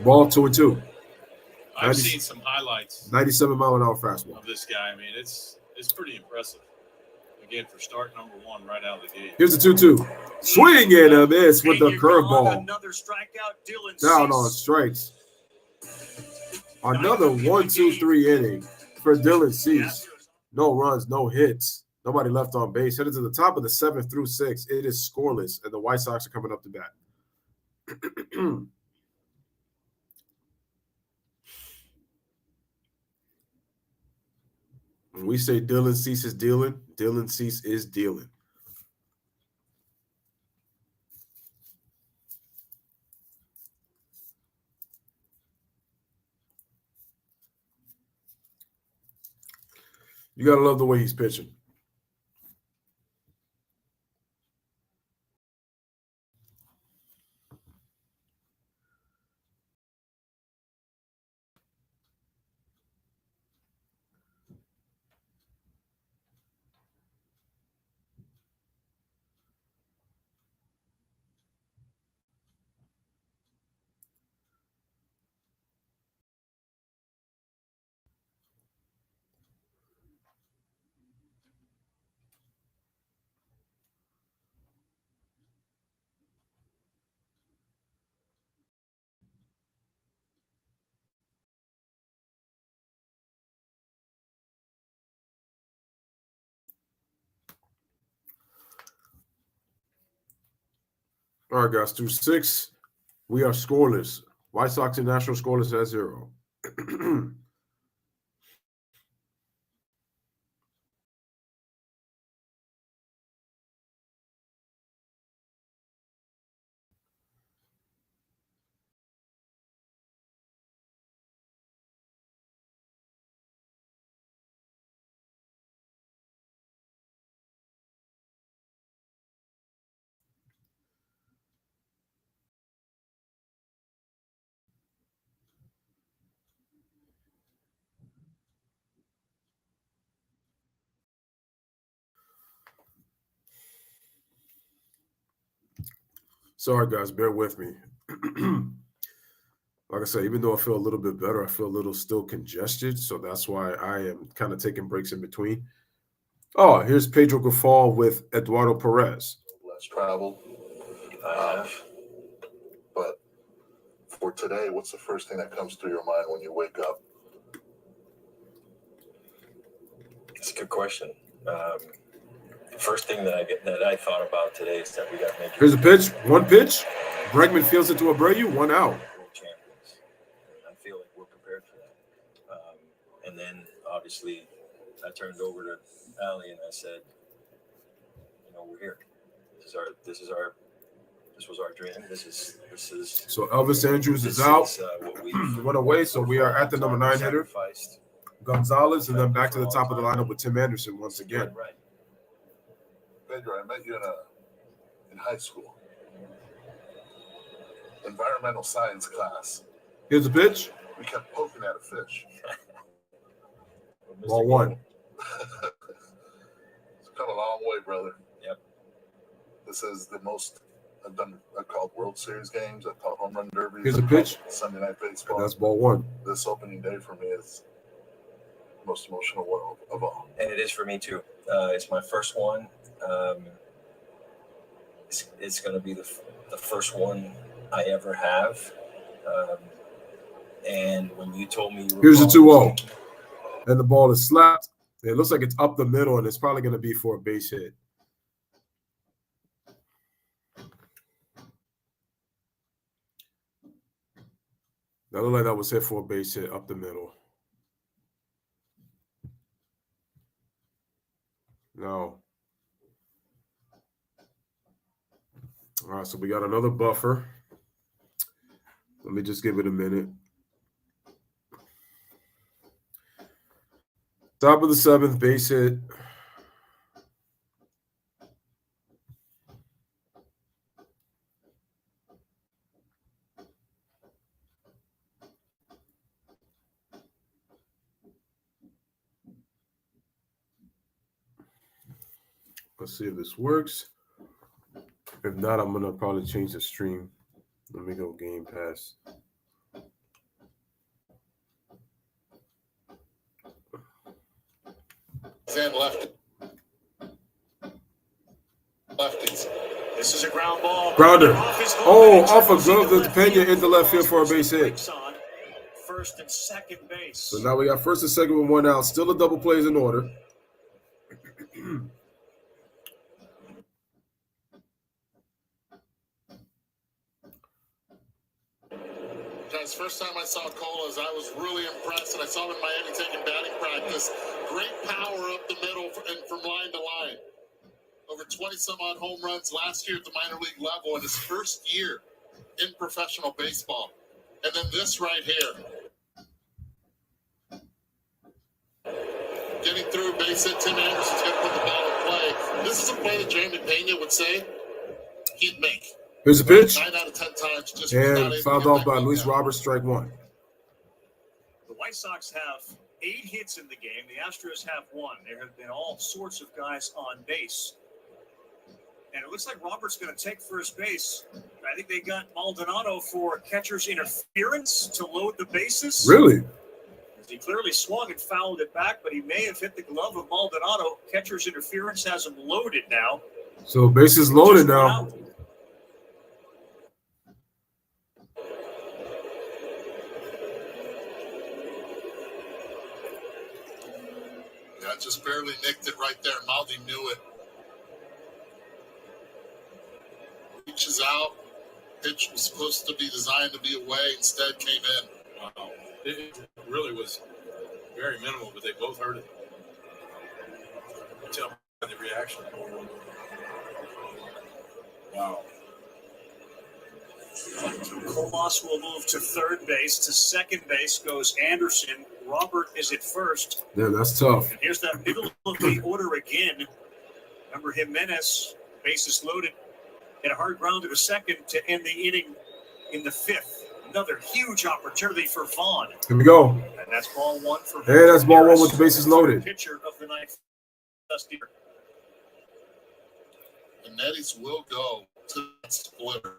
Ball 2-2. I've seen some highlights. 97-mile-an-hour fastball. Of this guy. I mean, it's pretty impressive. Again, for start number 1 right out of the gate. Here's the 2-2. Swing and a miss with the curveball. Another strikeout, Dylan down Cease. On strikes. Another 1-2-3 inning for Dylan Cease. No runs, no hits. Nobody left on base. Headed to the top of the 7th through 6th. It is scoreless, and the White Sox are coming up to bat. When we say Dylan Cease is dealing, Dylan Cease is dealing. You got to love the way he's pitching. All right, guys, through 6, we are scoreless. White Sox and Nationals scoreless at 0. Sorry, guys, bear with me. Like I said, even though I feel a little bit better, I feel a little still congested. So that's why I am kind of taking breaks in between. Oh, here's Pedro Gafal with Eduardo Perez. Less travel. But for today, what's the first thing that comes through your mind when you wake up? It's a good question. The first thing that I thought about today is that we got to make. Here's a pitch. One pitch. Bregman fields it to Abreu. 1 out. World champions. And I feel like we're prepared for that. And then obviously, I turned over to Allie and I said, we're here. This was our dream. This is. So Elvis Andrews is out. Went away. So we are at the number 9 hitter, Gonzalez, and then back to the top of the lineup with Tim Anderson once again. Right. Pedro, I met you in high school. Environmental science class. Here's a pitch. We kept poking at a fish. Ball 1. It's come a long way, brother. Yep. This is the most I've called World Series games. I've called home run derbies. Here's a pitch. Sunday night baseball. And that's ball 1. This opening day for me is the most emotional of all. And it is for me too. It's my first one. It's going to be the first one I ever have. And when you told me you were here's a 2-0. And the ball is slapped. It looks like it's up the middle, and it's probably going to be for a base hit. That looked like that was hit for a base hit up the middle. No. All right, so we got another buffer. Let me just give it a minute. Top of the 7th, base hit. Let's see if this works. If not, I'm going to probably change the stream. Let me go Game Pass. Lefties. This is a ground ball. Grounder. Off a glove to Pena into left field for a base hit. First and second base. So now we got first and second with 1 out. Still a double plays in order. First time I saw Colas, I was really impressed, and I saw him in Miami taking batting practice. Great power up the middle and from line to line. Over 20-some-odd home runs last year at the minor league level in his first year in professional baseball. And then this right here. Getting through base hit, Tim Anderson's going to put the ball in play. This is a play that Jeremy Pena would say he'd make. Here's a pitch. 9 out of 10 times. Just And fouled off by Luis Roberts, strike one. The White Sox have 8 hits in the game. The Astros have 1. There have been all sorts of guys on base. And it looks like Roberts going to take first base. I think they got Maldonado for catcher's interference to load the bases. Really? He clearly swung and fouled it back, but he may have hit the glove of Maldonado. Catcher's interference has him loaded now. So bases loaded now. Yeah, just barely nicked it right there. Maldi knew it. Reaches out. Pitch was supposed to be designed to be away. Instead came in. Wow. It really was very minimal, but they both heard it. Tell me the reaction. Wow. Colas will move to third base. To second base goes Anderson. Robert is at first. Yeah, that's tough. And here's that middle of the order again. Remember Jimenez, bases loaded, hit a hard ground to the second to end the inning in the 5th. Another huge opportunity for Vaughn. Here we go. And that's ball 1 for Vaughn. Hey, that's ball 1 with the bases loaded. Pitcher of the night. And Netties will go to that splitter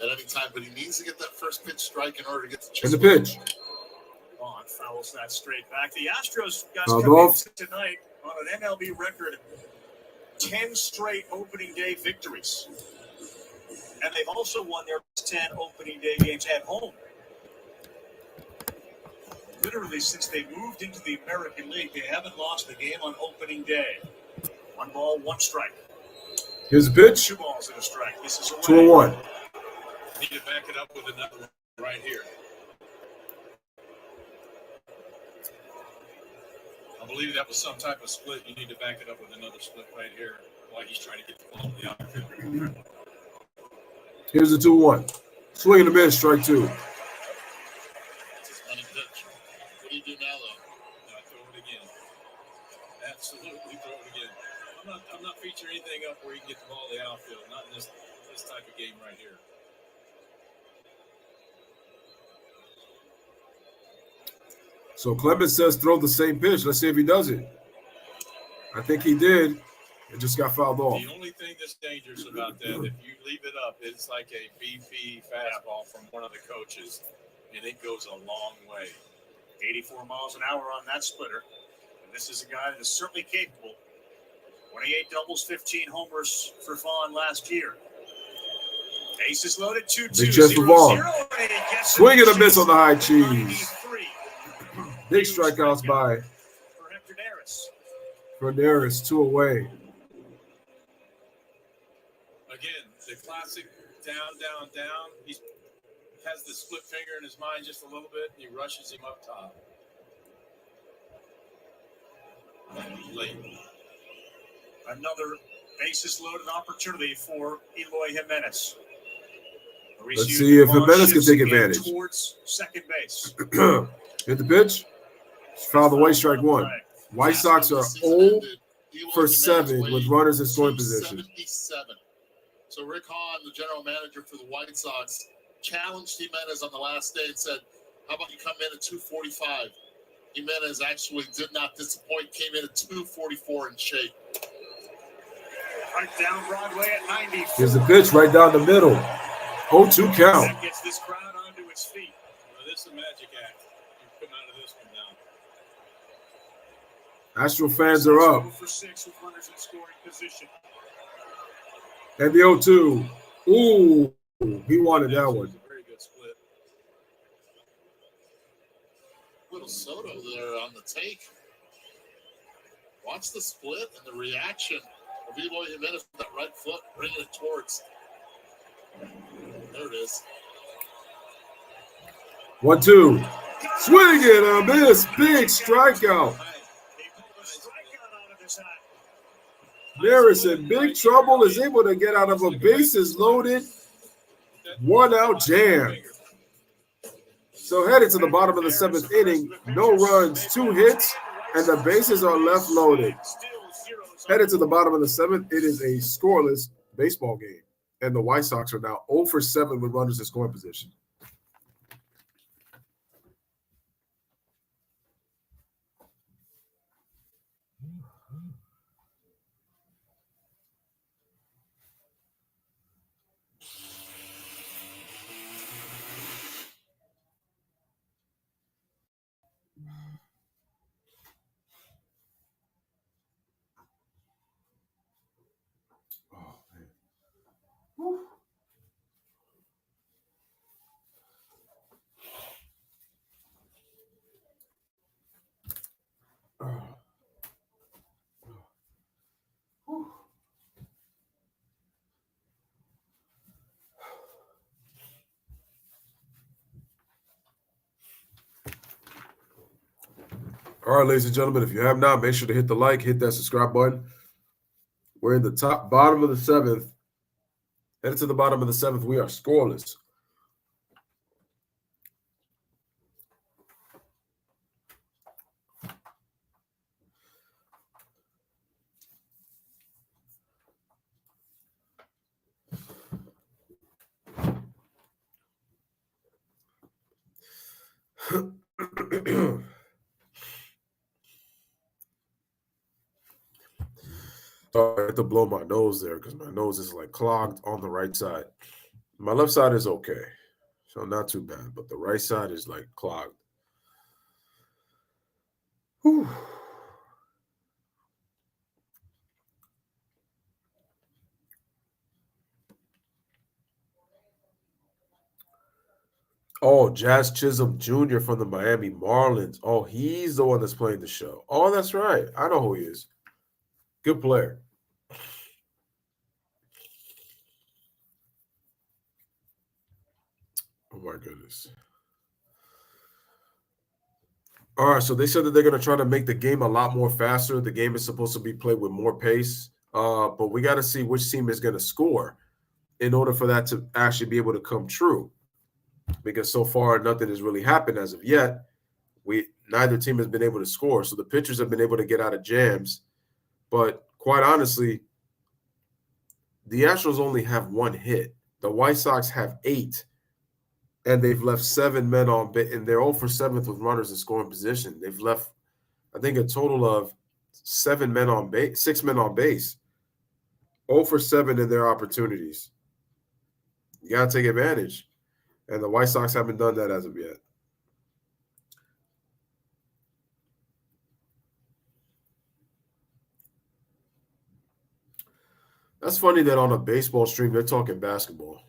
at any time, but he needs to get that first pitch strike in order to get the And the pitch. Vaughn fouls that straight back. The Astros guys Fouled come off. in tonight on an MLB record 10 straight opening day victories. And they've also won their 10 opening day games at home. Literally, since they moved into the American League, they haven't lost a game on opening day. 1 ball, 1 strike. Here's a pitch. 2 balls and a strike. This is away. 2-1. Need to back it up with another one right here. I believe that was some type of split. You need to back it up with another split right here while he's trying to get the ball in the outfield. Here's the 2-1. Swing and a miss, strike 2. What do you do now, though? Throw it again. Absolutely throw it again. I'm not featuring anything up where you can get the ball in the outfield. Not in this type of game right here. So Clemens says throw the same pitch. Let's see if he does it. I think he did. It just got fouled off. The only thing that's dangerous about that, if you leave it up, it's like a BP fastball from one of the coaches, and it goes a long way. 84 miles an hour on that splitter. And this is a guy that is certainly capable. 28 doubles, 15 homers for Vaughn last year. Bases loaded, 2-2. Big chance for Vaughn. Swing and a miss on the high cheese. Big strikeouts by Fernandez, 2 away. Again, the classic down. He has the split finger in his mind just a little bit, and he rushes him up top. Late. Another bases loaded opportunity for Eloy Jimenez. Let's see if Jimenez can take advantage. Towards second base. Hit the pitch. Fouled away, strike 1. White Sox are 0 for 7 with runners in scoring position. 77. So Rick Hahn, the general manager for the White Sox, challenged Jimenez on the last day and said, how about you come in at 245? Jimenez actually did not disappoint, came in at 244 in shape. Right down Broadway at 90. Here's the pitch right down the middle. 0-2 count. That gets this crowd onto its feet. Well, this is a magic act. You come out of this one now. Astro fans are up. 0 for 6 with runners in scoring position. And the 0-2. Ooh, he wanted that one. Very good split. Little Soto there on the take. Watch the split and the reaction of Eloy Jimenez with that right foot, bringing it towards. There it is. 1-2. Swing and a miss. Big strikeout. Maris in big trouble, is able to get out of a bases loaded, 1-out jam. So headed to the bottom of the 7th inning, no runs, 2 hits, and the bases are left loaded. Headed to the bottom of the 7th, it is a scoreless baseball game. And the White Sox are now 0 for 7 with runners in scoring position. All right, ladies and gentlemen, if you have not, make sure to hit the like, hit that subscribe button. We're in the bottom of the 7th. Headed to the bottom of the 7th, we are scoreless. I have to blow my nose there because my nose is like clogged on the right side. My left side is okay, so not too bad, but the right side is like clogged. Whew. Oh, Jazz Chisholm Jr. from the Miami Marlins. Oh, he's the one that's playing the show. Oh, that's right. I know who he is. Good player. Oh, my goodness. All right, so they said that they're going to try to make the game a lot more faster. The game is supposed to be played with more pace, but we got to see which team is going to score in order for that to actually be able to come true. Because so far, nothing has really happened as of yet. Neither team has been able to score. So the pitchers have been able to get out of jams. But quite honestly, the Astros only have 1 hit. The White Sox have 8. And they've left 7 men on base. And they're 0 for 7 with runners in scoring position. They've left, I think, a total of 6 men on base. 0 for 7 in their opportunities. You got to take advantage. And the White Sox haven't done that as of yet. That's funny that on a baseball stream, they're talking basketball.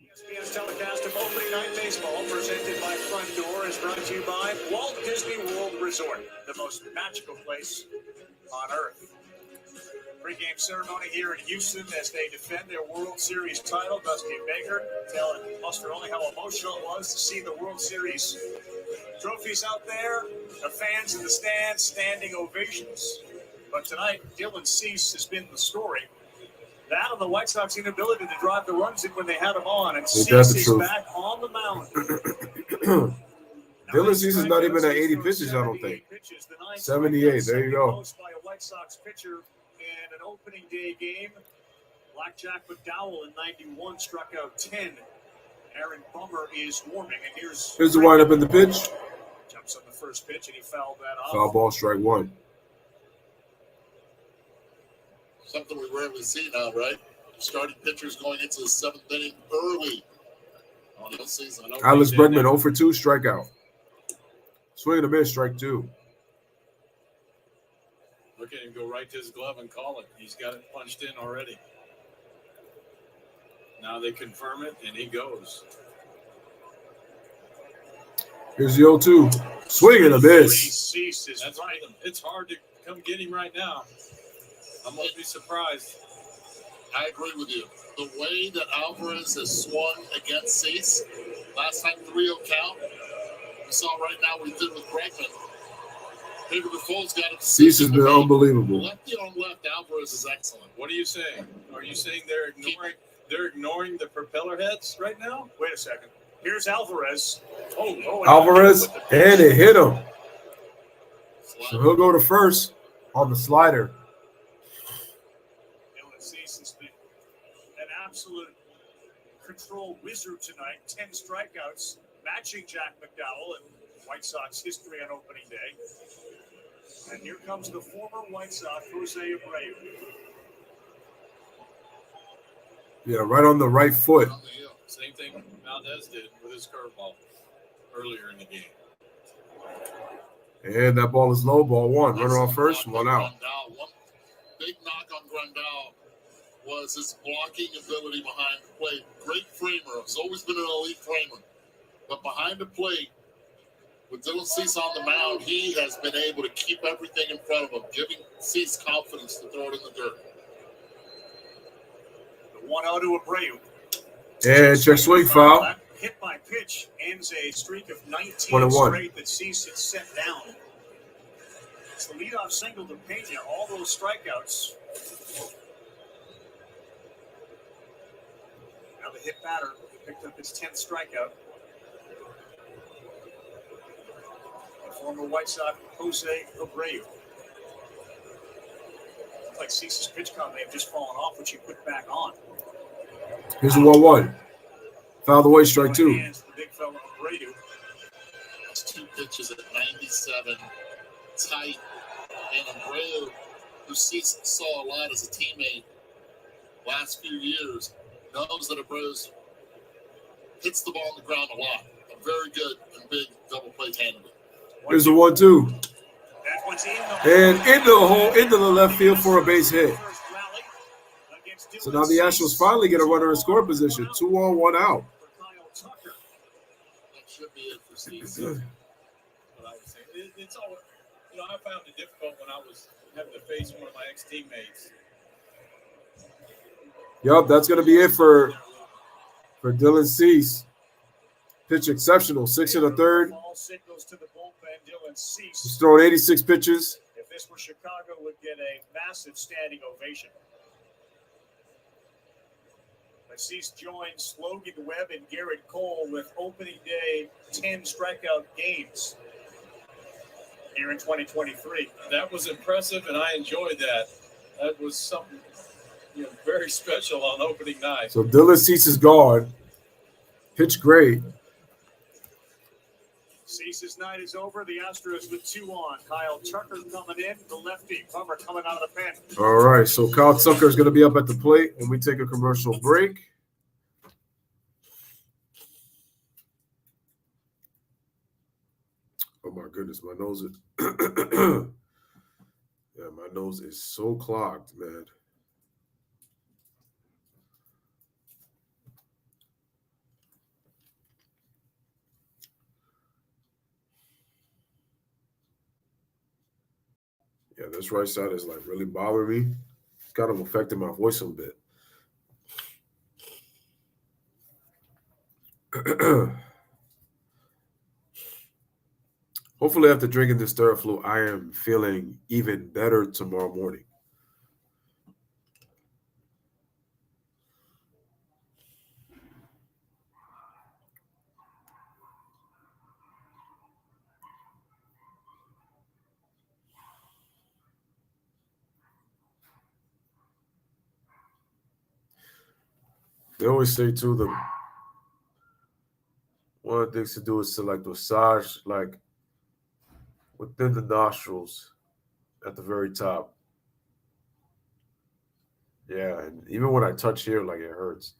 ESPN's telecast of opening night baseball presented by Front Door is brought to you by Walt Disney World Resort, the most magical place on earth. Pre-game ceremony here in Houston as they defend their World Series title. Dusty Baker telling Buster only how emotional it was to see the World Series trophies out there, the fans in the stands, standing ovations. But tonight, Dylan Cease has been the story. That and the White Sox inability to drive the runs in when they had him on, and Cease is back on the mound. Dylan Cease is not even at 80 pitches, I don't think. 78, there you go. By a White Sox pitcher in an opening day game. Blackjack McDowell in 91 struck out 10. Aaron Bummer is warming, and here's the windup in the pitch. Jumps on the first pitch, and he fouled that off. Foul ball, strike 1. Something we rarely see now, right? Starting pitchers going into the 7th inning early on this season. Alex Bregman 0 for 2, strikeout. Swing and a miss, strike 2. Look at him go right to his glove and call it. He's got it punched in already. Now they confirm it, and he goes. Here's the 0-2. Swing and a miss. That's right. It's hard to come get him right now. I'm going to be surprised. I agree with you. The way that Alvarez has swung against Cease Last time 3-0 count. We saw right now what he did with Bregman. Maybe the Foles got it. Cease has been unbelievable. Lefty on left, Alvarez is excellent. What are you saying? Are you saying they're ignoring the propeller heads right now? Wait a second. Here's Alvarez. Alvarez, and it hit him. So he'll go to first on the slider. Dylan Cease has been an absolute control wizard tonight. 10 strikeouts, matching Jack McDowell and White Sox history on opening day. And here comes the former White Sox, Jose Abreu. Yeah, right on the right foot. Same thing Valdez did with his curveball earlier in the game. And that ball is low, ball one. Runner on first, one out. One big knock on Grandal was his blocking ability behind the plate. Great framer. He's always been an elite framer. But behind the plate, with Dylan Cease on the mound, he has been able to keep everything in front of him, giving Cease confidence to throw it in the dirt. The 1-0 to Abreu. And check swing foul. Hit by pitch ends a streak of 19 straight that Cease had set down. It's the leadoff single to Pena. All those strikeouts. Now the hit batter picked up his 10th strikeout. The former White Sox, Jose Abreu. Looks like Cease's pitch count may have just fallen off, which he put back on. Here's the 1-1. Fouled away, strike two. The big fella Abreu. That's 2 pitches at 97. Tight. And Abreu, who Cease saw a lot as a teammate last few years, knows that Abreu hits the ball on the ground a lot. A very good and big double play candidate. Here's the 1-2. And into the left field for a base hit. So now the Astros finally get a runner in score position. 2 on, 1 out. That should be it for Cease. It's all, I found it difficult when I was having to face one of my ex-teammates. Yup, that's going to be it for Dylan Cease. Pitch exceptional, 6 1/3. He's thrown 86 pitches. If this were Chicago, would get a massive standing ovation. But Cease joins Logan Webb and Garrett Cole with opening day 10 strikeout games here in 2023. That was impressive, and I enjoyed that. That was something very special on opening night. So Dylan Cease is gone. Pitch great. Cease's night is over. The Astros with 2 on. Kyle Tucker coming in. The lefty. Plummer coming out of the pen. All right, so Kyle Tucker is going to be up at the plate when we take a commercial break. Oh, my goodness, my nose is yeah, my nose is so clogged, man. Yeah, this right side is like really bothering me. It's kind of affecting my voice a bit. Hopefully, after drinking this Theraflu, I am feeling even better tomorrow morning. They always say, too, one of the things to do is to, massage, within the nostrils at the very top. Yeah, and even when I touch here, it hurts.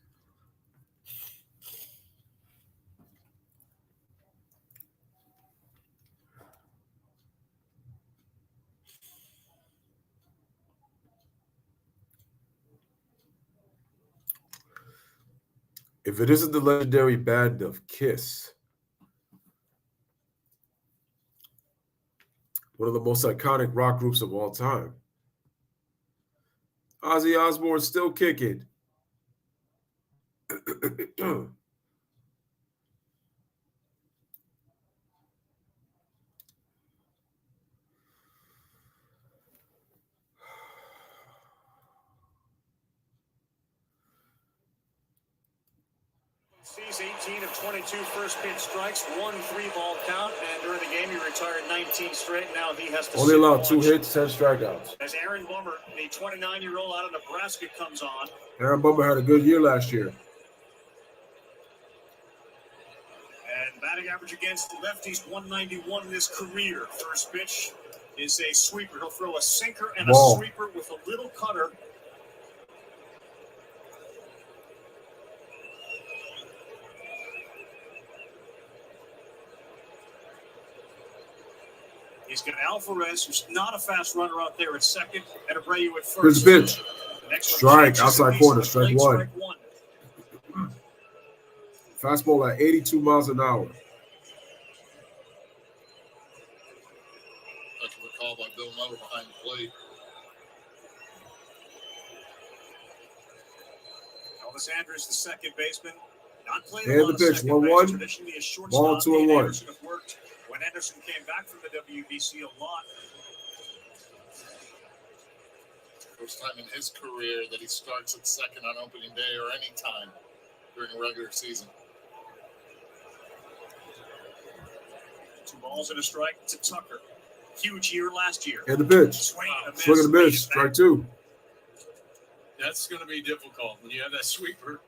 If it isn't the legendary band of Kiss, one of the most iconic rock groups of all time, Ozzy Osbourne still kicking. Sees 18 of 22 first pitch strikes, 1 3-ball count, and during the game he retired 19 straight. Now he has to Only allowed 2 hits, 10 strikeouts. as Aaron Bummer, the 29-year-old out of Nebraska, comes on. Aaron Bummer had a good year last year. And batting average against the lefties, 191 in his career. First pitch is a sweeper. He'll throw a sinker and a sweeper with a little cutter. He's got Alvarez, who's not a fast runner out there at second, and Abreu at first. Here's the pitch. Strike, outside corner, strike one. Fastball at 82 miles an hour. That's a call by Bill Nutter behind the plate. Elvis Andrus, the second baseman, not playing And the pitch, 1-1. Traditionally a shortstop. Ball 2-1. Anderson have worked when Anderson came back from the WBC a lot. First time in his career that he starts at second on opening day or any time during a regular season. 2 balls and a strike to Tucker. Huge year last year. And the pitch. Swing and and a miss. Strike 2. That's going to be difficult when you have that sweeper,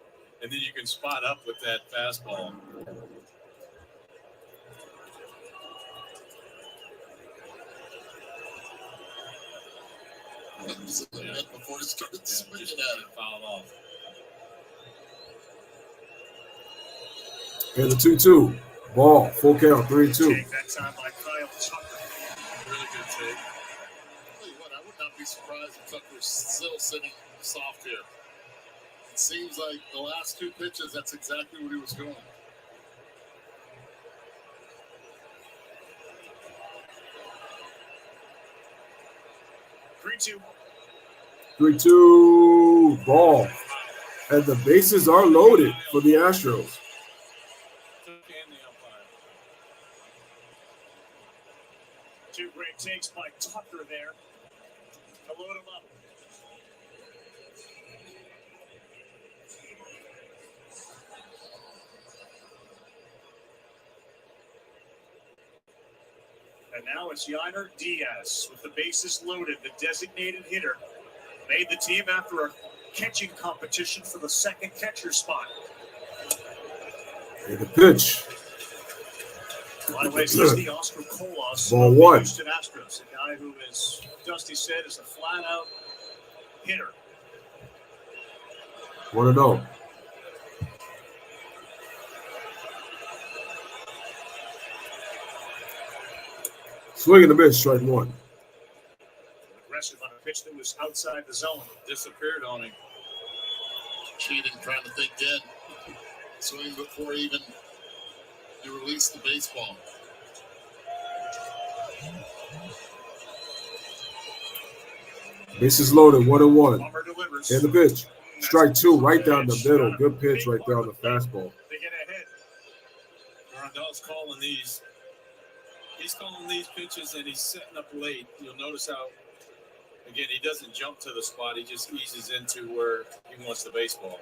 and then you can spot up with that fastball. Before he started swinging at it, foul off. And the 2-2. Ball. Full count. 3-2. That time by Kyle Tucker. Really good take. Tell you what, I would not be surprised if Tucker's still sitting soft here. It seems like the last 2 pitches, that's exactly what he was doing. Three-two. 3-2. Ball. And the bases are loaded for the Astros. Two great takes by Tucker there to load him up. And now it's Yainer Diaz with the bases loaded, the designated hitter. Made the team after a catching competition for the second catcher spot. And the pitch. By the way, this is the Oscar Colas Ball of the 1. Houston Astros, a guy who, as Dusty said, is a flat-out hitter. 1-0. Swing and a miss. Strike 1. Aggressive on a pitch that was outside the zone. Disappeared on him. Cheating, trying to think in. Swing before even you release the baseball. Bases loaded. 1-1. Bummer delivers. And the pitch. Strike 2. Right down the middle. Good pitch right there on the fastball. They get ahead. Rondell's calling these. He's calling these pitches, and he's setting up late. You'll notice how, again, he doesn't jump to the spot. He just eases into where he wants the baseball.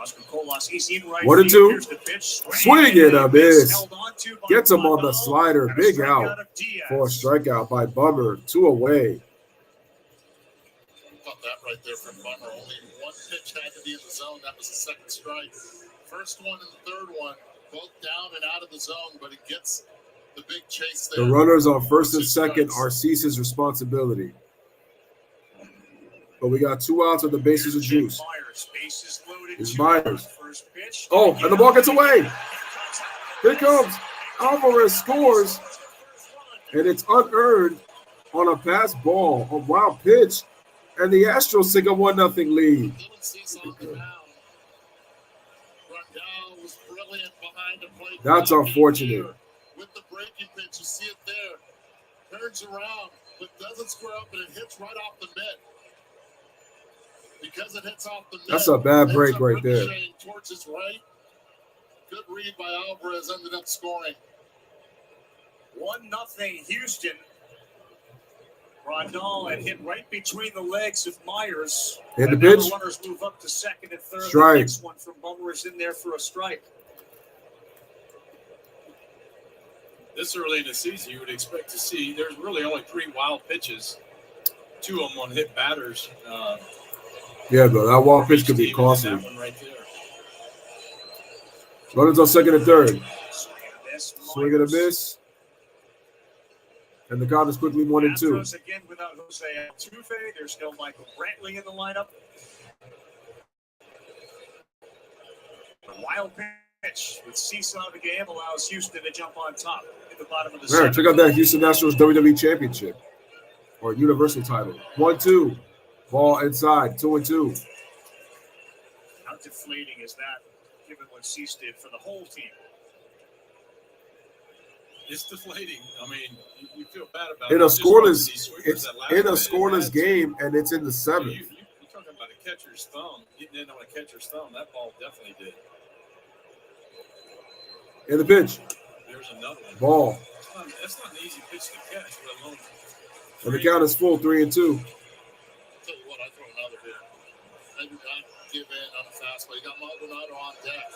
Oscar Colas, he's in right. 1-2. Here's the pitch. Swing and a miss. Held on to by Gets him on the Bummer. slider. And a Big strikeout out of Diaz. for a strikeout by Bummer. 2 away. Thought that right there from Bummer. Only 1 pitch had to be in the zone. That was the second strike. First one and the third one, both down and out of the zone, but he gets the big chase there. The runners on first and second are Cease's responsibility. But we got 2 outs and the bases are juice. Bases loaded. It's Myers. First pitch. Oh, and the ball gets away. Here comes Alvarez, scores. And it's unearned on a pass ball. A wild pitch. And the Astros take a 1-0 lead. That's unfortunate. With the breaking pitch, you see it there. Turns around, but doesn't square up, and it hits right off the mitt. Because it hits off the mitt. That's a bad break right there. Towards his right. Good read by Alvarez, ended up scoring. 1-0 Houston. Rondal had hit right between the legs of Myers. Hit the And now pitch. the runners move up to second and third. Strike. The next one from Bummer is in there for a strike. This early in the season, you would expect to see there's really only 3 wild pitches, 2 of them on hit batters. Yeah, bro, that wild pitch could be costly. That one right there. Runners on second and third. Swing and a miss. And the count is quickly 1-2. Astros again without Jose Altuve. There's no Michael Brantley in the lineup. A wild pitch with Cease out of the game allows Houston to jump on top in the bottom of the Man, check out that Houston Astros WWE Championship or Universal title. 1-2. Ball inside. 2-2. How deflating is that, given what Cease did for the whole team? It's deflating. I mean, you feel bad about In it. a scoreless game, and it's in the 7th. You're talking about a catcher's thumb. Getting in on a catcher's thumb. That ball definitely did. In the pitch. There's another one. Ball. That's not an easy pitch to catch, let alone. And the count is full, 3-2. Tell you what, I throw another here. I do not give in on a fastball. You got Maldonado on deck.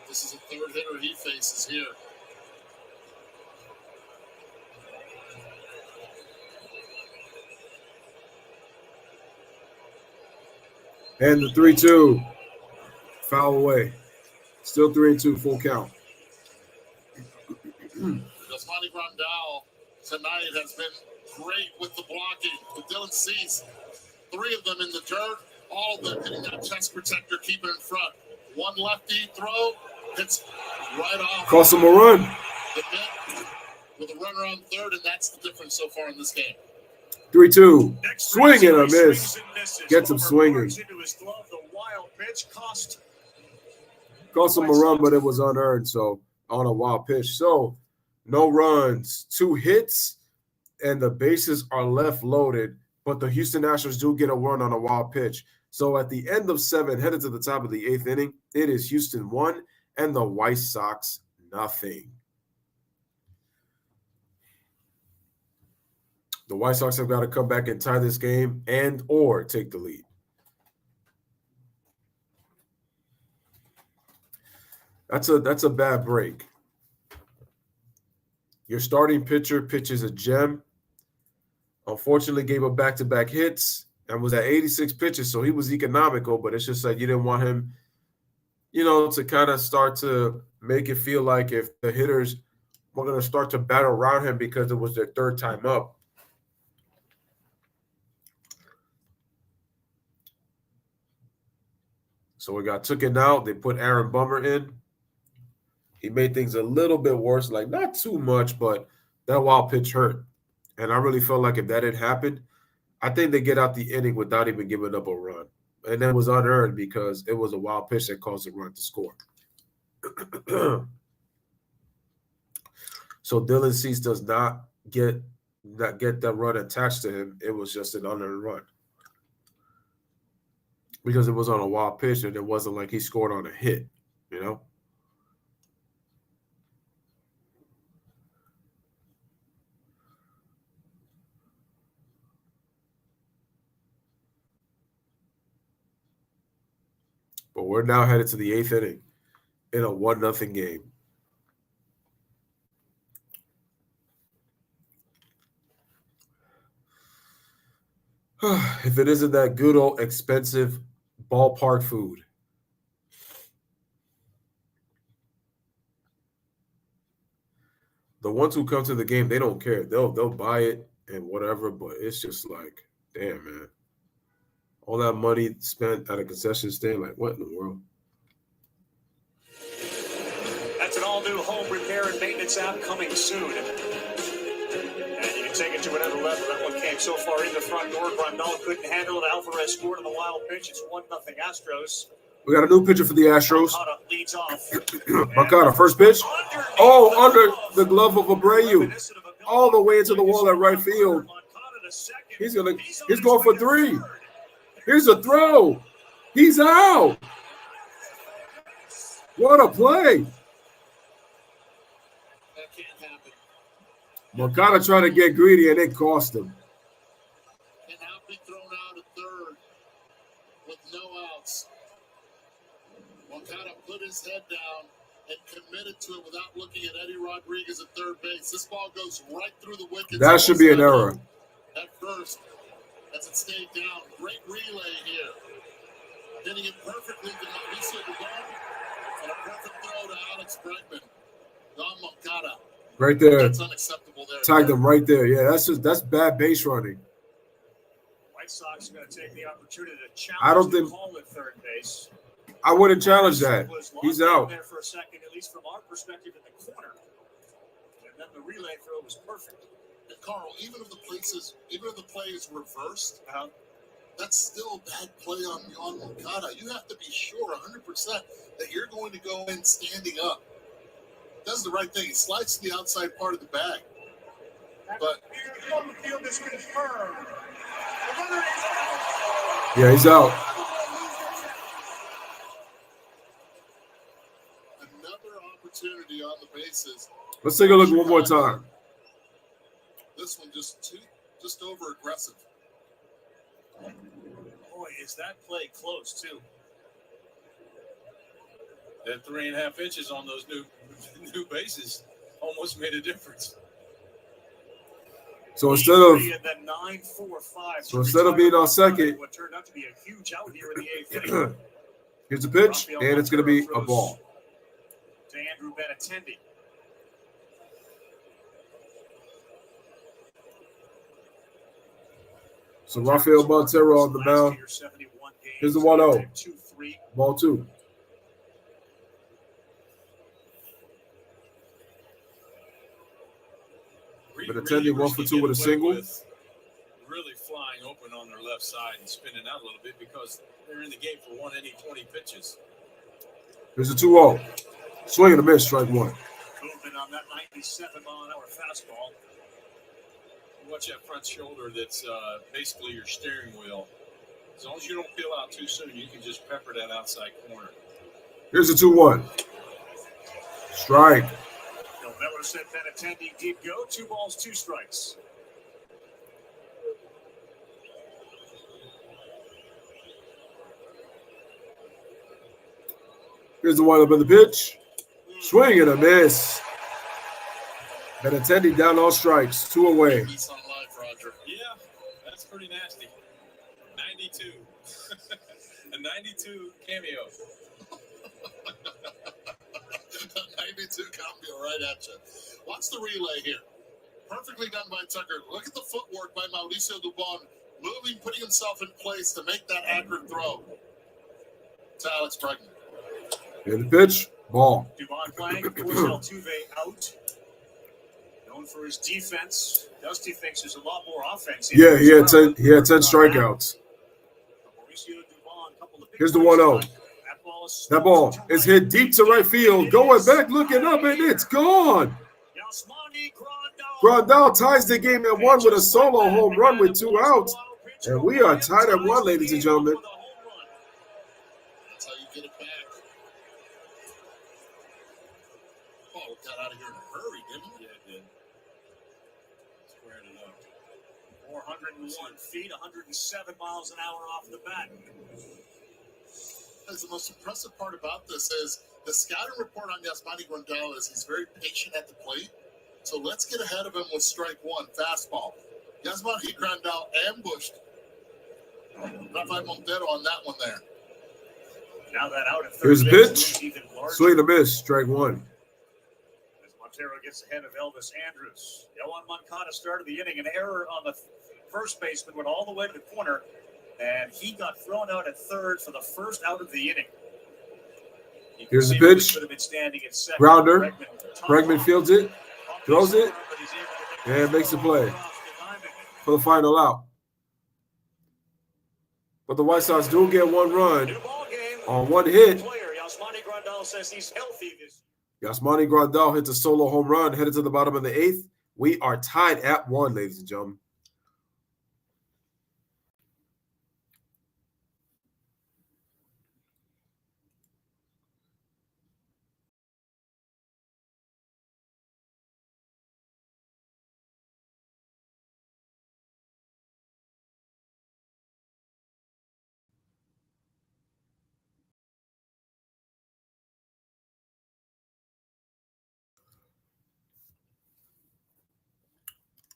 This is a third hitter he faces here. And the 3-2. Foul away. Still 3-2, full count. Yasmani Grandal tonight has been great with the blocking. With Dylan Cease, 3 of them in the dirt, all of them hitting that chest protector, keeping in front. One lefty throw, hits right off. Cost him a run. The net with a runner on third, and that's the difference so far in this game. 3-2. Swing and a miss. Gets him swinging. Cost him a run, but it was unearned, so on a wild pitch. So no runs, 2 hits, and the bases are left loaded, but the Houston Astros do get a run on a wild pitch. So at the end of 7, headed to the top of the 8th inning, it is Houston 1 and the White Sox nothing. The White Sox have got to come back and tie this game and or take the lead. That's a bad break. Your starting pitcher pitches a gem. Unfortunately, gave up back-to-back hits and was at 86 pitches, so he was economical, but it's just like you didn't want him, to kind of start to make it feel like if the hitters were going to start to battle around him because it was their 3rd time up. So we got taken out. They put Aaron Bummer in. He made things a little bit worse, like not too much, but that wild pitch hurt. And I really felt like if that had happened, I think they get out the inning without even giving up a run. And that was unearned because it was a wild pitch that caused the run to score. So Dylan Cease does not get that run attached to him. It was just an unearned run. Because it was on a wild pitch and it wasn't like he scored on a hit, But we're now headed to the 8th inning in a 1-0 game. If it isn't that good old expensive ballpark food. The ones who come to the game, they don't care. They'll buy it and whatever, but it's just like, damn, man. All that money spent at a concession stand, like what in the world? That's an all-new home repair and maintenance app coming soon. And you can take it to whatever level. That one came so far in the front door. Grandal couldn't handle it. Alvarez scored on the wild pitch. It's 1-0 Astros. We got a new pitcher for the Astros. Moncada leads off. Moncada, first pitch. Oh, under the glove of Abreu. All the way into the wall at right field. He's going for 3. Here's a throw. He's out. What a play. That can't happen. Moncada trying to get greedy, and it cost him. Cannot be thrown out at third with no outs. Moncada put his head down and committed to it without looking at Eddie Rodriguez at third base. This ball goes right through the wickets. That should be an error. At first, as it stayed down. Great relay here. Hitting it perfectly to Mauricio Dubon, and a perfect throw to Alex Bregman. Don Moncada. Right there. That's unacceptable there. Tagged him right there. Yeah, that's bad base running. White Sox are going to take the opportunity to challenge I don't think call at third base. I wouldn't challenge that. He's out. There for a second, at least from our perspective in the corner. And then the relay throw was perfect. And Carl, even if the play is reversed, that's still a bad play on Moncada. You have to be sure 100% that you're going to go in standing up. Does the right thing. He slides to the outside part of the bag. But the field is confirmed. Yeah, he's out. Another opportunity on the bases. Let's take a look one more time. This one just over aggressive. Boy, is that play close too. That 3.5 inches on those new bases almost made a difference. So instead of being on second, what turned out to be a huge out here in the eighth inning. Here's a pitch, and it's going to be a ball. To Andrew Benintendi. So Rafael Montero on the mound. Here's the 1-0. Ball 2. Benintendi 1 for 2 with a single. Really flying open on their left side and spinning out a little bit because they're in the game for 1 inning, 20 pitches. Here's a 2-0. Swing and a miss, strike 1. Movement on that 97-mile-an-hour fastball. Watch that front shoulder that's basically your steering wheel. As long as you don't peel out too soon, you can just pepper that outside corner. Here's a 2-1. Strike. Bill Miller said Benintendi did go. 2 balls, 2 strikes. Here's the one up in the pitch. Swing and a miss. Benintendi down all strikes. 2 away. Yeah, that's pretty nasty. 92. A 92 cameo. 92 cameo right at you. Watch the relay here. Perfectly done by Tucker. Look at the footwork by Mauricio Dubon. Moving, putting himself in place to make that accurate throw. To Alex Bregman. In the pitch. Ball. Dubon playing. Altuve out. Known for his defense. Dusty thinks there's a lot more offense. Yeah, he had 10 strikeouts. Here's the 1-0. That ball is hit deep to right field. Going back, looking up, and it's gone. Grandal ties the game at 1 with a solo home run with 2 outs. And we are tied at 1, ladies and gentlemen. That's how you get it back. Oh, got out of here in a hurry, didn't he? Yeah, it did. Squared it up. 401 feet, 107 miles an hour off the bat. The most impressive part about this is the scouting report on Yasmani Grandal is he's very patient at the plate. So let's get ahead of him with strike 1, fastball. Yasmani Grandal ambushed Rafael Montero on that one there. Now that out at third Here's a base, pitch. Swing and a miss, strike 1. As Montero gets ahead of Elvis Andrus. Yohan Moncada started the inning. An error on the first baseman went all the way to the corner. And he got thrown out at third for the first out of the inning. Here's the pitch. Grounder. Bregman fields it, throws it, and makes the play for the final out. But the White Sox do get 1 run on 1 hit. Yasmani Grandal says he's healthy. Yasmani Grandal hits a solo home run, headed to the bottom of the 8th. We are tied at 1, ladies and gentlemen.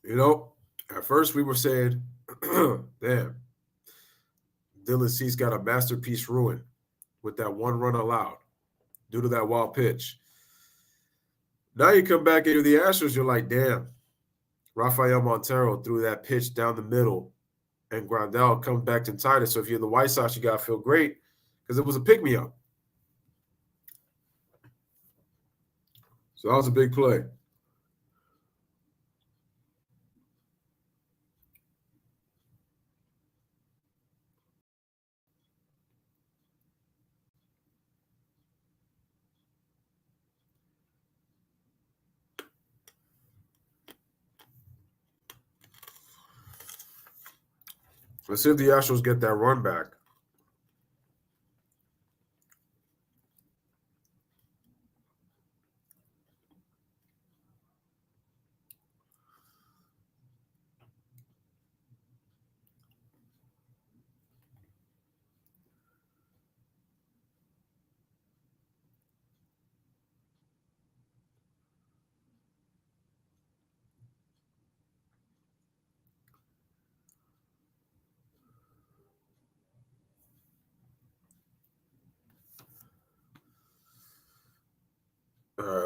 You know, at first we were saying, damn, Dylan Cease got a masterpiece ruined with that one run allowed due to that wild pitch. Now you come back into the Astros, you're like, damn, Rafael Montero threw that pitch down the middle, and Grandal comes back and tied it. So if you're the White Sox, you got to feel great because it was a pick-me-up. So that was a big play. Let's see if the Astros get that run back.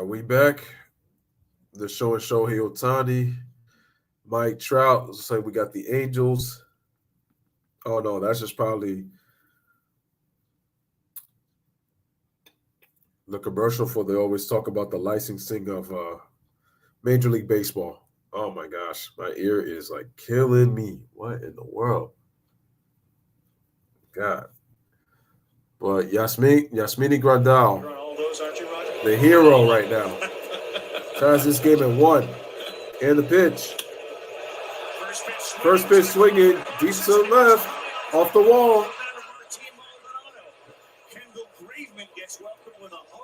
We back. The show and Shohei Ohtani, Mike Trout. Looks like we got the Angels. Oh, no, that's just probably the commercial for they always talk about the licensing of Major League Baseball. Oh, my gosh. My ear is like killing me. What in the world? God. But Yasmini Grandal, the hero right now. Ties this game at 1. And the pitch. First pitch swinging, deep to the left, off the wall.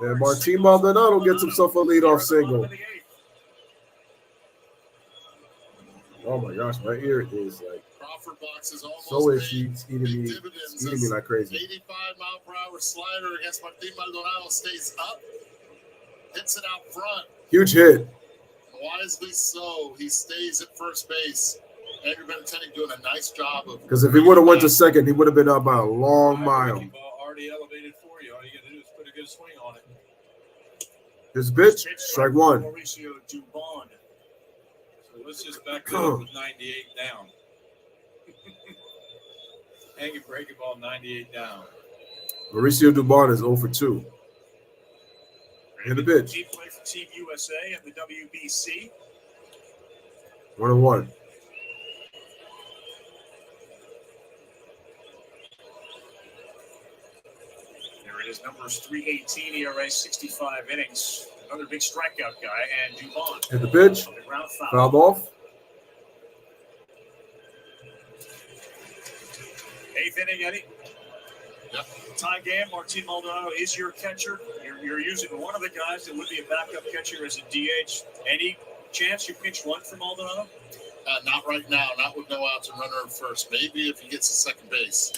And Martin Maldonado gets himself a leadoff single. Oh my gosh, my ear is like so itchy. It's eating me like crazy. 85-mile-per-hour slider against Martin Maldonado stays up, hits it out front. Huge hit. Wisely so, he stays at first base. Andrew Benintendi doing a nice job of. Because if he would have went to second, he would have been up by a long mile. Already elevated for you. All you got to do is put a good swing on it. His pitch, strike 1. Mauricio Dubon. So let's just back that up with 98 down. Hang it, break it ball, 98 down. Mauricio Dubon is 0 for 2. And the pitch. He played for Team USA and the WBC. 1-1. There it is, numbers 318, ERA 65 innings. Another big strikeout guy, and Dubon. And the pitch. Fouled off. 8th inning, Eddie. Yep. Tie game. Martin Maldonado is your catcher. You're using one of the guys that would be a backup catcher as a DH. Any chance you pinch one for Maldonado? Not right now. Not with no outs and runner at first. Maybe if he gets to second base.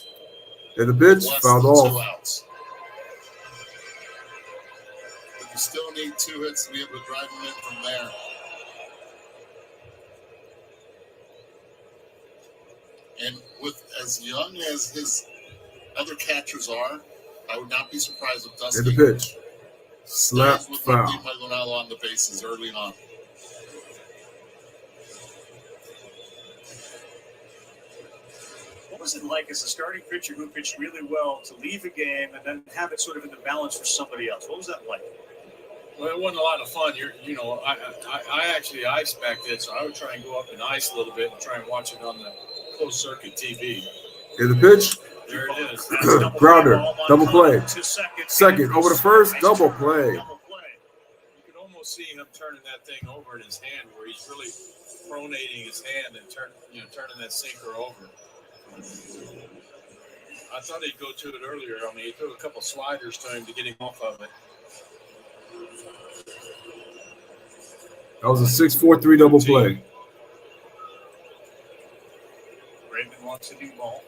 And the pitch. Fouled off. 2 outs. But you still need 2 hits to be able to drive him in from there. And with as young as his other catchers are, I would not be surprised if Dusty And the pitch. Slap stays with foul. Martin Maldonado on the bases early on. What was it like as a starting pitcher who pitched really well to leave a game and then have it sort of in the balance for somebody else? What was that like? Well, it wasn't a lot of fun. I actually ice-backed it, so I would try and go up and ice a little bit and try and watch it on the closed circuit TV. And the pitch. There it is. Grounder. Double play. Second. Over the first. Double play. You could almost see him turning that thing over in his hand, where he's really pronating his hand and turning that sinker over. I thought he'd go to it earlier. I mean, he threw a couple sliders to him to get him off of it. That was a 6-4-3 double play. Raymond wants a new ball.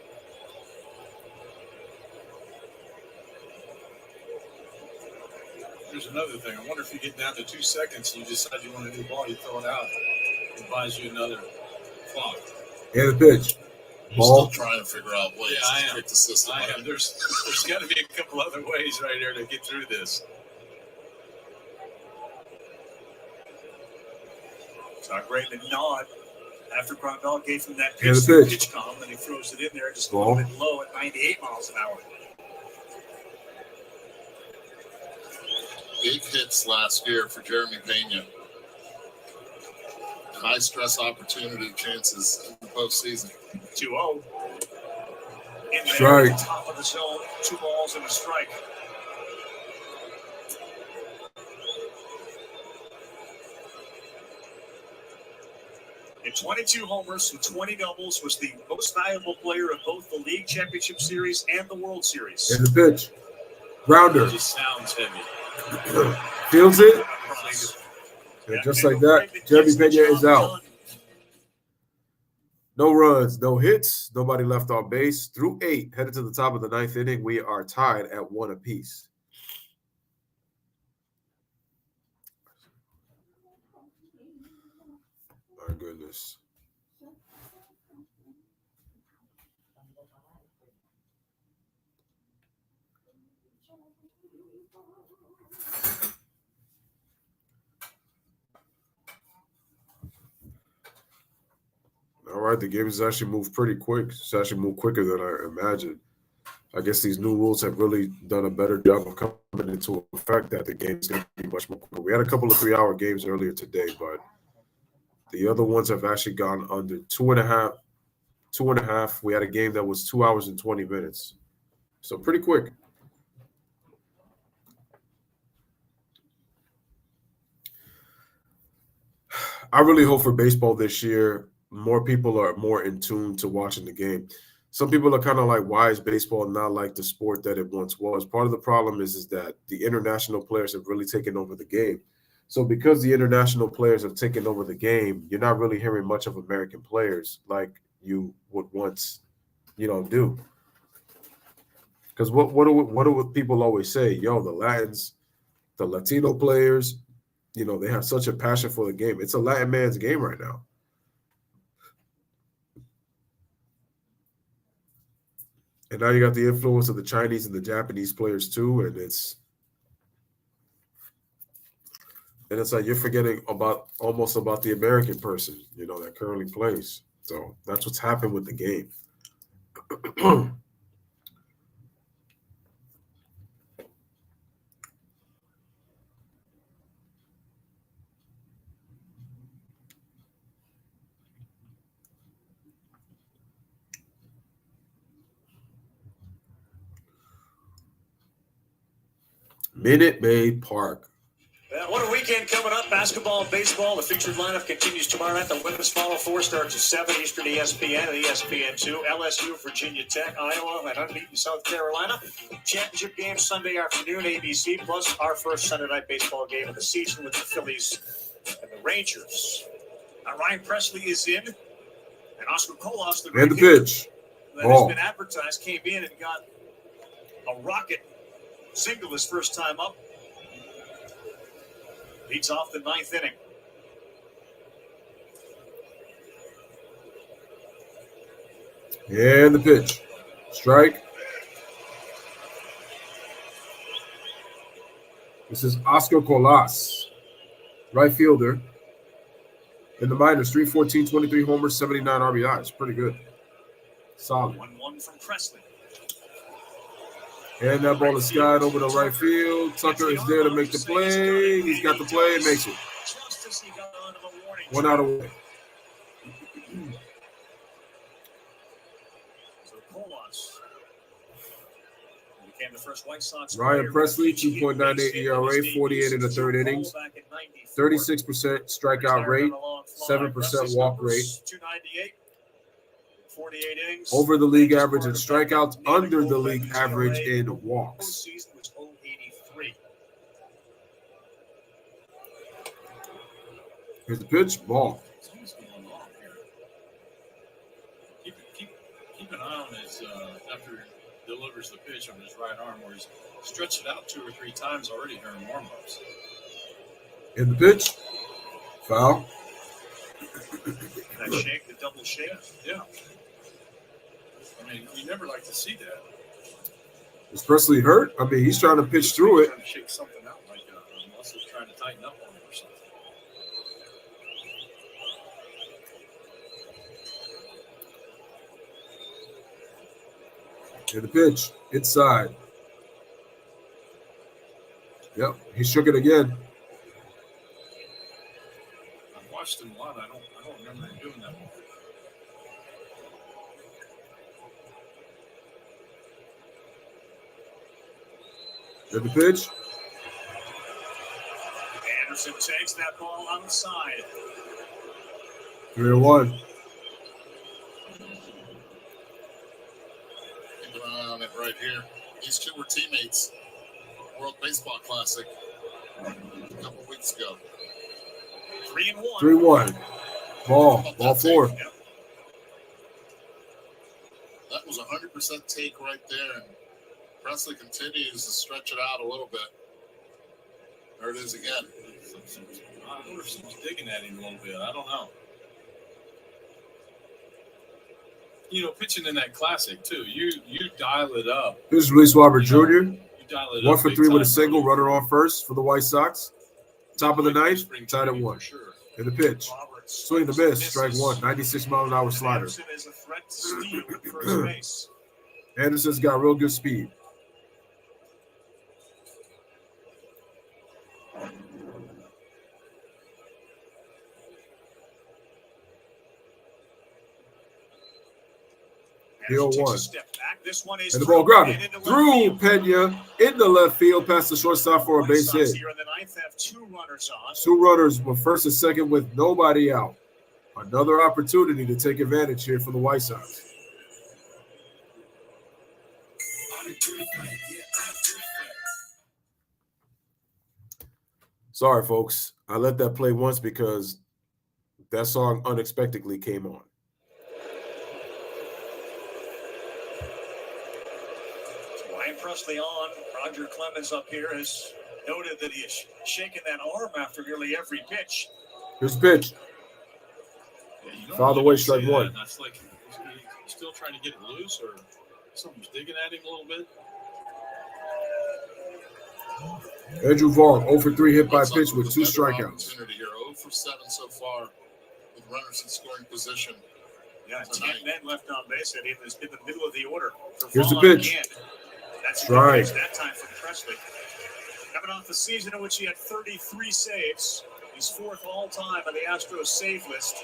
Here's another thing. I wonder if you get down to 2 seconds and you decide you want a new ball, you throw it out. It buys you another clock. And the pitch. You're Ball. still trying to figure out ways Yeah, to trick the system. I am. There's got to be a couple other ways right there to get through this. Todd Grayman nod after Grandal gave him that And pitch, the pitch. pitch column, and he throws it in there just Ball. a little bit low at 98 miles an hour. Big hits last year for Jeremy Pena. High stress opportunity chances in the postseason. 2-0. In there, Strike. at the top of the zone, 2 balls and a strike. In 22 homers and 20 doubles, was the most valuable player of both the League Championship Series and the World Series. And the pitch. Grounder. It just sounds heavy. Fields it. And just like that, Jeremy Pena is out. No runs, no hits, nobody left on base. Through 8, headed to the top of the 9th inning, we are tied at 1 apiece. My goodness. All right, the game has actually moved pretty quick. It's actually moved quicker than I imagined. I guess these new rules have really done a better job of coming into effect that the game is going to be much more quicker. We had a couple of 3-hour games earlier today, but the other ones have actually gone under 2.5. We had a game that was 2 hours and 20 minutes. So pretty quick. I really hope for baseball this year, more people are more in tune to watching the game. Some people are kind of like, why is baseball not like the sport that it once was? Part of the problem is that the international players have really taken over the game. So because the international players have taken over the game, you're not really hearing much of American players like you would once, do. Because what do people always say? Yo, the Latins, the Latino players, they have such a passion for the game. It's a Latin man's game right now. And now you got the influence of the Chinese and the Japanese players too, and it's like you're forgetting almost about the American person, that currently plays. So that's what's happened with the game. Minute Maid Park. What a weekend coming up. Basketball and baseball. The featured lineup continues tomorrow night. The women's Final Four starts at 7 Eastern ESPN and ESPN2. LSU, Virginia Tech, Iowa, and unbeaten South Carolina. Championship game Sunday afternoon, ABC, plus our first Sunday night baseball game of the season with the Phillies and the Rangers. Ryan Presley is in, and Oscar Colas, the And the pitch. that Ball. has been advertised, came in and got a rocket single his first time up. Leads off the 9th inning. And the pitch. Strike. This is Oscar Colas, right fielder. In the minors, 314, 23 homers, 79 RBIs. Pretty good. Solid. 1-1 from Presley. And that ball is skied over the right field. Tucker is there to make the play. He's got the play and makes it. Just as he got onto the warning 1 out away. So Colas became the first White Sox Ryan player Presley, to reach 2.98 ERA, 48 in the third innings, 36% strikeout rate, 7% walk rate. 298. 48 innings. Over the league average in strikeouts, under the league average in walks. Postseason was 083. Here's the pitch, ball. Something's going on here. Keep an eye on his after he delivers the pitch on his right arm, where he's stretched it out 2 or 3 times already during warm-ups. In the pitch, foul. That shake, the double shake. Yeah. I mean, you never like to see that. Is Presley hurt? I mean, he's trying to pitch through it. Trying to shake something out, like a muscle trying to tighten up on him or something. And the pitch inside. Yep, he shook it again. I've watched him a lot. I don't remember him doing that one. And the pitch. Anderson takes that ball outside. 3-1. Keep an eye on it right here. These two were teammates. World Baseball Classic a couple weeks ago. 3-1. 3-1. Ball 4. Yep. That was 100% take right there. And Presley continues to stretch it out a little bit. There it is again. I wonder if someone's digging at him a little bit. I don't know. You know, pitching in that classic, too, you dial it up. Here's Luis Robert Jr. You dial it 1 up for big 3 with a time single, early. runner on first for the White Sox. Top of the ninth, tied at 1. For sure. And the pitch. Swing the miss, strike 1, 96-mile-an-hour slider. Anderson is a threat to steal at first base. Anderson's got real good speed. Hill Takes a 1. step back. This one is And the ball grabbed it. into left Through field. Pena in the left field past the shortstop for a White base Sox hit. here in the ninth have 2 runners on. 2 runners were first and second with nobody out. Another opportunity to take advantage here for the White Sox. Sorry, folks. I let that play once because that song unexpectedly came on. Ryan Presley on. Roger Clemens up here has noted that he is shaking that arm after nearly every pitch. Here's the pitch. Yeah, you don't Fouled really away, see strike that. 1. That's like he's still trying to get it loose, or something's digging at him a little bit. Andrew Vaughn, 0 for 3 hit by White Sox pitch with 2 a better strikeouts. opportunity here. 0 for 7 so far with runners in scoring position. Yeah, 10 tonight. men left on base, and it was in the middle of the order. For Here's the Vaughn pitch. again. That's a Strike. good pitch that time from Presley. Coming off the season in which he had 33 saves. He's 4th all-time on the Astros save list.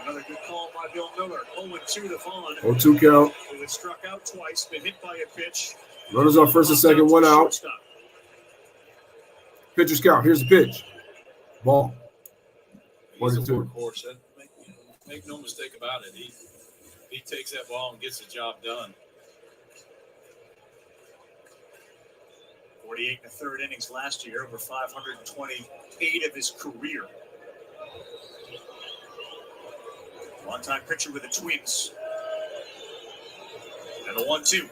Another good call by Bill Miller. 0-2 to Vaughn. 0-2 count. Who had struck out twice, been hit by a pitch. Runners on first and second, 1 out. Shortstop. Pitcher's count. Here's the pitch. Ball. He's a 1-2. workhorse. Make no mistake about it. He takes that ball and gets the job done. 48 and a third innings last year, over 528 of his career. One-time pitcher with the Twins. And a 1-2.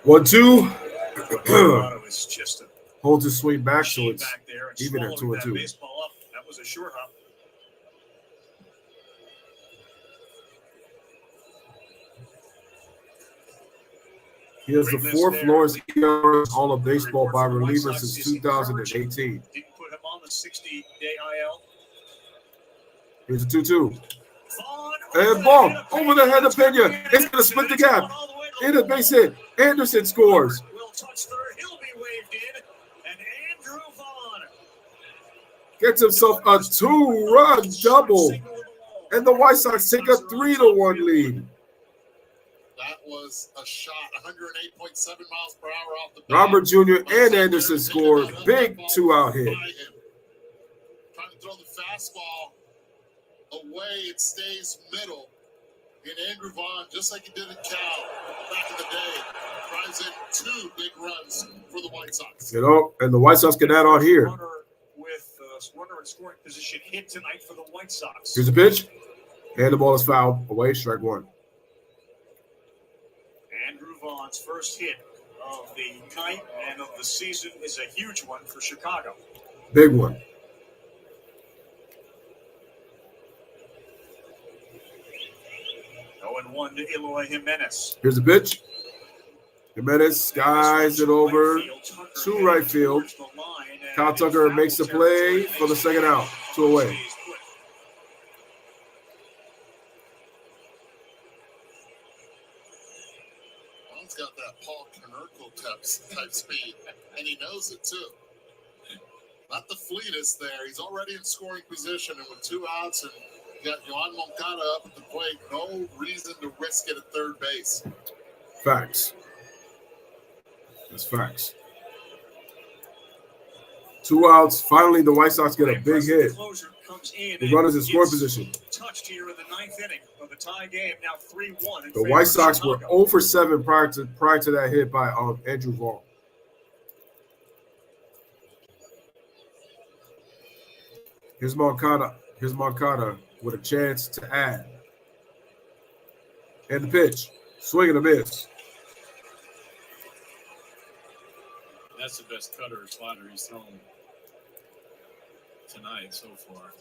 1-2. Colorado is just a Holds his swing back, so machine it's back there and even at swallowed that 2-2. baseball up. That was a short hop. He has the 4th lowest ERA in all of baseball by reliever since 2018. Didn't put him on the 60-day IL. Here's a 2-2. Vaughn And ball over the head of Pena. It's going to split the gap. In a base hit. Anderson scores. Will touch third. He'll be waved in. And Andrew Vaughn Gets himself a 2-run double. And the White Sox take a 3-1 lead. That was a shot, 108.7 miles per hour off the bat. Robert Jr. and Anderson scored. Big 2-out hit. Trying to throw the fastball away. It stays middle. And Andrew Vaughn, just like he did in Cal back in the day, drives in 2 big runs for the White Sox. You know, and the White Sox get that on here. runner with runner in scoring position hit tonight for the White Sox. Here's the pitch. And the ball is fouled. Away, strike 1. Andrew Vaughn's first hit of the night and of the season is a huge one for Chicago. Big one. Eloy Jimenez. Here's the pitch. Jimenez skies it over to right field. Kyle Tucker makes the play for the second out. 2 away. He's got that Paul Konerko type speed, and he knows it too. Not the fleetest there. He's already in scoring position, and with 2 outs, and you got Yohan Moncada up at the plate. No reason to risk it at third base. Facts. That's facts. 2 outs. Finally, the White Sox get a big hit. The runners in scoring position. Touched here in the 9th inning of the tie game. Now 3-1. The White Sox were 0 for 7 prior to that hit by Andrew Vaughn. Here's Moncada. Here's Moncada with a chance to add. And the pitch. Swing and a miss. That's the best cutter or slider he's thrown tonight so far.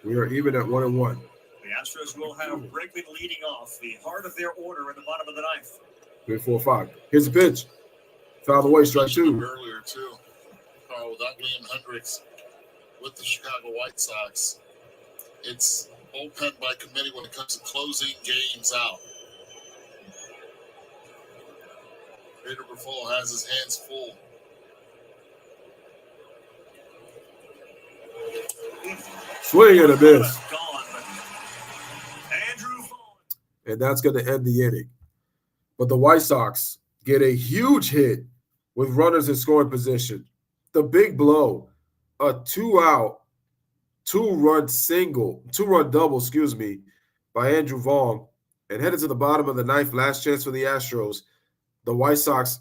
We are even at 1-1. The Astros will have Bregman leading off, the heart of their order in the bottom of the 9th. 3-4-5. Here's the pitch. Fouled away, strike 2. Earlier too, Carl, without Liam Hendricks with the Chicago White Sox, it's bullpen by committee when it comes to closing games out. Peter Buffalo has his hands full. Swing and a miss. And that's going to end the inning. But the White Sox get a huge hit with runners in scoring position. The big blow, a 2-out, 2-run double, by Andrew Vaughn. And headed to the bottom of the 9th, last chance for the Astros. The White Sox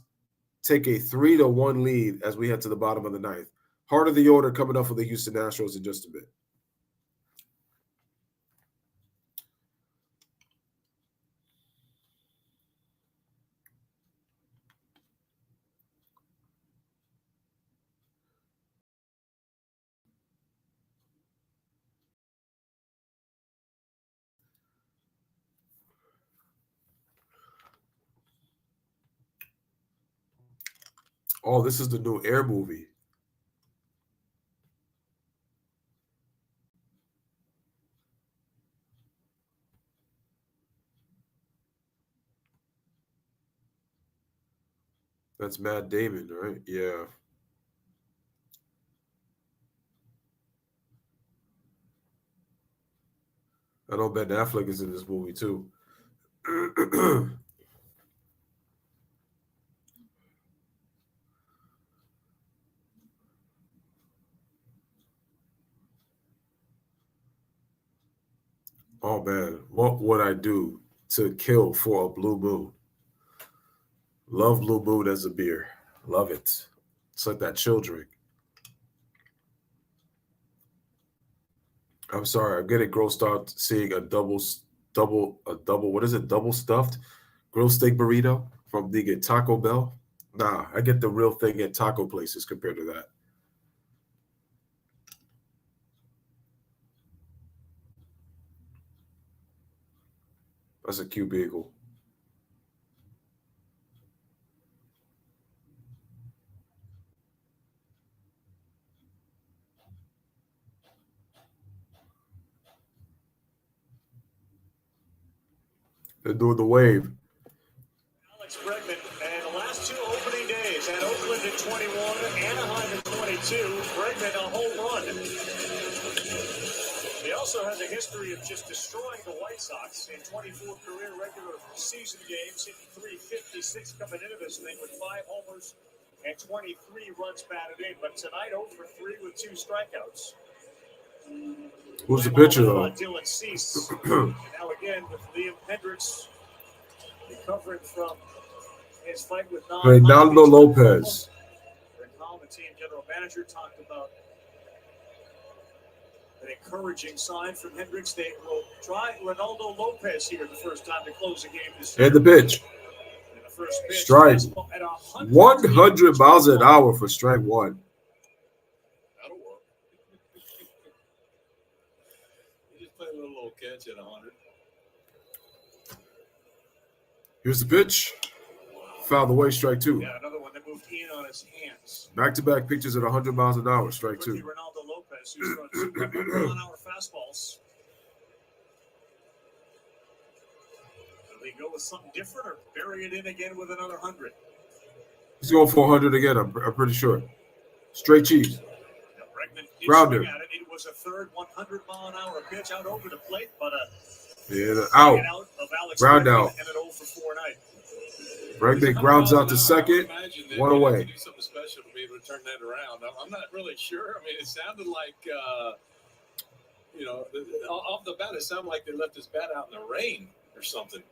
take a 3-1 lead as we head to the bottom of the 9th. Heart of the order coming up for the Houston Astros in just a bit. Oh, this is the new Air movie. That's Matt Damon, right? Yeah. I know Ben Affleck is in this movie too. Oh man, what would I do to kill for a blue moon? Love blue moon as a beer. Love it. It's like that chill drink. I'm sorry, I'm getting grossed out seeing a double, what is it? Double stuffed grilled steak burrito from the Taco Bell. Nah, I get the real thing at taco places compared to that. That's a cute vehicle. They're doing the wave. Alex Bregman, and the last 2 opening days at Oakland at 21, Anaheim at 22. Bregman a home run. He also has a history of just destroying the White Sox in 24 career regular season games, hitting .356 coming into this thing with 5 homers and 23 runs batted in. But tonight 0 for 3 with 2 strikeouts. Who's the pitcher, though? Dylan Cease. Now again with Liam Hendricks recovering from his fight with Reynaldo Lopez. Rick Hall, the team general manager, talked about an encouraging sign from Hendricks. They will try Reynaldo Lopez here the first time to close a game this year. And the pitch. And the first pitch, Strike. 100 miles an hour for strike 1. Play a little catch at 100. Here's the pitch. Fouled away, strike two. Yeah, another one that moved in on his hands. Back-to-back pitches at 100 miles an hour, strike two. Ronaldo Lopez, who's throwing 200 mile-an-hour fastballs. Will they go with something different or bury it in again with another 100? He's going for 100 again, I'm pretty sure. Straight cheese. Grounder. It was a third 100 mile an hour pitch out over the plate, but out. Of Alex Ground out. And an 0 for 4 night. Bregman grounds out to second. One away. Do something special to be able to turn that around. I'm not really sure. I mean, it sounded like, off the bat, it sounded like they left his bat out in the rain or something.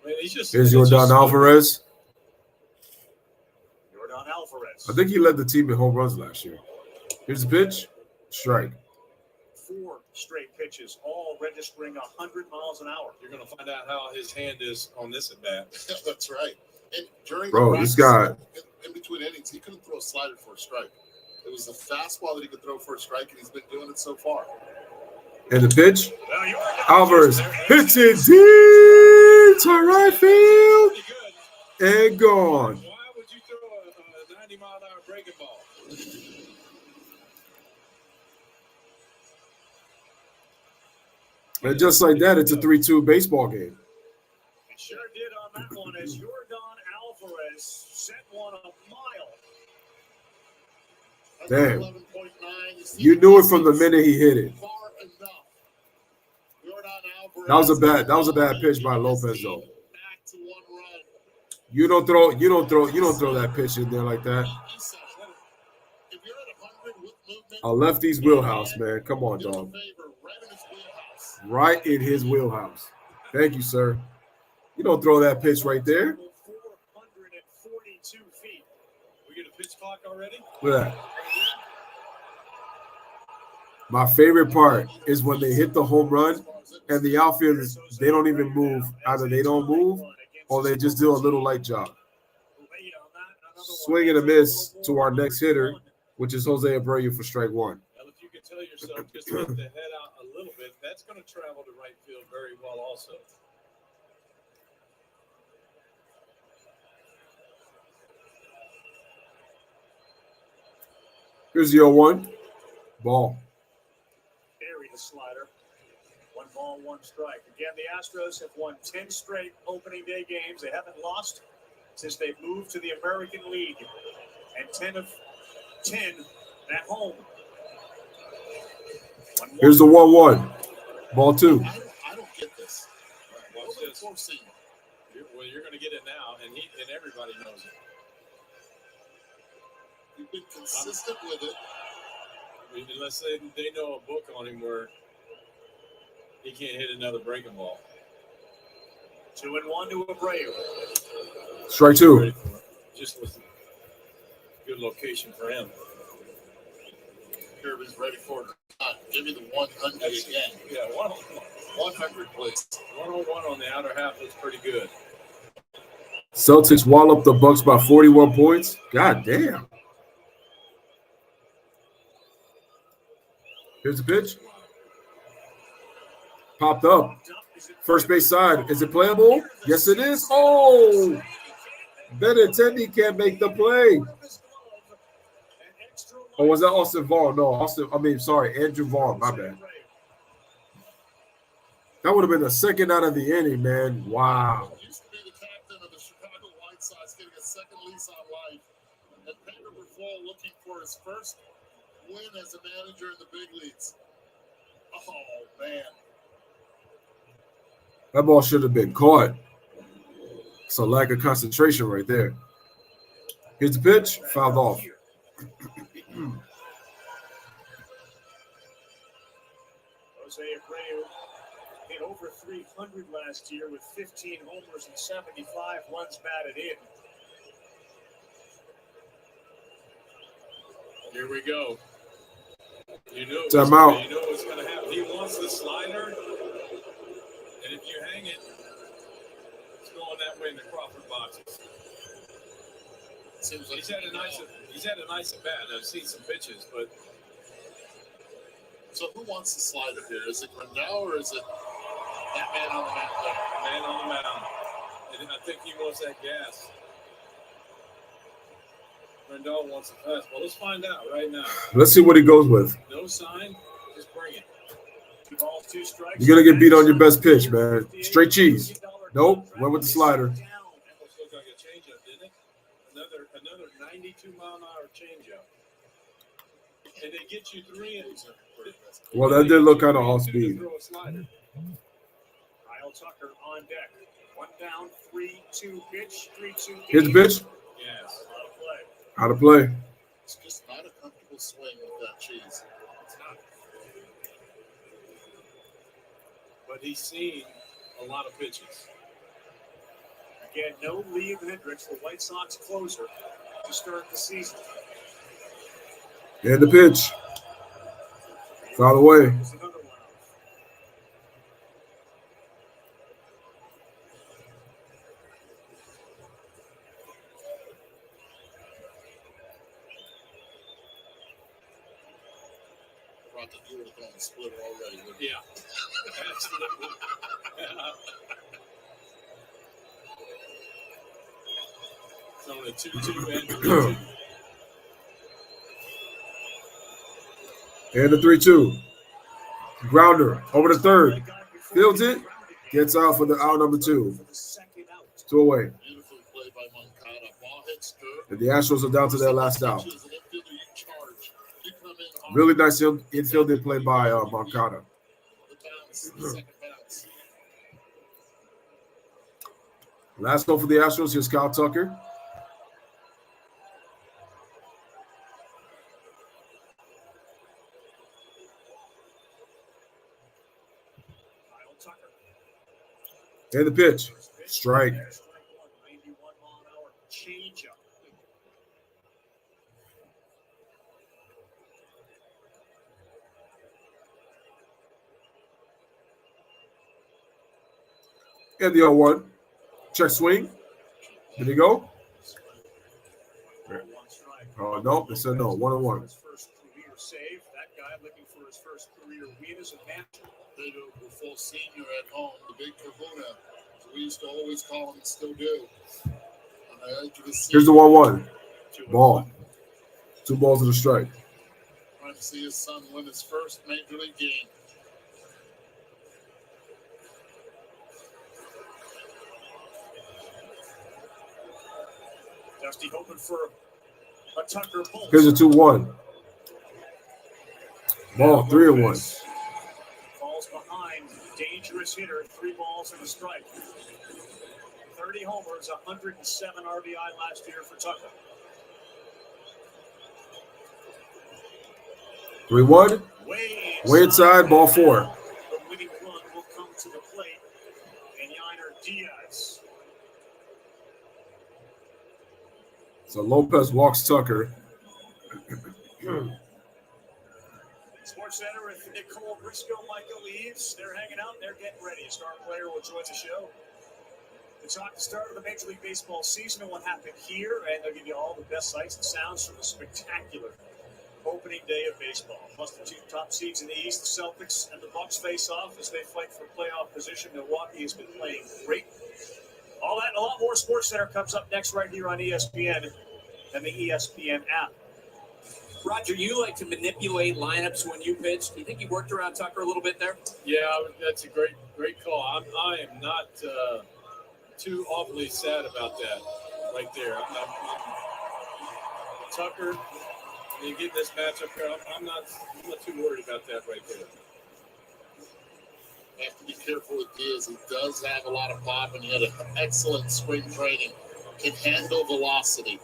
I mean, he's just. Here's Yordan Alvarez. Yordan Alvarez. I think he led the team in home runs last year. Here's the pitch. Strike. 4 straight pitches, all registering 100 miles an hour. You're going to find out how his hand is on this at bat. That's right. And during this guy. In between innings, he couldn't throw a slider for a strike. It was the fastball that he could throw for a strike, and he's been doing it so far. And the pitch. Alvarez hits it deep to right field. And gone. Why would you throw a 90 mile an hour breaking ball? And just like that, it's a 3-2 baseball game. It sure did on that one as Yordan Alvarez sent one a mile. Damn. You knew it from the minute he hit it. That was a bad pitch by Lopez though. You don't throw that pitch in there like that. A lefty's wheelhouse, man. Come on, dog. Right in his wheelhouse. Thank you, sir. You don't throw that pitch right there. 442 feet. We get a pitch clock already? Look at that. My favorite part is when they hit the home run and the outfielders, they don't even move. Either they don't move or they just do a little light job. Swing and a miss to our next hitter, which is Jose Abreu for strike one. Well, if you can tell yourself just let the head out a little bit, that's going to travel to right field very well also. Here's the 0-1. Ball. Bury the slider. 1 ball, 1 strike. Again, the Astros have won 10 straight opening day games. They haven't lost since they've moved to the American League. And 10 of 10 at home. Here's the 1-1. Ball 2. I don't get this. Watch this. You're going to get it now, and everybody knows it. You've been consistent with it. I mean, unless they know a book on him where he can't hit another breaking ball. 2-1 to Abreu. Strike 2. Just with good location for him. Kirby's ready for it. Give me the 100 again. Yeah, 100, please. 101 on the outer half looks pretty good. Celtics wallop the Bucks by 41 points. God damn. Here's the pitch. Popped up. First base side. Is it playable? Yes, it is. Oh! Benintendi can't make the play. Or was that Austin Vaughn? No, Andrew Vaughn. My bad. That would have been the second out of the inning, man. Wow. He used to be the captain of the Chicago White Sox, getting a second lease on life. And Pedro Grifol looking for his first win as a manager in the big leagues. Oh, man. That ball should have been caught. It's a lack of concentration right there. Here's the pitch. Fouled off. Jose Abreu hit over 300 last year with 15 homers and 75 runs batted in. Here we go. You know Timeout. You know what's going to happen. He wants the slider, and if you hang it, it's going that way in the Crawford boxes. Seems like he's had a nice at bat. I've seen some pitches, but so who wants the slider here? Is it Grandal or is it that man on the mound? Man on the mound. And I think he wants that gas. Rendell wants a pass. Well, let's find out right now. Let's see what he goes with. No sign. Just bring it. 2 balls, 2 strikes. You're going to get beat on your best pitch, man. Straight cheese. Nope. Went with the slider. Almost looked like a changeup, didn't it? Another 92-mile-an-hour changeup. And they get you 3 innings. Well, that did look kind of off speed. Kyle Tucker on deck. 1 down, 3-2 pitch, 3-2. Here's the pitch. Yes. Out of play. It's just not a comfortable swing with that cheese. It's not. But he's seen a lot of pitches. Again, no Liam Hendricks, the White Sox closer, to start the season. And the pitch. Foul away. There's another one off. Brought the deal with on the splitter already. Yeah. Absolutely. Throwing a 2-2 and 3-2. And the 3-2. Grounder over the third. Fields it. Gets out for the out number 2. 2 away. Beautiful play by Moncada. Ball hits good. And the Astros are down to their last out. As an infielder, you charge. You come in hard. Really nice infield play by Moncada. The bounce, the second bounce. Last go for the Astros. Here's Kyle Tucker. And the pitch. Strike. 91-mile-an-hour changeup. And the 0-1. Check swing. Did he go? Oh, no. They said no. 1-1. His first career save. That guy looking for his first career win as a manager. Pedro Buffon Sr. at home, the big kahuna. We used to always call him and still do. Here's the 1-1. Ball. 2 balls and a strike. Trying to see his son win his first major league game. Dusty hoping for a Tucker pull. Here's a 2-1. Ball. 3-1. Falls behind. Dangerous hitter. 3 balls and a strike. 30 homers, 107 RBI last year for Tucker. 3-1. Way inside. Ball 4. The winning run will come to the plate. And Yainer Diaz. So Lopez walks Tucker. Sports Center with Nicole Briscoe, Michael Eaves. They're hanging out. They're getting ready. A star player will join the show. To talk the start of the Major League Baseball season and what happened here, and they'll give you all the best sights and sounds from the spectacular opening day of baseball. Plus the 2 top seeds in the East, the Celtics and the Bucks face off as they fight for playoff position. Milwaukee has been playing great. All that and a lot more. Sports Center comes up next right here on ESPN and the ESPN app. Roger, you like to manipulate lineups when you pitch. Do you think you worked around Tucker a little bit there? Yeah, that's a great call. I am not too awfully sad about that right there. Tucker, you get this matchup here. I'm not too worried about that right there. Have to be careful with Diaz. He does have a lot of pop, and he had an excellent spring training. Can handle velocity.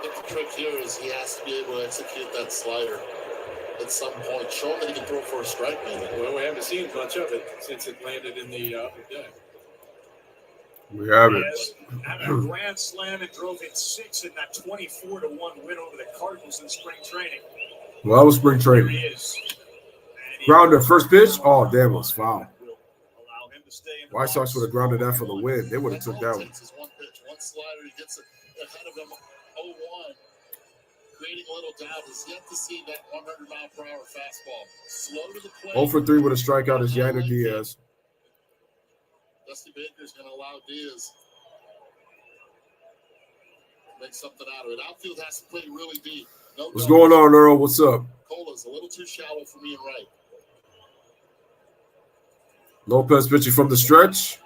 The trick here is he has to be able to execute that slider at some point. Show him that he can throw for a strike, maybe. Well, we haven't seen much of it since it landed in the upper deck. We have it. Had a grand slam and drove in 6 in that 24-1 win over the Cardinals in spring training. Well, that was spring Here training. he is. Grounder, first pitch. Oh, damn, it was foul. Allow him to stay in the White Sox would have grounded that for the win. They would have took that one. Takes his one pitch, one slider. He gets it ahead of him. 0-1. creating a little doubt. Is yet to see that 100-mile-per-hour fastball. Slow to the plate. 0 for 3 with a strikeout is Yainer Diaz. Dusty Baker's going to allow Diaz to make something out of it. Outfield has to play really deep. No What's going on, Earl? What's up? Cola's a little too shallow for me and right. Lopez pitching from the stretch.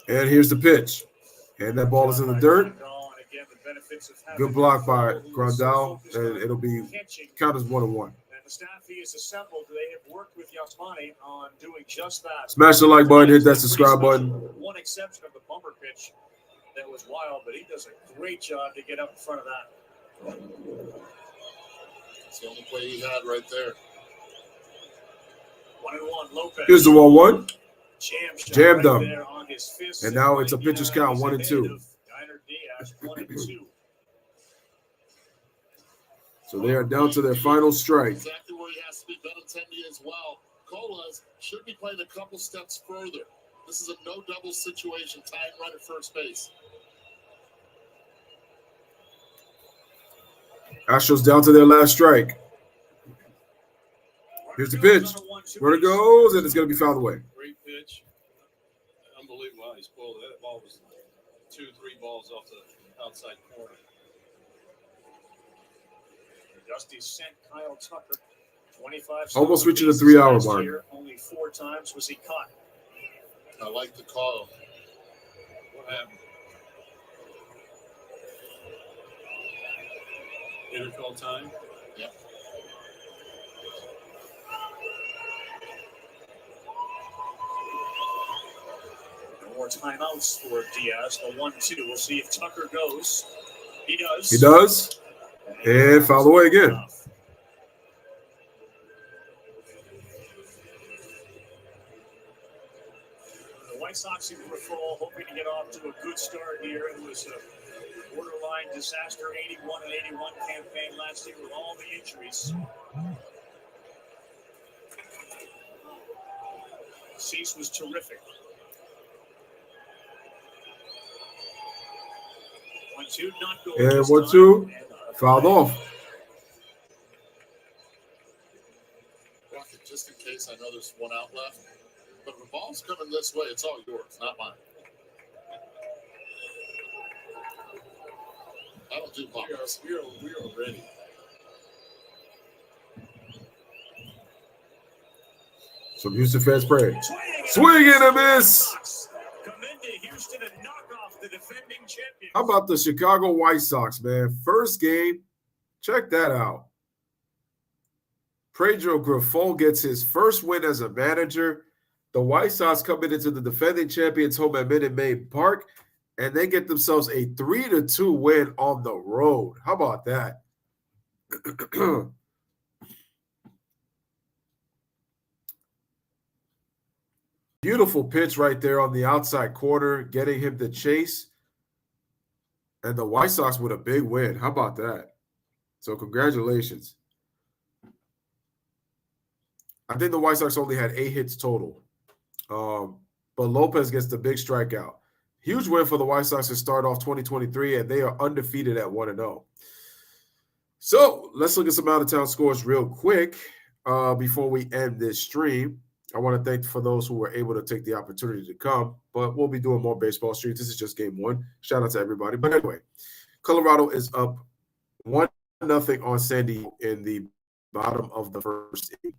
And here's the pitch. And that ball is in the dirt. Good block by Grandal. And it'll be count as 1-1. And the staff he has assembled, they have worked with Yasmani on doing just that. Smash the like button, hit that subscribe button. One exception of the bumper pitch that was wild, but he does a great job to get up in front of that. It's the only play he had right there. 1-1, Lopez. Here's the 1-1. Jammed right him. On his fist. And now it's a pitcher's count, 1-2. Diaz, 1-2. So they are down to their final strike. Exactly where he has to be Benintendi as well. Colas should be playing a couple steps further. This is a no double situation, tying run at first base. Astros down to their last strike. Here's the pitch. Where it goes, and it's going to be fouled away. Great pitch. Unbelievable how he spoiled it. That ball was 2-3 balls off the outside corner. Dusty sent Kyle Tucker 25. Almost reaching the 3-hour mark. Only 4 times was he caught. I like the call. What happened? Intercall time? Yep. No more timeouts for Diaz. The 1-2. We'll see if Tucker goes. He does. He does. And foul away again. The White Sox in the fall, hoping to get off to a good start here. It was a borderline disaster 81 and 81 campaign last year with all the injuries. Cease was terrific. 1-2, not going. And 1-2, fouled off. Rocket, just in case, I know there's one out left. But if the ball's coming this way, it's all yours, not mine. I don't do pop-ups. We are ready. Some Houston fans pray. Swing and a miss. Houston and knock off the defending champions. How about the Chicago White Sox, man? First game. Check that out. Pedro Grifol gets his first win as a manager. The White Sox coming into the defending champions home at Minute Maid Park, and they get themselves a 3-2 win on the road. How about that? Beautiful pitch right there on the outside corner, getting him to chase. And the White Sox with a big win. How about that? So congratulations. I think the White Sox only had 8 hits total. But Lopez gets the big strikeout. Huge win for the White Sox to start off 2023, and they are undefeated at 1-0. So let's look at some out-of-town scores real quick before we end this stream. I want to thank for those who were able to take the opportunity to come, but we'll be doing more baseball streams. This is just game 1. Shout out to everybody. But anyway, Colorado is up 1-0 on San Diego in the bottom of the first inning.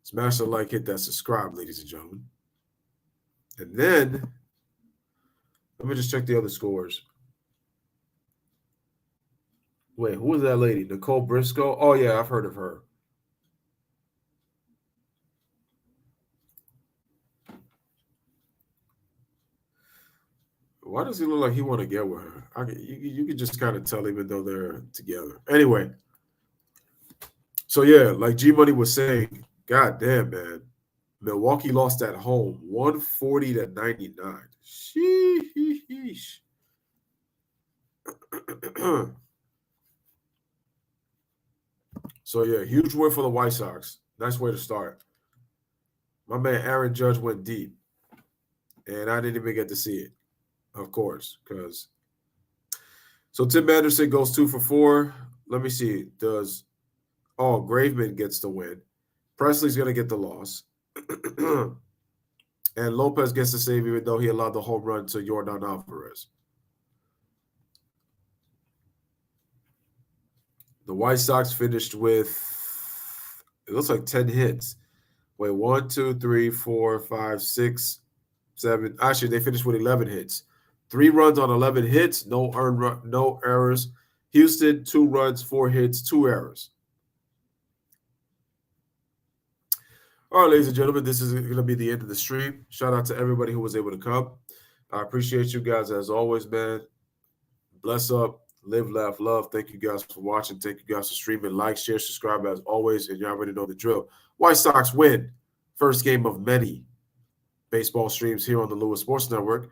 Smash the like, hit that subscribe, ladies and gentlemen. And then, let me just check the other scores. Wait, who was that lady? Nicole Briscoe? Oh, yeah, I've heard of her. Why does he look like he want to get with her? You can just kind of tell even though they're together. Anyway, so yeah, like G-Money was saying, God damn, man. Milwaukee lost at home, 140-99. Sheesh. So, yeah, huge win for the White Sox. Nice way to start. My man Aaron Judge went deep, and I didn't even get to see it, of course, because So Tim Anderson goes 2 for 4. Let me see. Graveman gets the win. Presley's going to get the loss. And Lopez gets the save, even though he allowed the home run to Yordan Alvarez. The White Sox finished with, it looks like 10 hits. Wait, 1, 2, 3, 4, 5, 6, 7. Actually, they finished with 11 hits. 3 runs on 11 hits, no earned run, no errors. Houston, 2 runs, 4 hits, 2 errors. All right, ladies and gentlemen, this is going to be the end of the stream. Shout out to everybody who was able to come. I appreciate you guys as always, man. Bless up, live, laugh, love. Thank you guys for watching. Thank you guys for streaming. Like, share, subscribe as always, and you already know the drill. White Sox win. First game of many baseball streams here on the Louis Sports Network.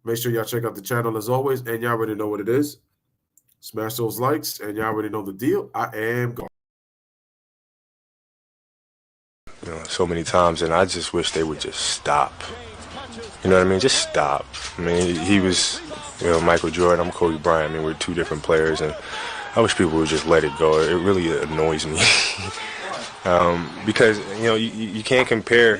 Make sure y'all check out the channel as always, and y'all already know what it is. Smash those likes, and y'all already know the deal. I am gone. So many times, and I just wish they would just stop. You know what I mean? Just stop. I mean, he was, Michael Jordan, I'm Kobe Bryant. I mean, we're 2 different players, and I wish people would just let it go. It really annoys me because, you can't compare